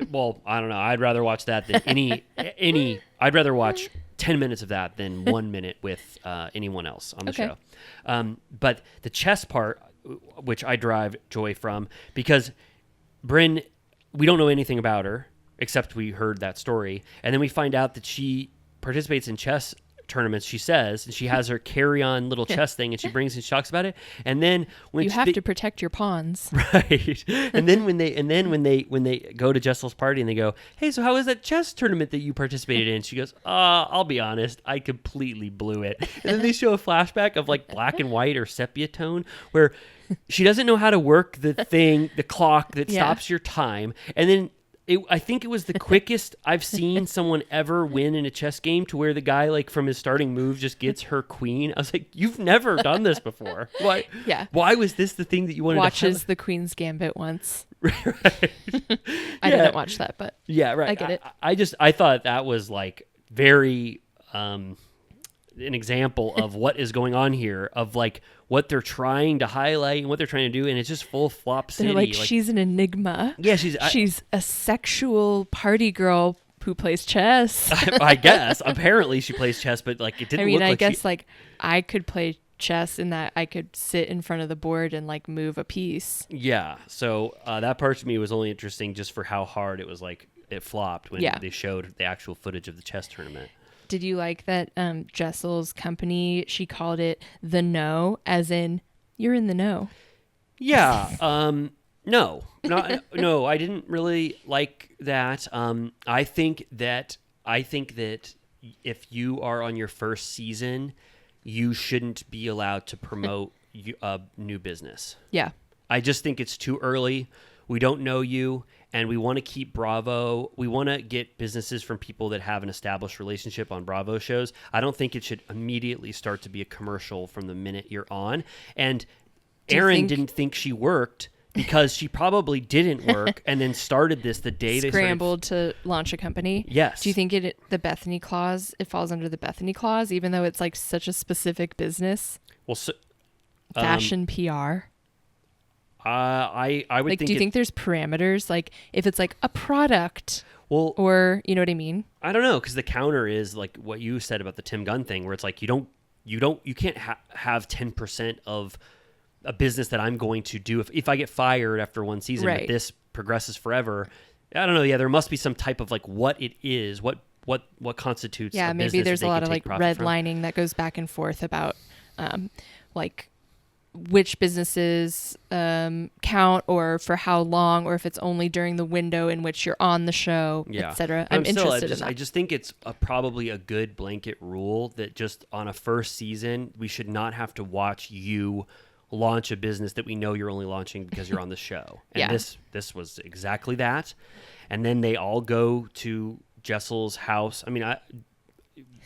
Well, I don't know. I'd rather watch that than I'd rather watch 10 minutes of that than 1 minute with anyone else on the show. But the chess part, which I derive joy from, because Brynn, we don't know anything about her except we heard that story, and then we find out that she participates in chess tournaments, she says, and she has her carry-on little chess thing, and she brings and she talks about it. And then when you have to protect your pawns, right? And then when they go to Jessel's party and they go, "Hey, so how was that chess tournament that you participated in?" She goes, "I'll be honest, I completely blew it." And then they show a flashback of like black and white or sepia tone where she doesn't know how to work the clock that stops your time, and then. I think it was the quickest I've seen someone ever win in a chess game, to where the guy, like, from his starting move just gets her queen. I was like, you've never done this before. Why? Yeah. Why was this the thing that you wanted to watches the Queen's Gambit once. I didn't watch that, but Yeah, right. I get it. I thought that was like very an example of what is going on here, of like what they're trying to highlight and what they're trying to do, and it's just full flop city. they're like, she's an enigma. Yeah, she's a sexual party girl who plays chess. I guess apparently she plays chess, but like it didn't. I mean, look I like guess like I could play chess in that I could sit in front of the board and like move a piece. Yeah, so that part to me was only interesting just for how hard it was. Like it flopped when they showed the actual footage of the chess tournament. Did you like that Jessel's company, she called it The Know, as in you're in the know? Yeah. No, I didn't really like that. I think that if you are on your first season, you shouldn't be allowed to promote a new business. Yeah. I just think it's too early. We don't know you, and we want to keep Bravo. We want to get businesses from people that have an established relationship on Bravo shows. I don't think it should immediately start to be a commercial from the minute you're on. And Erin didn't think she worked because she probably didn't work and then started this the day they scrambled to launch a company. Yes. Do you think the Bethenny clause, it falls under the Bethenny clause, even though it's like such a specific business? Well, so, fashion PR. I would like, think. do you think there's parameters? Like, if it's like a product, or you know what I mean? I don't know, because the counter is like what you said about the Tim Gunn thing, where it's like you can't have 10% of a business that I'm going to do if I get fired after one season, but this progresses forever. I don't know. Yeah, there must be some type of like what it is, what constitutes. Yeah, a maybe business there's that a they lot can of take like profit from. redlining that goes back and forth about like which businesses count, or for how long, or if it's only during the window in which you're on the show, etc. I'm interested in that. I just think it's probably a good blanket rule that just on a first season, we should not have to watch you launch a business that we know you're only launching because you're on the show. And this was exactly that. And then they all go to Jessel's house. I mean,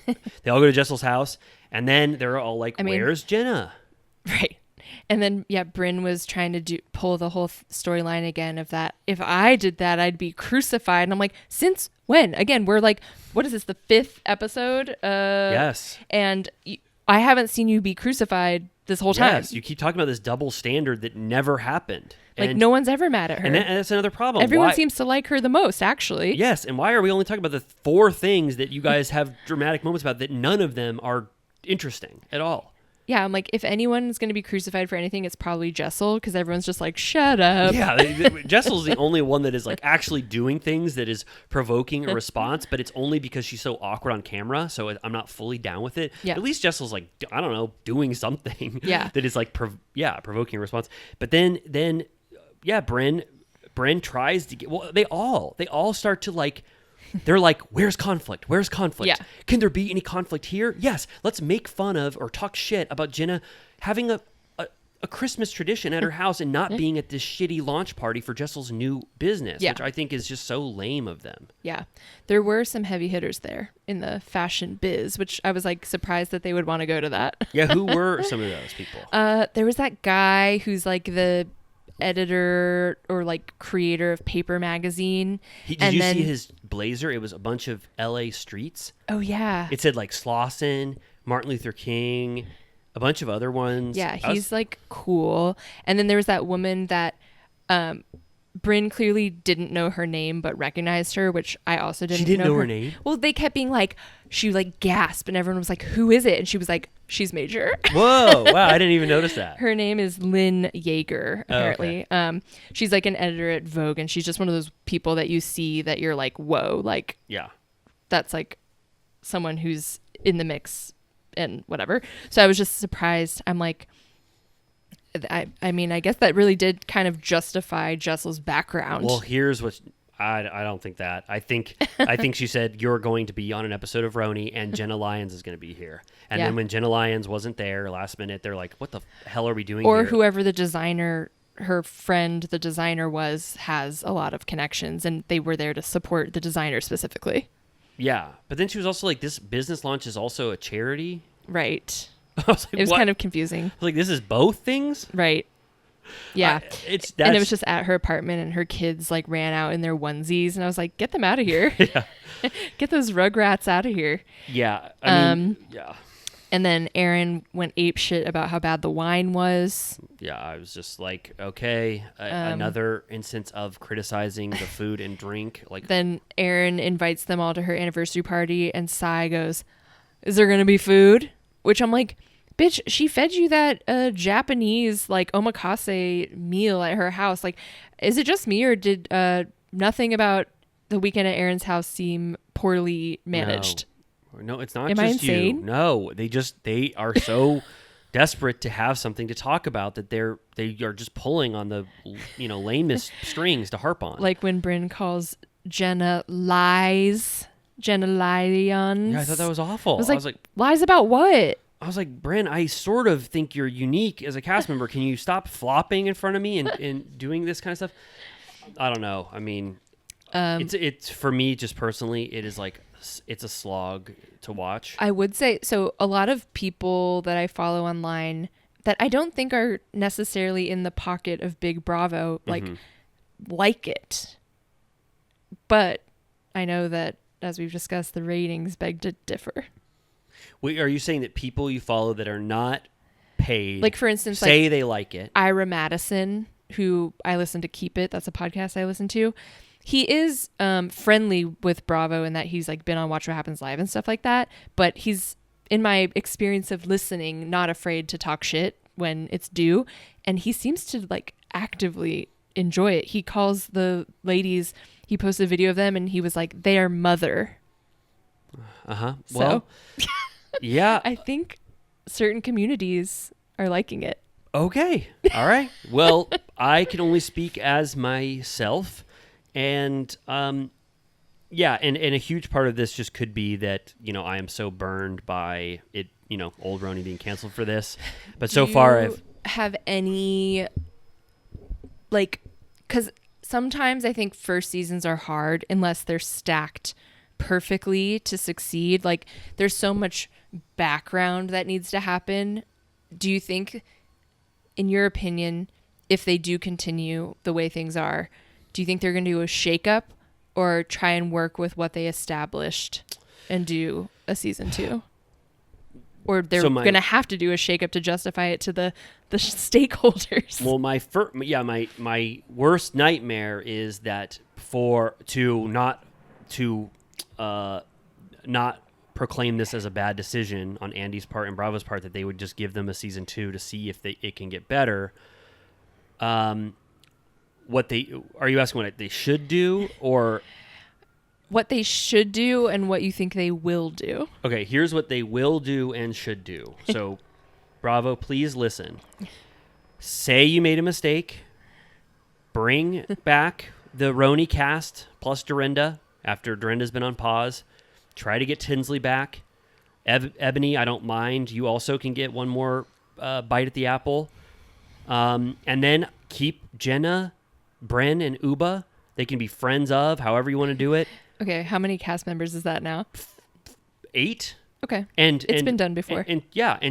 they all go to Jessel's house, and then they're all like, where's Jenna? Right. And then, Brynn was trying to pull the whole storyline again of that. If I did that, I'd be crucified. And I'm like, since when? Again, we're like, what is this, the 5th episode? Yes. And I haven't seen you be crucified this whole time. Yes, you keep talking about this double standard that never happened. Like, no one's ever mad at her. And that's another problem. Everyone seems to like her the most, actually. Yes, and why are we only talking about the 4 things that you guys have dramatic moments about that none of them are interesting at all? Yeah, I'm like, if anyone's going to be crucified for anything, it's probably Jessel, because everyone's just like, shut up. Yeah, Jessel's the only one that is like actually doing things that is provoking a response, but it's only because she's so awkward on camera, so I'm not fully down with it. Yeah. At least Jessel's like, I don't know, doing something that is like, provoking a response. But then Brynn tries to get, they all start to like, they're like, where's conflict? Yeah. Can there be any conflict here? Yes. Let's make fun of or talk shit about Jenna having a Christmas tradition at her house and not being at this shitty launch party for Jessel's new business, which I think is just so lame of them. Yeah. There were some heavy hitters there in the fashion biz, which I was like surprised that they would want to go to that. Yeah. Who were some of those people? There was that guy who's like the editor or like creator of Paper Magazine. Did you see his blazer? It was a bunch of LA streets. Oh yeah. It said like Slauson, Martin Luther King, a bunch of other ones. Yeah, he's like cool. And then there was that woman that Brynn clearly didn't know her name but recognized her, which I also didn't know. She didn't know her name? Well, they kept being like, she like gasped and everyone was like, who is it? And she was like, she's Major. Whoa, wow, I didn't even notice that. Her name is Lynn Yeager, apparently. Oh, okay. She's like an editor at Vogue, and she's just one of those people that you see that you're like, whoa, like, yeah, that's like someone who's in the mix and whatever. So I was just surprised. I'm like, I mean, I guess that really did kind of justify Jessel's background. Well, here's what I don't think that. I think she said you're going to be on an episode of RHONY and Jenna Lyons is going to be here. And then when Jenna Lyons wasn't there last minute, they're like, what the hell are we doing here? Or whoever the designer, her friend, the designer has a lot of connections, and they were there to support the designer specifically. Yeah. But then she was also like, this business launch is also a charity. Right. I was like, it was what? kind of confusing. I was like, this is both things? Right. Yeah. It's And it was just at her apartment, and her kids like ran out in their onesies, and I was like, get them out of here. yeah. Get those rugrats out of here. Yeah. I mean, yeah. And then Aaron went ape shit about how bad the wine was. Yeah, I was just like, okay, another instance of criticizing the food and drink. Like, Then Aaron invites them all to her anniversary party, and Sai goes, "Is there gonna be food?" Which I'm like, bitch, she fed you that Japanese like omakase meal at her house. Like, is it just me, or did nothing about the weekend at Aaron's house seem poorly managed? No, it's not Am I just you. insane? No, they are so desperate to have something to talk about that they are just pulling on the lamest strings to harp on. Like when Bryn calls Jenna lies, Jenna lions. Yeah, I thought that was awful. I was like, lies about what? I was like, Bryn, I sort of think you're unique as a cast member. Can you stop flopping in front of me and doing this kind of stuff? I don't know. I mean, it's for me, just personally, it is like, it's a slog to watch. I would say, so a lot of people that I follow online that I don't think are necessarily in the pocket of Big Bravo, like it. But I know that, as we've discussed, the ratings beg to differ. Wait, are you saying that people you follow that are not paid, Like, for instance, say like they like it? Ira Madison, who I listen to Keep It, that's a podcast I listen to. He is friendly with Bravo in that he's like been on Watch What Happens Live and stuff like that. But he's, in my experience of listening, not afraid to talk shit when it's due. And he seems to like actively enjoy it. He calls the ladies, he posted a video of them, and he was like, they are mother. Uh-huh. So, Well, yeah. I think certain communities are liking it. Okay. All right. Well, I can only speak as myself. And yeah, and a huge part of this just could be that, I am so burned by it, old RHONY being canceled for this. But so far I've have any, like, because sometimes I think first seasons are hard unless they're stacked perfectly to succeed. Like, there's so much background that needs to happen. Do you think, in your opinion, if they do continue the way things are, do you think they're going to do a shakeup or try and work with what they established and do a season 2? Or they're going to have to do a shakeup to justify it to the stakeholders? Well, my worst nightmare is that not proclaim this as a bad decision on Andy's part and Bravo's part, that they would just give them a season 2 to see if it can get better. Are you asking what they should do, or what they should do and what you think they will do? Okay, here's what they will do and should do. So, Bravo, please listen. Say you made a mistake. Bring back the RHONY cast plus Dorinda after Dorinda's been on pause. Try to get Tinsley back. Ebony, I don't mind. You also can get one more bite at the apple. And then keep Jenna, Bren, and Uba. They can be friends of, however you want to do it. Okay, how many cast members is that now? 8. Okay, and it's been done before. And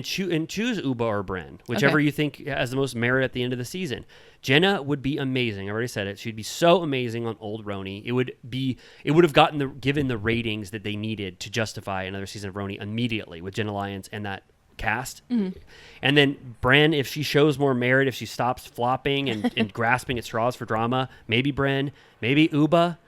choose Uba or Bren, whichever you think has the most merit at the end of the season. Jenna would be amazing. I already said it. She'd be so amazing on old RHONY. It would have given the ratings that they needed to justify another season of RHONY immediately with Jenna Lyons and that cast. Mm-hmm. And then Bren, if she shows more merit, if she stops flopping and grasping at straws for drama, maybe Bren, maybe Uba,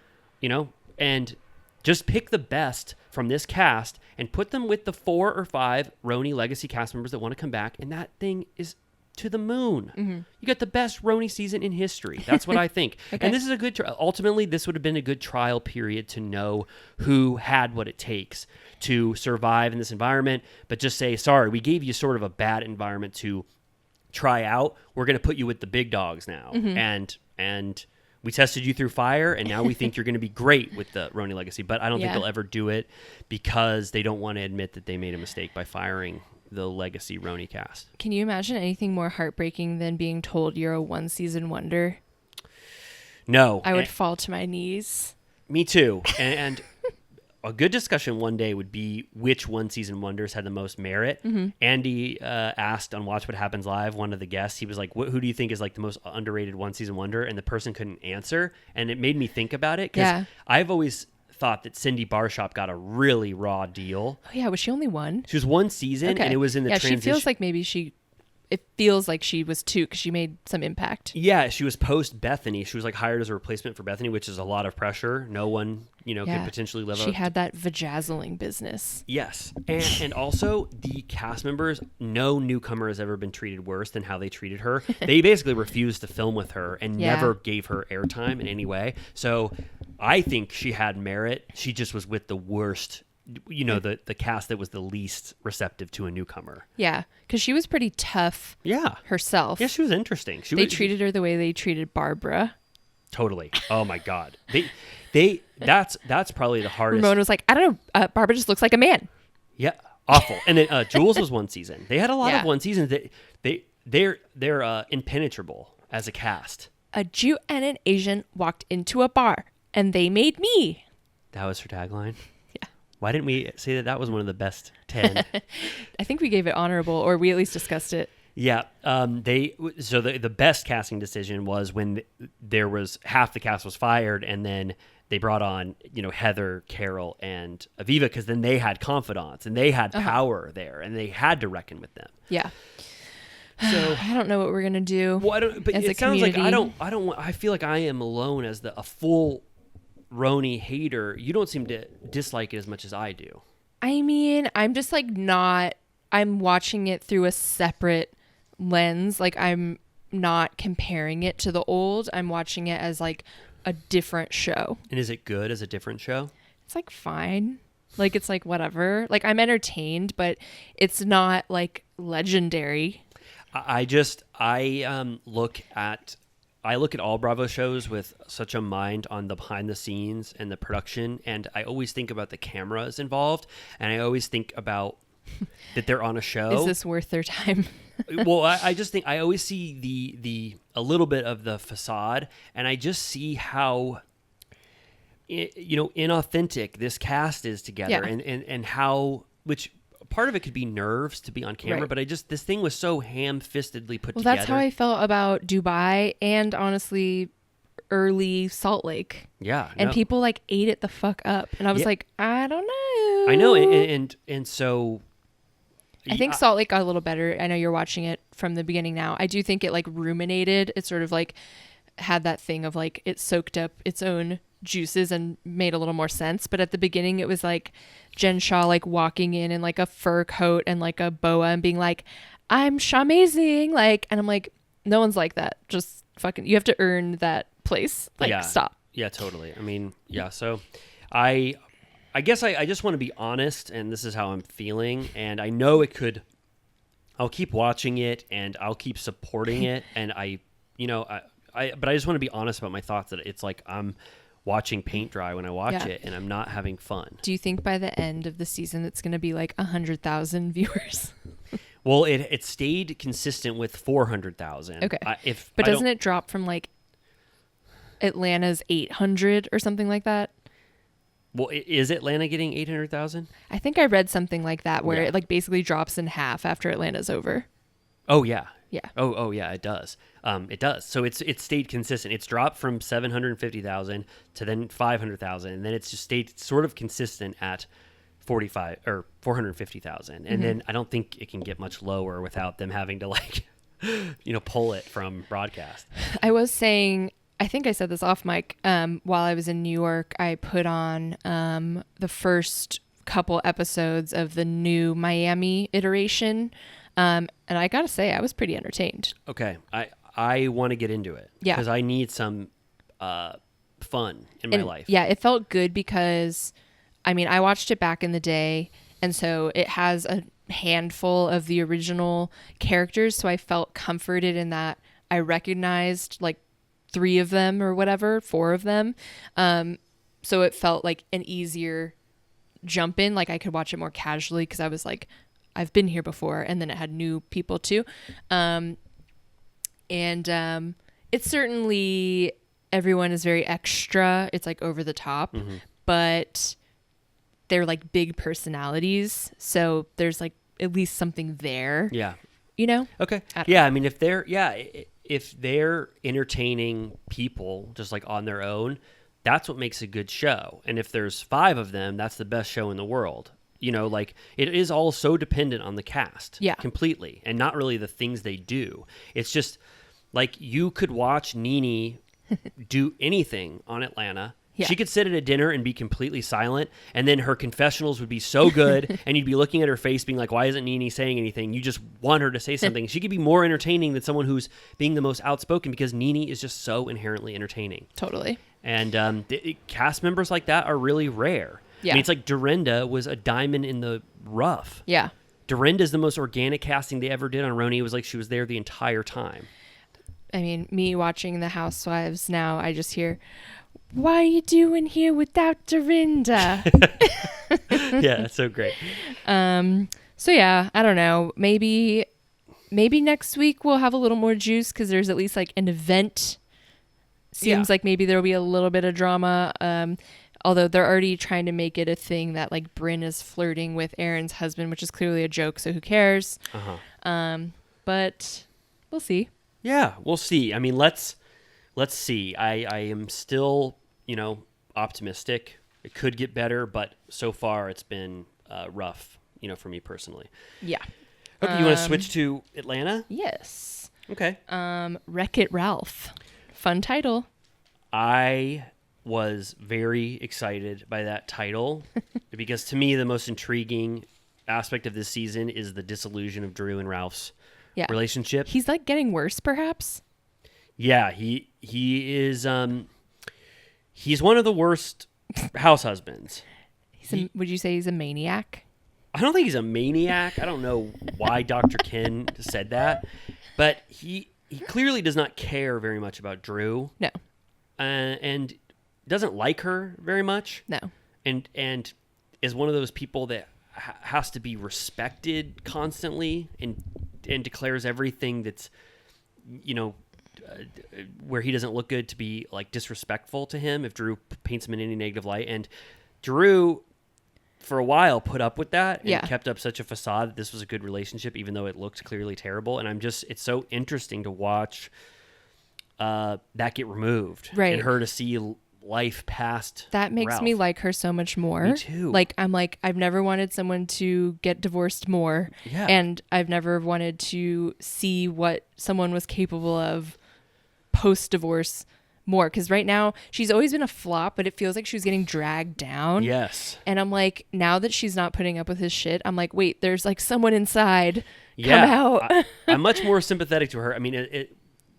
and just pick the best from this cast and put them with the 4 or 5 RHONY legacy cast members that want to come back, and that thing is to the moon. Mm-hmm. You got the best RHONY season in history. That's what I think. Okay. And this is a good ultimately, this would have been a good trial period to know who had what it takes to survive in this environment, but just say, sorry, we gave you sort of a bad environment to try out. We're going to put you with the big dogs now. Mm-hmm. And we tested you through fire, and now we think you're going to be great with the RHONY legacy. But I don't think they'll ever do it because they don't want to admit that they made a mistake by firing the legacy RHONY cast. Can you imagine anything more heartbreaking than being told you're a one-season wonder? No. I would fall to my knees. Me too. And a good discussion one day would be which one season wonders had the most merit. Andy asked on Watch What Happens Live, one of the guests, he was like, who do you think is like the most underrated one season wonder? And the person couldn't answer. And it made me think about it because I've always thought that Cindy Barshop got a really raw deal. Oh yeah, was she only one? She was one season and it was in the transition. She feels like maybe it feels like she was two because she made some impact. Yeah, she was post Bethenny. She was like hired as a replacement for Bethenny, which is a lot of pressure. No one, could potentially live up. She had that vajazzling business. Yes. And also the cast members, no newcomer has ever been treated worse than how they treated her. They basically refused to film with her and never gave her airtime in any way. So I think she had merit. She just was with the worst, the cast that was the least receptive to a newcomer. Yeah, because she was pretty tough herself. Yeah, she was interesting. They treated her the way they treated Barbara. Totally. Oh my God. That's probably the hardest. Ramona was like, I don't know, Barbara just looks like a man. Yeah, awful. And then Jules was one season. They had a lot of one seasons that they're impenetrable as a cast. A Jew and an Asian walked into a bar and they made me. That was her tagline. Why didn't we say that was one of the best 10? I think we gave it honorable, or we at least discussed it. Yeah. The best casting decision was when there was half the cast was fired, and then they brought on Heather, Carol, and Aviva because then they had confidants and they had power there, and they had to reckon with them. Yeah. So I don't know what we're gonna do. Well, but as it a sounds like community. I feel like I am alone as a full RHONY hater. You don't seem to dislike it as much as I do. I mean, I'm just like I'm watching it through a separate lens. Like I'm not comparing it to the old. I'm watching it as like a different show. And is it good as a different show? It's like fine. Like it's like whatever. Like I'm entertained, but it's not like legendary. I look at all Bravo shows with such a mind on the behind the scenes and the production, and I always think about the cameras involved, and I always think about that they're on a show. Is this worth their time? Well, I just think I always see the a little bit of the facade, and I just see how inauthentic this cast is together, and how which. Part of it could be nerves to be on camera, but this thing was so ham-fistedly put together. Well, that's how I felt about Dubai and honestly early Salt Lake. Yeah. And people like ate it the fuck up. And I was like, I don't know. I know. And so I think Salt Lake got a little better. I know you're watching it from the beginning now. I do think it like ruminated. It sort of like had that thing of like it soaked up its own juices and made a little more sense. But at the beginning it was like Jen Shaw like walking in like a fur coat and like a boa and being like, I'm amazing, like, and I'm like, no one's like that. Just fucking, you have to earn that place. Like, stop. Yeah, totally. I mean, yeah. So I guess I just want to be honest, and this is how I'm feeling, and I know I'll keep watching it and I'll keep supporting it, and but I just want to be honest about my thoughts that it's like I'm watching paint dry when I watch it, and I'm not having fun. Do you think by the end of the season it's going to be like 100,000 viewers? Well, it stayed consistent with 400,000. Okay. But doesn't it drop from like Atlanta's 800 or something like that? Well, is Atlanta getting 800,000? I think I read something like that where it like basically drops in half after Atlanta's over. Oh, yeah. Yeah. Oh yeah, it does. It does. So it stayed consistent. It's dropped from 750,000 to then 500,000, and then it's just stayed sort of consistent at 45 or 450,000. And then I don't think it can get much lower without them having to like, pull it from broadcast. I was saying, I think I said this off mic. While I was in New York, I put on the first couple episodes of the new Miami iteration. And I gotta say, I was pretty entertained. Okay, I want to get into it. Yeah, because I need some fun in my life. Yeah, it felt good because, I mean, I watched it back in the day, and so it has a handful of the original characters. So I felt comforted in that I recognized like 3 of them or whatever, 4 of them. So it felt like an easier jump in. Like I could watch it more casually because I was like, I've been here before, and then it had new people too. It's certainly, everyone is very extra. It's like over the top, but they're like big personalities. So there's like at least something there. Yeah. You know? Okay. I don't Yeah, I mean, if they're entertaining people just like on their own, that's what makes a good show. And if there's 5 of them, that's the best show in the world. You know, like it is all so dependent on the cast. Yeah. Completely. And not really the things they do. It's just like you could watch NeNe do anything on Atlanta. Yeah. She could sit at a dinner and be completely silent, and then her confessionals would be so good, and you'd be looking at her face being like, why isn't NeNe saying anything? You just want her to say something. She could be more entertaining than someone who's being the most outspoken, because NeNe is just so inherently entertaining. Totally. And cast members like that are really rare. Yeah. I mean, it's like Dorinda was a diamond in the rough. Yeah. Dorinda's the most organic casting they ever did on RHONY. It was like she was there the entire time. I mean, me watching The Housewives now, I just hear, "Why are you doing here without Dorinda?" Yeah, that's so great. So yeah, I don't know. Maybe next week we'll have a little more juice because there's at least like an event. Seems like maybe there'll be a little bit of drama. Although they're already trying to make it a thing that like Brynn is flirting with Aaron's husband, which is clearly a joke. So who cares? But we'll see. Yeah, we'll see. I mean, let's see. I am still, optimistic. It could get better, but so far it's been rough, for me personally. Yeah. Okay, you want to switch to Atlanta? Yes. Okay. Wreck-It Ralph. Fun title. I was very excited by that title because to me the most intriguing aspect of this season is the disillusion of Drew and Ralph's relationship. He's like getting worse, perhaps. Yeah, he is. He's one of the worst house husbands. Would you say he's a maniac? I don't think he's a maniac. I don't know why Dr. Ken said that, but he clearly does not care very much about Drew. No. And doesn't like her very much. No. And is one of those people that has to be respected constantly and declares everything that's, where he doesn't look good to be like disrespectful to him if Drew paints him in any negative light. And Drew, for a while, put up with that and kept up such a facade that this was a good relationship, even though it looked clearly terrible. And it's so interesting to watch that get removed. Right. And her to see life past that makes Ralph. me like her so much more. Me too. I've never wanted someone to get divorced more. Yeah. And I've never wanted to see what someone was capable of post-divorce more, because right now she's always been a flop, but it feels like she was getting dragged down. Yes. And I'm like, now that she's not putting up with his shit, I'm like, wait, there's like someone inside. Yeah. Come out. I'm much more sympathetic to her. I mean,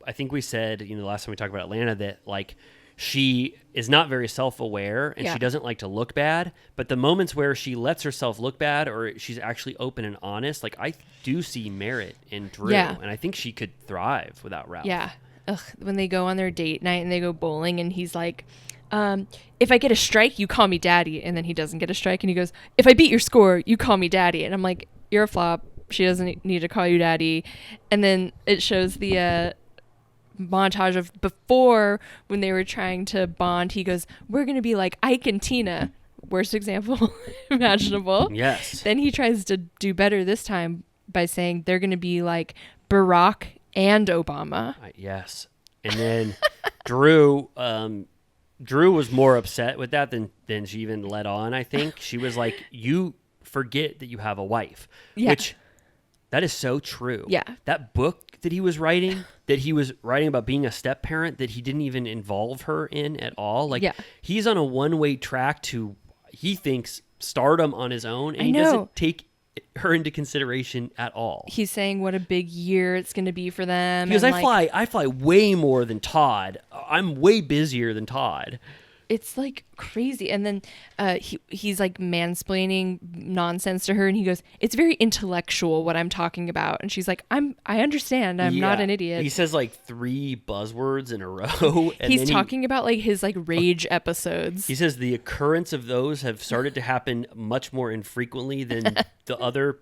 I think we said, the last time we talked about Atlanta, that like she is not very self-aware and she doesn't like to look bad, but the moments where she lets herself look bad or she's actually open and honest, like I do see merit in Drew, and I think she could thrive without Ralph. Yeah. Ugh, when they go on their date night and they go bowling and he's like, if I get a strike, you call me daddy. And then he doesn't get a strike and he goes, if I beat your score, you call me daddy. And I'm like, you're a flop. She doesn't need to call you daddy. And then it shows the montage of before when they were trying to bond. He goes, we're going to be like Ike and Tina. Worst example imaginable. Yes. Then he tries to do better this time by saying they're going to be like Barack and Obama. Yes. And then Drew was more upset with that than she even let on, I think. She was like, you forget that you have a wife. Yeah. Which, that is so true. Yeah. That book that he was writing about being a step parent that he didn't even involve her in at all. Like, he's on a one-way track to, he thinks, stardom on his own, and he doesn't take her into consideration at all. He's saying what a big year it's going to be for them. Because I fly way more than Todd. I'm way busier than Todd. It's like crazy. And then he's like mansplaining nonsense to her, and he goes, it's very intellectual what I'm talking about. And she's like, I understand. I'm not an idiot. He says like 3 buzzwords in a row. And he's talking about like his like rage episodes. He says the occurrence of those have started to happen much more infrequently than the other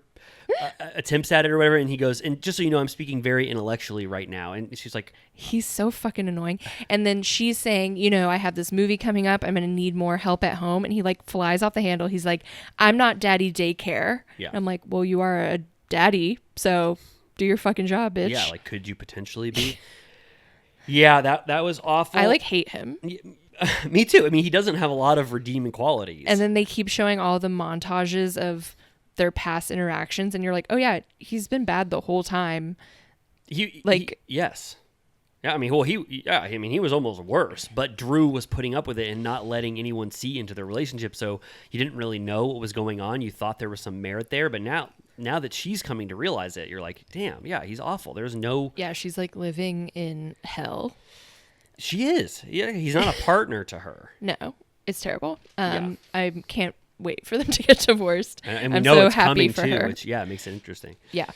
attempts at it or whatever, and he goes, and just so you know, I'm speaking very intellectually right now, and she's like, he's so fucking annoying. And then she's saying, you know, I have this movie coming up, I'm gonna need more help at home, and he like flies off the handle. He's like, I'm not daddy daycare. Yeah. And I'm like, well, you are a daddy, so do your fucking job, bitch. yeah, like, could you potentially be? Yeah, that was awful. I like hate him. Me too. I mean, he doesn't have a lot of redeeming qualities. And then they keep showing all the montages of their past interactions, and you're like, oh yeah, he's been bad the whole time. Yes. Yeah, I mean, well, he was almost worse, but Drew was putting up with it and not letting anyone see into their relationship, so you didn't really know what was going on. You thought there was some merit there, but now that she's coming to realize it, you're like, damn, yeah, he's awful. There's no... Yeah, she's like living in hell. She is. Yeah, he's not a partner to her. No, it's terrible. Yeah. I can't wait for them to get divorced. And we I'm know so it's happy coming for too, her. which makes it interesting. Yeah.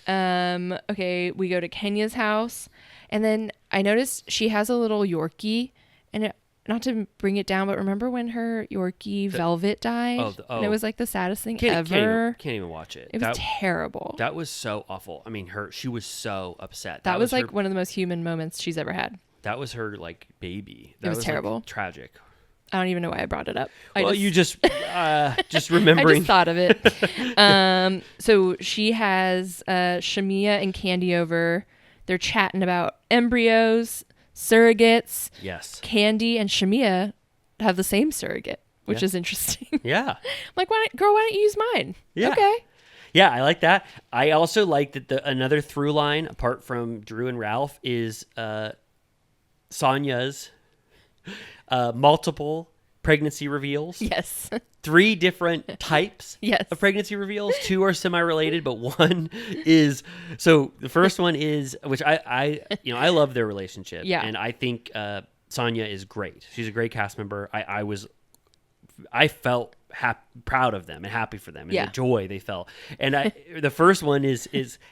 Okay, we go to Kenya's house, and then I noticed she has a little Yorkie, and not to bring it down, but remember when her Yorkie Velvet died? And it was like the saddest thing ever. Can't even watch it. It was terrible. That was so awful. I mean, she was so upset. That was like one of the most human moments she's ever had. That was her like baby. It was terrible. Like, tragic. I don't even know why I brought it up. You just remembering. I just thought of it. So she has Shamia and Candy over. They're chatting about embryos, surrogates. Yes. Candy and Shamia have the same surrogate, which is interesting. Yeah. I'm like, why don't you use mine? Yeah. Okay. Yeah, I like that. I also like that another through line apart from Drew and Ralph is Sonya's multiple pregnancy reveals. Yes. 3 different types Yes. of pregnancy reveals. 2 are semi-related, but one is... So the first one is, which I love their relationship. Yeah. And I think Sonya is great. She's a great cast member. I felt proud of them and happy for them and the joy they felt. And the first one is,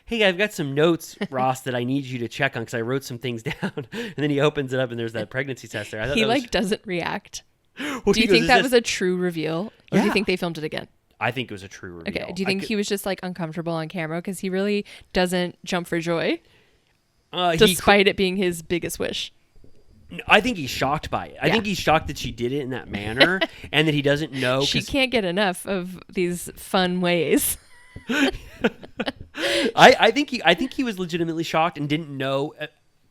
hey, I've got some notes, Ross, that I need you to check on because I wrote some things down. And then he opens it up and there's that pregnancy test there. I thought He doesn't react. Well, do you think that was a true reveal? Or do you think they filmed it again? I think it was a true reveal. Okay. Do you think he was just like uncomfortable on camera? Because he really doesn't jump for joy, despite it being his biggest wish. I think he's shocked by it. I think he's shocked that she did it in that manner and that he doesn't know. She can't get enough of these fun ways. I think he was legitimately shocked and didn't know.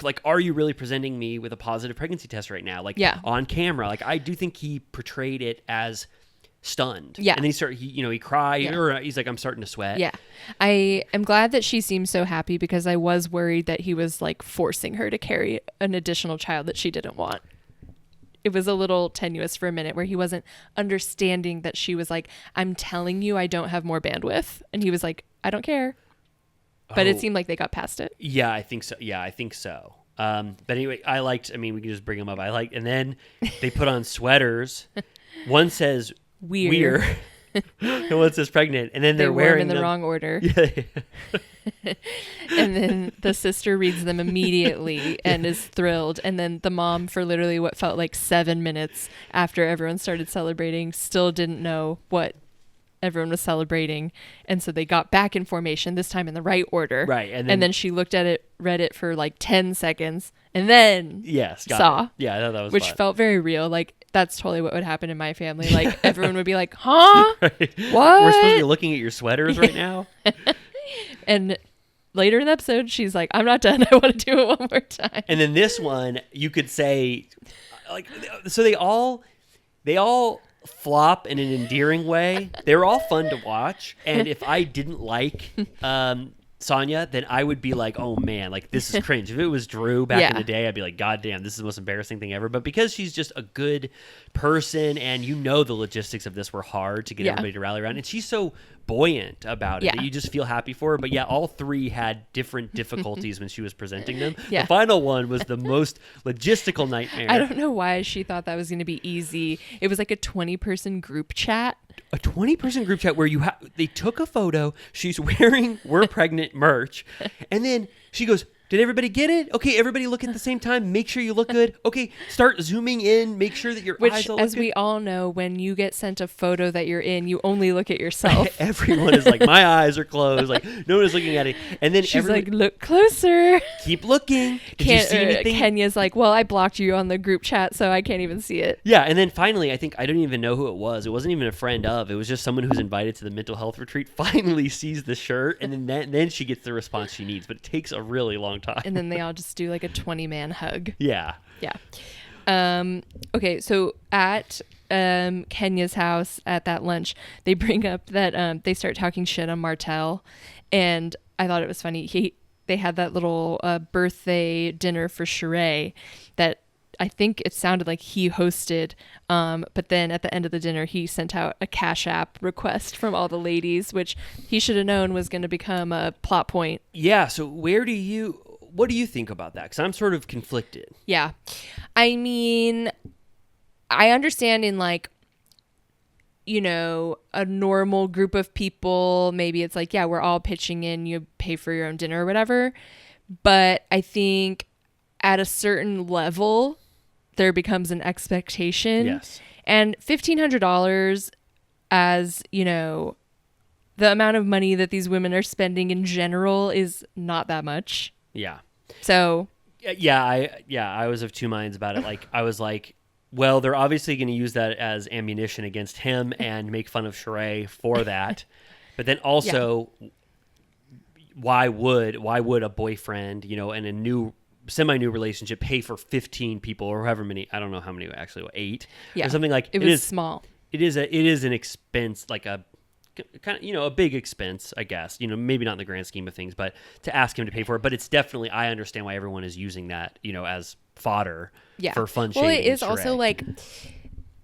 Like, are you really presenting me with a positive pregnancy test right now? Like, on camera. Like, I do think he portrayed it as stunned. Yeah. And then he cried or he's like, I'm starting to sweat. Yeah. I am glad that she seems so happy because I was worried that he was like forcing her to carry an additional child that she didn't want. It was a little tenuous for a minute where he wasn't understanding that she was like, I'm telling you I don't have more bandwidth. And he was like, I don't care. But it seemed like they got past it. Yeah, I think so. But anyway, we can just bring them up. And then they put on sweaters. One says weird. And one says pregnant. And then they're wearing in the wrong order. Yeah. And then the sister reads them immediately and is thrilled. And then the mom, for literally what felt like 7 minutes after everyone started celebrating, still didn't know what everyone was celebrating, and so they got back in formation, this time in the right order, right? And then she looked at it, read it for like 10 seconds, and then saw it. Yeah, I thought that was which fun. felt very real. Like, that's totally what would happen in my family. Like, everyone would be like, huh? Right. What? We're supposed to be looking at your sweaters right now. And later in the episode, she's like, I'm not done, I want to do it one more time. And then this one, you could say, like, so they all flop in an endearing way. They were all fun to watch, and if I didn't like Sonya, then I would be like, oh man, like, this is cringe. If it was Drew back in the day, I'd be like, god damn, this is the most embarrassing thing ever. But because she's just a good person, and the logistics of this were hard to get everybody to rally around, and she's so buoyant about it that you just feel happy for her. But all 3 had different difficulties when she was presenting them. The final one was the most logistical nightmare. I don't know why she thought that was going to be easy. It was like a 20-person group chat. A 20-person group chat where they took a photo, she's wearing "We're Pregnant" merch, and then she goes, Did everybody get it? Okay, everybody look at the same time. Make sure you look good. Okay, start zooming in. Make sure that your eyes all look as good. we all know, when you get sent a photo that you're in, you only look at yourself. Everyone is like, my eyes are closed. Like, no one is looking at it. And then She's like, look closer. keep looking. Did you see anything? Kenya's like, well, I blocked you on the group chat, so I can't even see it. Yeah, and then finally, I think I don't even know who it was. It wasn't even a friend of. It was just someone who's invited to the mental health retreat. Finally sees the shirt, and then she gets the response she needs. But it takes a really long time. And then they all just do like a 20-man hug. Yeah. Yeah. Okay, so at Kenya's house at that lunch, they bring up that they start talking shit on Martell, and I thought it was funny. They had that little birthday dinner for Sheree that I think it sounded like he hosted, but then at the end of the dinner, he sent out a Cash App request from all the ladies, which he should have known was going to become a plot point. Yeah, so what do you think about that? Because I'm sort of conflicted. Yeah. I mean, I understand in like, you know, a normal group of people, maybe it's like, yeah, we're all pitching in, you pay for your own dinner or whatever. But I think at a certain level, there becomes an expectation. Yes. And $1,500 as, you know, the amount of money that these women are spending in general is not that much. Yeah. So I was of two minds about it. Like, I was like, well, they're obviously going to use that as ammunition against him and make fun of Sheree for that. But then also, why would a boyfriend, you know, in a semi-new relationship pay for 15 people or however many? I don't know how many actually. 8 or something like. It was small. It is an expense, like a kind of, you know, a big expense, I guess, you know, maybe not in the grand scheme of things, but to ask him to pay for it. But it's definitely, I understand why everyone is using that, you know, as fodder for fun shading. Well, it is also like,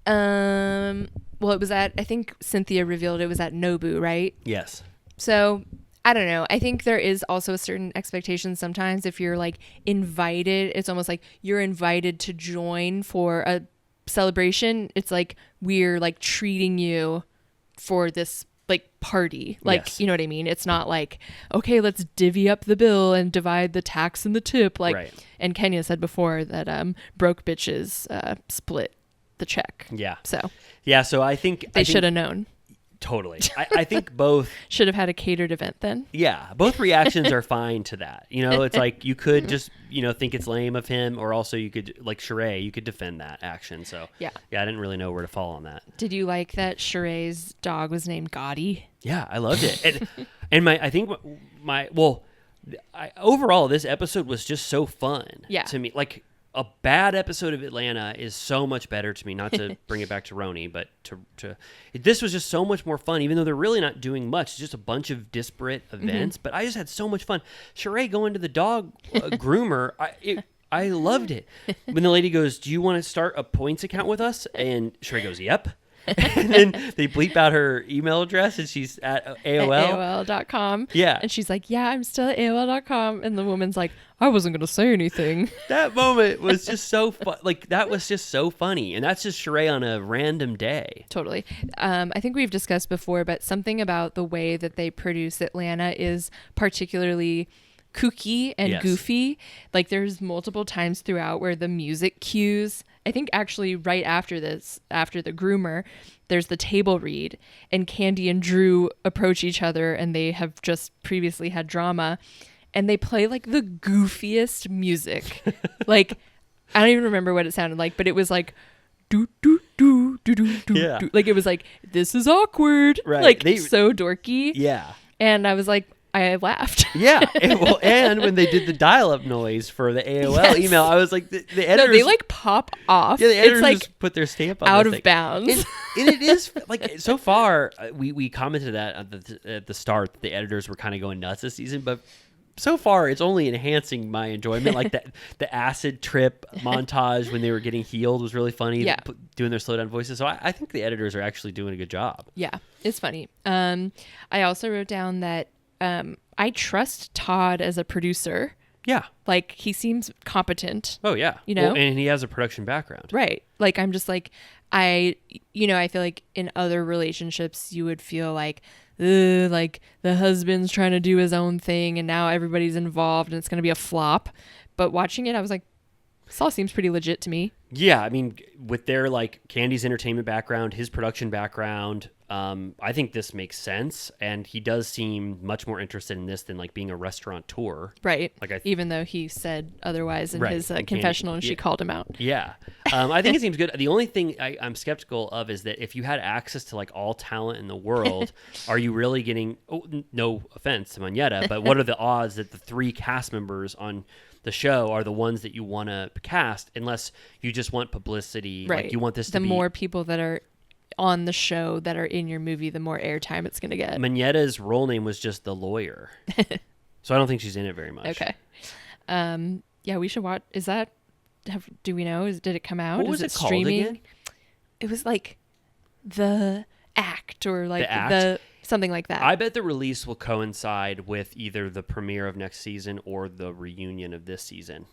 it was at, I think Cynthia revealed it was at Nobu, right? Yes. So I don't know. I think there is also a certain expectation sometimes if you're like invited, it's almost like you're invited to join for a celebration. It's like we're like treating you for this like party, like, yes. You know what I mean? It's not like, okay, let's divvy up the bill and divide the tax and the tip. Like, right. And Kenya said before that broke bitches split the check. Yeah. So I think they should have known. Totally. I think both should have had a catered event then. Yeah, both reactions are fine to that. You know, it's like you could just, you know, think it's lame of him, or also you could, like Sheree, you could defend that action. So yeah, I didn't really know where to fall on that. Did you like that Sheree's dog was named Gotti? Yeah, I loved it. Overall, this episode was just so fun to me. Like, a bad episode of Atlanta is so much better to me, not to bring it back to RHONY, but this was just so much more fun, even though they're really not doing much. It's just a bunch of disparate events, but I just had so much fun. Sheree going to the dog groomer, I loved it. When the lady goes, do you want to start a points account with us? And Sheree goes, yep. And then they bleep out her email address, and she's at AOL. At AOL.com. Yeah. And she's like, yeah, I'm still at AOL.com. And the woman's like, I wasn't going to say anything. That moment was just so fun. Like, that was just so funny. And that's just Sheree on a random day. Totally. I think we've discussed before, but something about the way that they produce Atlanta is particularly kooky and goofy. Like, there's multiple times throughout where the music cues, I think actually right after this, after the groomer, there's the table read, and Candy and Drew approach each other, and they have just previously had drama, and they play like the goofiest music. Like, I don't even remember what it sounded like, but it was like do do do do do do. Like, it was like, this is awkward. Right. Like, so dorky. Yeah. And I was like, I laughed. Yeah. And when they did the dial-up noise for the AOL email, I was like, the editors... No, they like pop off. Yeah, the editors it's like just put their stamp on out this of thing. bounds. And it is, like, so far, we commented that at the start, the editors were kind of going nuts this season, but so far, it's only enhancing my enjoyment. Like, the acid trip montage when they were getting healed was really funny. Yeah. Doing their slow down voices. So I think the editors are actually doing a good job. Yeah, it's funny. I also wrote down that I trust Todd as a producer Yeah. Like, he seems competent. Oh, yeah. You know? Well, and he has a production background. Right. Like, I'm just like, I feel like in other relationships, you would feel like, ugh, like the husband's trying to do his own thing and now everybody's involved and it's going to be a flop. But watching it, I was like, this all seems pretty legit to me. Yeah, I mean, with their like Candy's entertainment background, his production background, I think this makes sense, and he does seem much more interested in this than like being a restaurateur. Right. Like even though he said otherwise in Right. his And confessional, and Candy- she called him out. Yeah, I think it seems good. The only thing I'm skeptical of is that if you had access to like all talent in the world, are you really getting? Oh, no offense to Manetta, but what are the odds that the 3 cast members on the show are the ones that you want to cast, unless you just want publicity? Right. Like you want this to the be more people that are on the show that are in your movie, the more airtime it's going to get. Manetta's role name was just the lawyer, so I don't think she's in it very much. Okay. Yeah, we should watch. Is that? Do we know? Did it come out? What Is was it it called streaming? again? It was like The Act or like The Act? something like that. I bet the release will coincide with either the premiere of next season or the reunion of this season.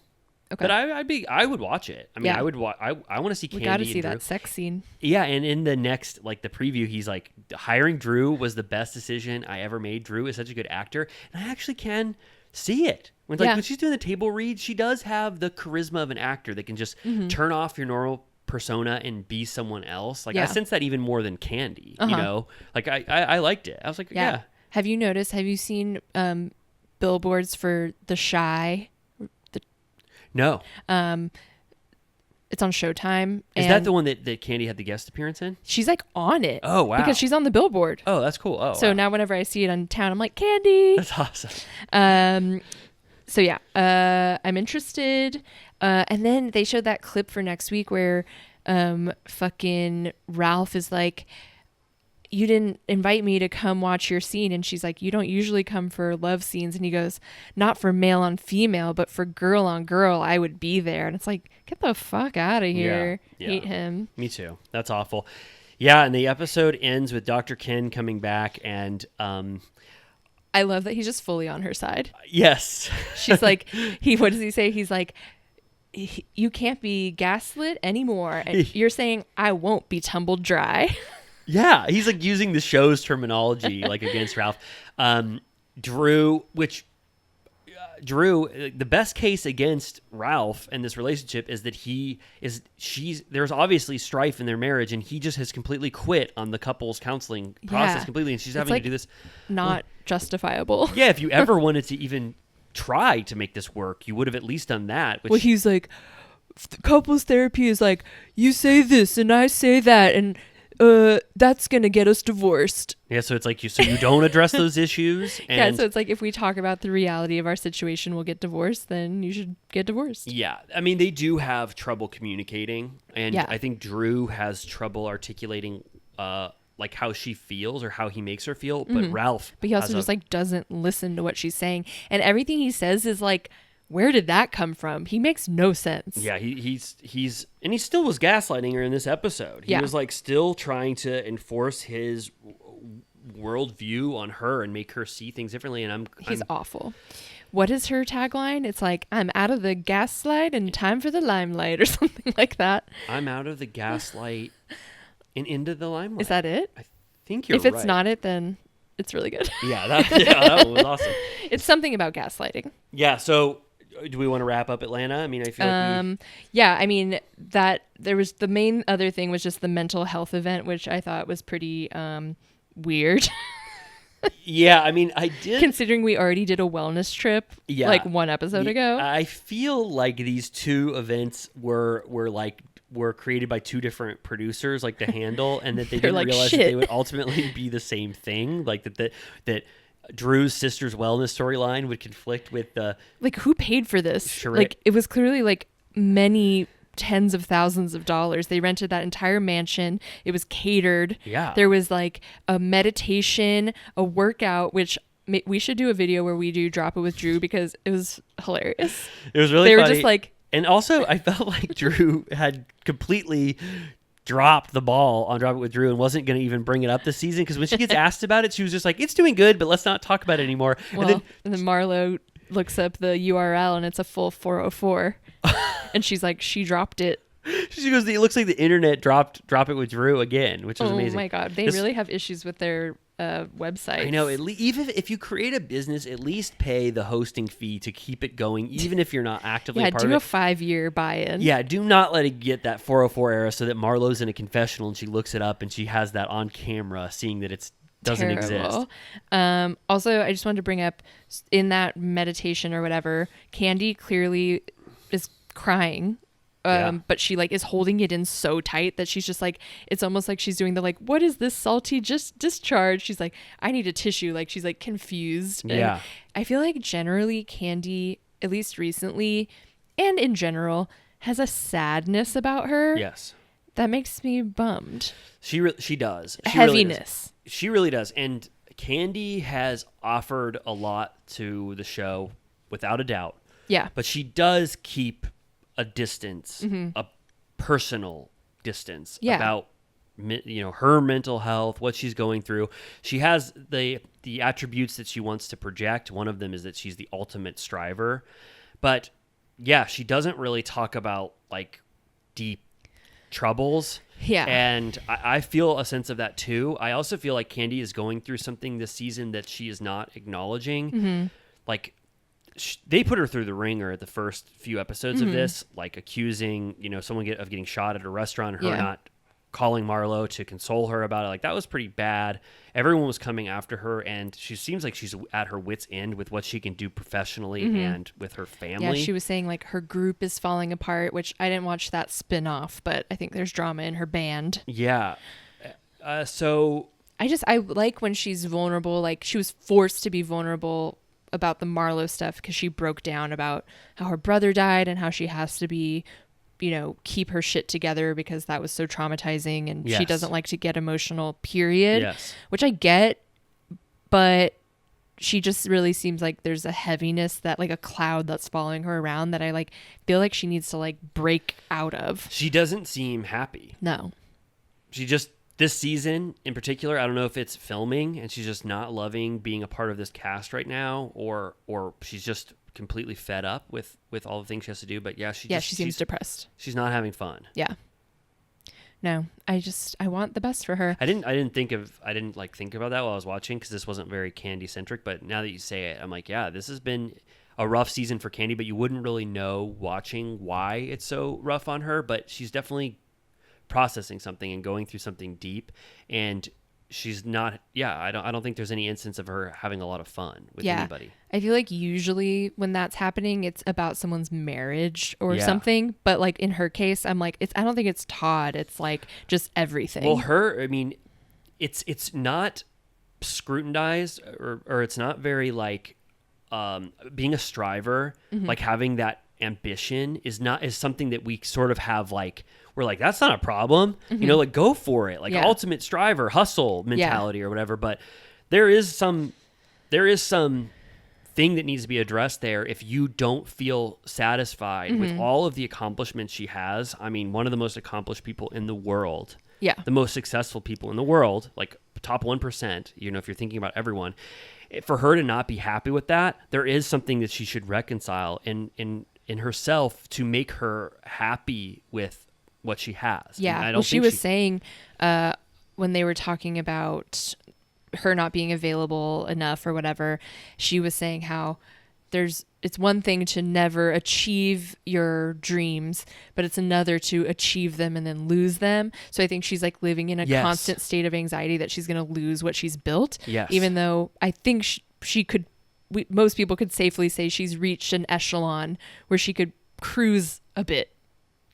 Okay. But I would watch it. I mean, Yeah. I would I want to see We Candy got to and see Drew. that sex scene. Yeah, and in the next, like the preview, he's like, hiring Drew was the best decision I ever made. Drew is such a good actor, and I actually can see it. When she's doing the table read, she does have the charisma of an actor that can just turn off your normal persona and be someone else. Like I Yeah. sense that even more than Candy. You know, like I liked it. I was like, yeah. Have you seen billboards for The Shy? No, It's on Showtime. is and that the one that Candy had the guest appearance in? she's like on it? Oh, wow. Because she's on the billboard. Oh, that's cool. Oh, So wow. now whenever I see it on town, I'm like, Candy. That's awesome. So yeah, I'm interested. And then they showed that clip for next week where fucking Ralph is like, you didn't invite me to come watch your scene. And she's like, you don't usually come for love scenes. And he goes, not for male on female, but for girl on girl, I would be there. And it's like, get the fuck out of here. Yeah. Hate him. Me too. That's awful. Yeah, and the episode ends with Dr. Ken coming back, and I love that he's just fully on her side. yes. She's like, what does he say? He's like, you can't be gaslit anymore. And you're saying I won't be tumbled dry. Yeah, he's like using the show's terminology like against Ralph. Drew, the best case against Ralph in this relationship is that there's obviously strife in their marriage, and he just has completely quit on the couple's counseling process completely, and she's having like to do this. Not justifiable. Yeah, if you ever wanted to even try to make this work, you would have at least done that. Which, Well, he's like, couples therapy is like, you say this and I say that, and that's gonna get us divorced. yeah, so it's like you don't address those issues. And Yeah, so it's like, if we talk about the reality of our situation, we'll get divorced, then you should get divorced. yeah, I mean, they do have trouble communicating, and Yeah. I think Drew has trouble articulating like how she feels or how he makes her feel, but Ralph, But he also has just like doesn't listen to what she's saying, and everything he says is like, where did that come from? He makes no sense. yeah, he's and he still was gaslighting her in this episode. He Yeah. was like still trying to enforce his worldview on her and make her see things differently, and He's awful. What is her tagline? It's like, I'm out of the gaslight and time for the limelight, or something like that. I'm out of the gaslight and into the limelight. Is that it? I think you're If it's right. not it, then it's really good. Yeah, that one was awesome. It's something about gaslighting. Yeah, so do we want to wrap up Atlanta? I mean, I feel like Yeah, I mean, that there was the main other thing was just the mental health event, which I thought was pretty weird. yeah, I mean, I did. Considering we already did a wellness trip like one episode ago. I feel like these two events were created by two different producers, like to handle, and that they didn't like, realize that "Shit." they would ultimately be the same thing. Like that Drew's sister's wellness storyline would conflict with the Like, who paid for this? Sure. Like, it was clearly like many tens of thousands of dollars. They rented that entire mansion. It was catered. Yeah. There was like a meditation, a workout, which we should do a video where we do Drop It with Drew, because it was hilarious. It was really They were funny. just like, And also, I felt like Drew had completely dropped the ball on Drop It with Drew and wasn't going to even bring it up this season, because when she gets asked about it, she was just like, it's doing good, but let's not talk about it anymore. well, and then Marlo looks up the URL and it's a full 404. And she's like, she dropped it. She goes, it looks like the internet drop it with Drew again, which was amazing. Oh my God. They really have issues with their website. I know. Even if you create a business, at least pay the hosting fee to keep it going, even if you're not actively a part of it. do a 5-year buy-in. Yeah, do not let it get that 404 error so that Marlo's in a confessional and she looks it up and she has that on camera, seeing that it doesn't exist. Also, I just wanted to bring up, in that meditation or whatever, Candy clearly is crying. But she like is holding it in so tight that she's just like, it's almost like she's doing the like, what is this salty discharge? She's like, I need a tissue. Like she's like confused. Yeah. And I feel like generally Candy, at least recently and in general, has a sadness about her. Yes. That makes me bummed. She does. Heaviness. She really does. And Candy has offered a lot to the show, without a doubt. Yeah. But she does keep a distance, a personal distance about her mental health, what she's going through. She has the attributes that she wants to project. One of them is that she's the ultimate striver. But yeah, she doesn't really talk about like deep troubles. Yeah. And I feel a sense of that too. I also feel like Candy is going through something this season that she is not acknowledging. Like, they put her through the ringer at the first few episodes of this, like accusing, someone of getting shot at a restaurant, and her not calling Marlo to console her about it. Like, that was pretty bad. Everyone was coming after her, and she seems like she's at her wit's end with what she can do professionally and with her family. Yeah, she was saying like her group is falling apart, which I didn't watch that spin-off, but I think there's drama in her band. Yeah. So I like when she's vulnerable. Like, she was forced to be vulnerable about the Marlo stuff because she broke down about how her brother died and how she has to be, keep her shit together because that was so traumatizing, and she doesn't like to get emotional, period. Yes. Which I get, but she just really seems like there's a heaviness, that like a cloud that's following her around, that I like feel like she needs to like break out of. She doesn't seem happy. No. She just, this season in particular, I don't know if it's filming and she's just not loving being a part of this cast right now, or she's just completely fed up with all the things she has to do. But yeah, she seems depressed. She's not having fun. Yeah. No, I want the best for her. I didn't think about that while I was watching, because this wasn't very Candy centric. But now that you say it, I'm like, yeah, this has been a rough season for Candy, but you wouldn't really know watching why it's so rough on her. But she's definitely processing something and going through something deep, and she's not. Yeah, I don't think there's any instance of her having a lot of fun with anybody. I feel like usually when that's happening, it's about someone's marriage or something. But like in her case, I'm like, I don't think it's Todd. It's like just everything. Well, it's not scrutinized, or it's not very like being a striver, like having that ambition is something that we sort of have, like, we're like, that's not a problem, like, go for it, like ultimate striver, hustle mentality or whatever. But there is some thing that needs to be addressed there. If you don't feel satisfied with all of the accomplishments she has, I mean, one of the most accomplished people in the world, the most successful people in the world, like top 1%, if you're thinking about everyone, for her to not be happy with that, there is something that she should reconcile in herself to make her happy with what she has. Yeah. She was saying when they were talking about her not being available enough or whatever, she was saying how it's one thing to never achieve your dreams, but it's another to achieve them and then lose them. So I think she's like living in a constant state of anxiety that she's going to lose what she's built. Yes. Even though I think she could, most people could safely say she's reached an echelon where she could cruise a bit.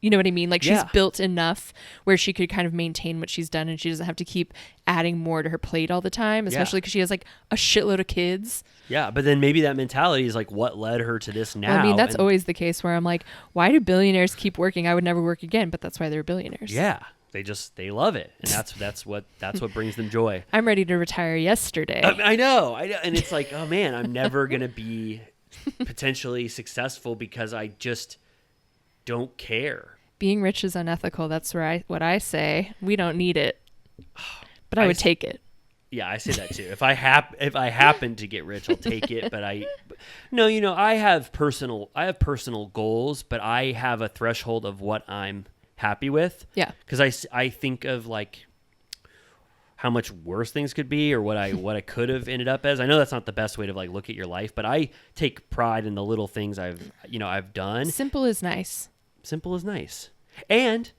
You know what I mean? Like, she's built enough where she could kind of maintain what she's done, and she doesn't have to keep adding more to her plate all the time, especially because she has like a shitload of kids. Yeah. But then maybe that mentality is like what led her to this now. Well, I mean, that's always the case where I'm like, why do billionaires keep working? I would never work again, but that's why they're billionaires. Yeah. They love it. And that's what brings them joy. I'm ready to retire yesterday. I know. And it's like, oh man, I'm never going to be potentially successful because I just don't care. Being rich is unethical. That's what I say. We don't need it, but I would take it. Yeah, I say that too. If I happen to get rich, I'll take it. But no, I have personal goals, but I have a threshold of what I'm happy with. Yeah. Because I think of like how much worse things could be, or what I could have ended up as. I know that's not the best way to like look at your life, but I take pride in the little things I've done. Simple is nice. Simple is nice, and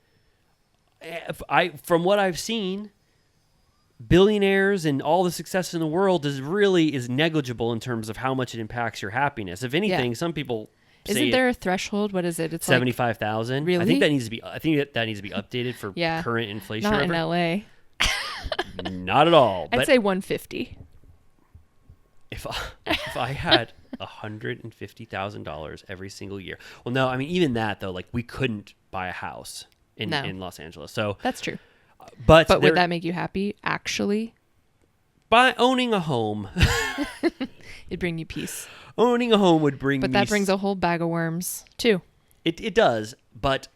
from what I've seen, billionaires and all the success in the world is negligible in terms of how much it impacts your happiness. If anything, some people isn't there a threshold? What is it? It's 75,000. Really? I think that needs to be. I think that needs to be updated for current inflation. Not in LA. Not at all. I'd say 150. If I had $150,000 every single year, well, no, I mean even that though, like we couldn't buy a house in Los Angeles. So that's true. But would that make you happy? Actually, by owning a home, it'd bring you peace. Owning a home would bring. But that brings a whole bag of worms too. It does, but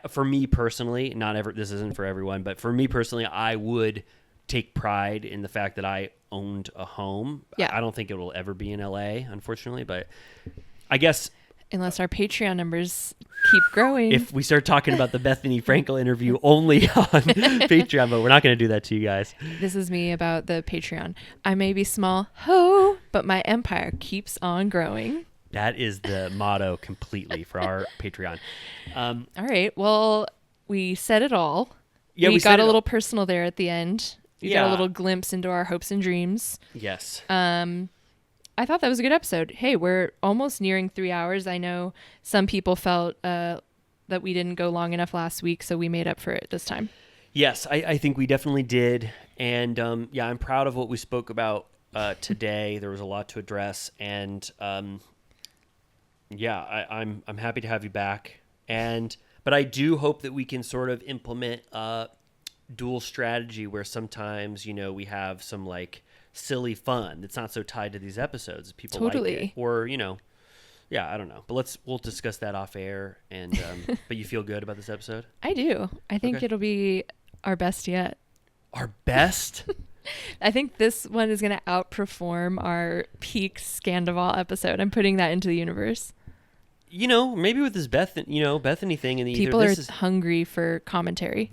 for me personally, this isn't for everyone, but for me personally, I would take pride in the fact that I owned a home. Yeah. I don't think it will ever be in LA, unfortunately, but I guess unless our Patreon numbers keep growing. If we start talking about the Bethenny Frankel interview only on Patreon, but we're not going to do that to you guys. This is me about the Patreon. I may be small, but my empire keeps on growing. That is the motto completely for our Patreon. All right. Well, we said it all. Yeah, we got a little personal there at the end. We got Yeah. a little glimpse into our hopes and dreams. Yes. I thought that was a good episode. Hey, we're almost nearing 3 hours. I know some people felt that we didn't go long enough last week, so we made up for it this time. Yes, I think we definitely did. And I'm proud of what we spoke about today. There was a lot to address. And I'm happy to have you back. But I do hope that we can sort of implement a dual strategy where sometimes, we have some like silly fun that's not so tied to these episodes. People Totally. like it. Or, I don't know. But we'll discuss that off air. And but you feel good about this episode? I do. I think Okay. it'll be our best yet. Our best? I think this one is going to outperform our peak Scandival episode. I'm putting that into the universe. Maybe with this Bethenny thing in the People ether, are hungry for commentary.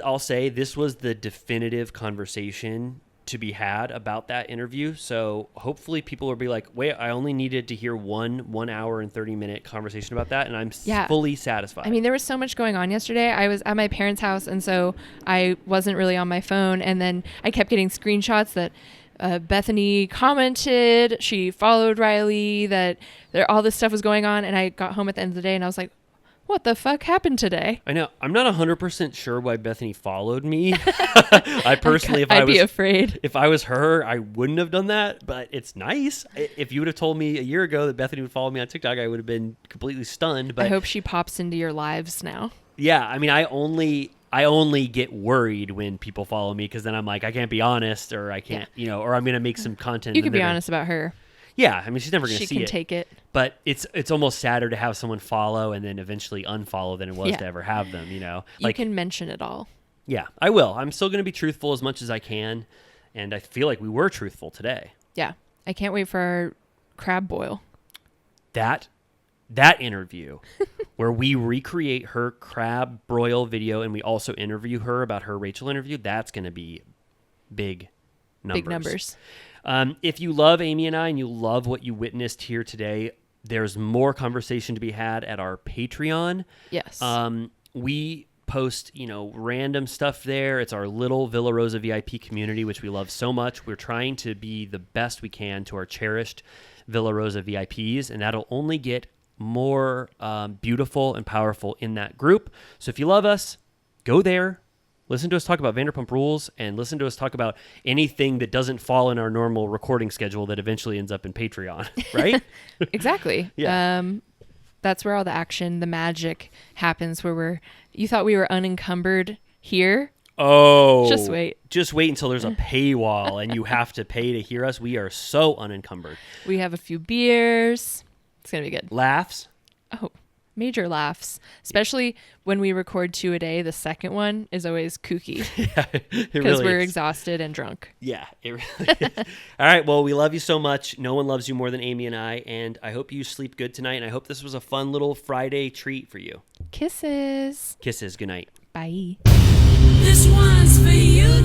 I'll say this was the definitive conversation to be had about that interview. So hopefully people will be like, wait, I only needed to hear 1 hour and 30-minute conversation about that. And I'm fully satisfied. I mean, there was so much going on yesterday. I was at my parents' house, and so I wasn't really on my phone. And then I kept getting screenshots that Bethenny commented, she followed Riley, that all this stuff was going on. And I got home at the end of the day and I was like, what the fuck happened today? I know. I'm not 100% sure why Bethenny followed me. I personally, I'd be afraid. If I was her, I wouldn't have done that, but it's nice. If you would have told me a year ago that Bethenny would follow me on TikTok, I would have been completely stunned. But I hope she pops into your lives now. Yeah. I mean, I only get worried when people follow me, because then I'm like, I can't be honest, or I can't, or I'm going to make some content. You can be honest about her. Yeah, I mean, she's never going to see it. She can take it. But it's almost sadder to have someone follow and then eventually unfollow than it was to ever have them, You can mention it all. Yeah, I will. I'm still going to be truthful as much as I can, and I feel like we were truthful today. Yeah. I can't wait for our crab boil. That interview where we recreate her crab broil video and we also interview her about her Rachel interview, that's going to be big numbers. Big numbers. If you love Amy and I and you love what you witnessed here today, there's more conversation to be had at our Patreon. Yes. We post, random stuff there. It's our little Villa Rosa VIP community, which we love so much. We're trying to be the best we can to our cherished Villa Rosa VIPs, and that'll only get more beautiful and powerful in that group. So if you love us, go there. Listen to us talk about Vanderpump Rules, and listen to us talk about anything that doesn't fall in our normal recording schedule that eventually ends up in Patreon, right? Exactly. Yeah. That's where all the action, the magic happens, where you thought we were unencumbered here. Oh. Just wait. Just wait until there's a paywall and you have to pay to hear us. We are so unencumbered. We have a few beers. It's going to be good. Laughs. Oh, major laughs, especially when we record 2 a day. The second one is always kooky Yeah, it because really we're is. exhausted and drunk. Yeah, it really is. All right, well, we love you so much. No one loves you more than Amy and I, and I hope you sleep good tonight, and I hope this was a fun little Friday treat for you. Kisses. Kisses. Good night. Bye. This one's for you.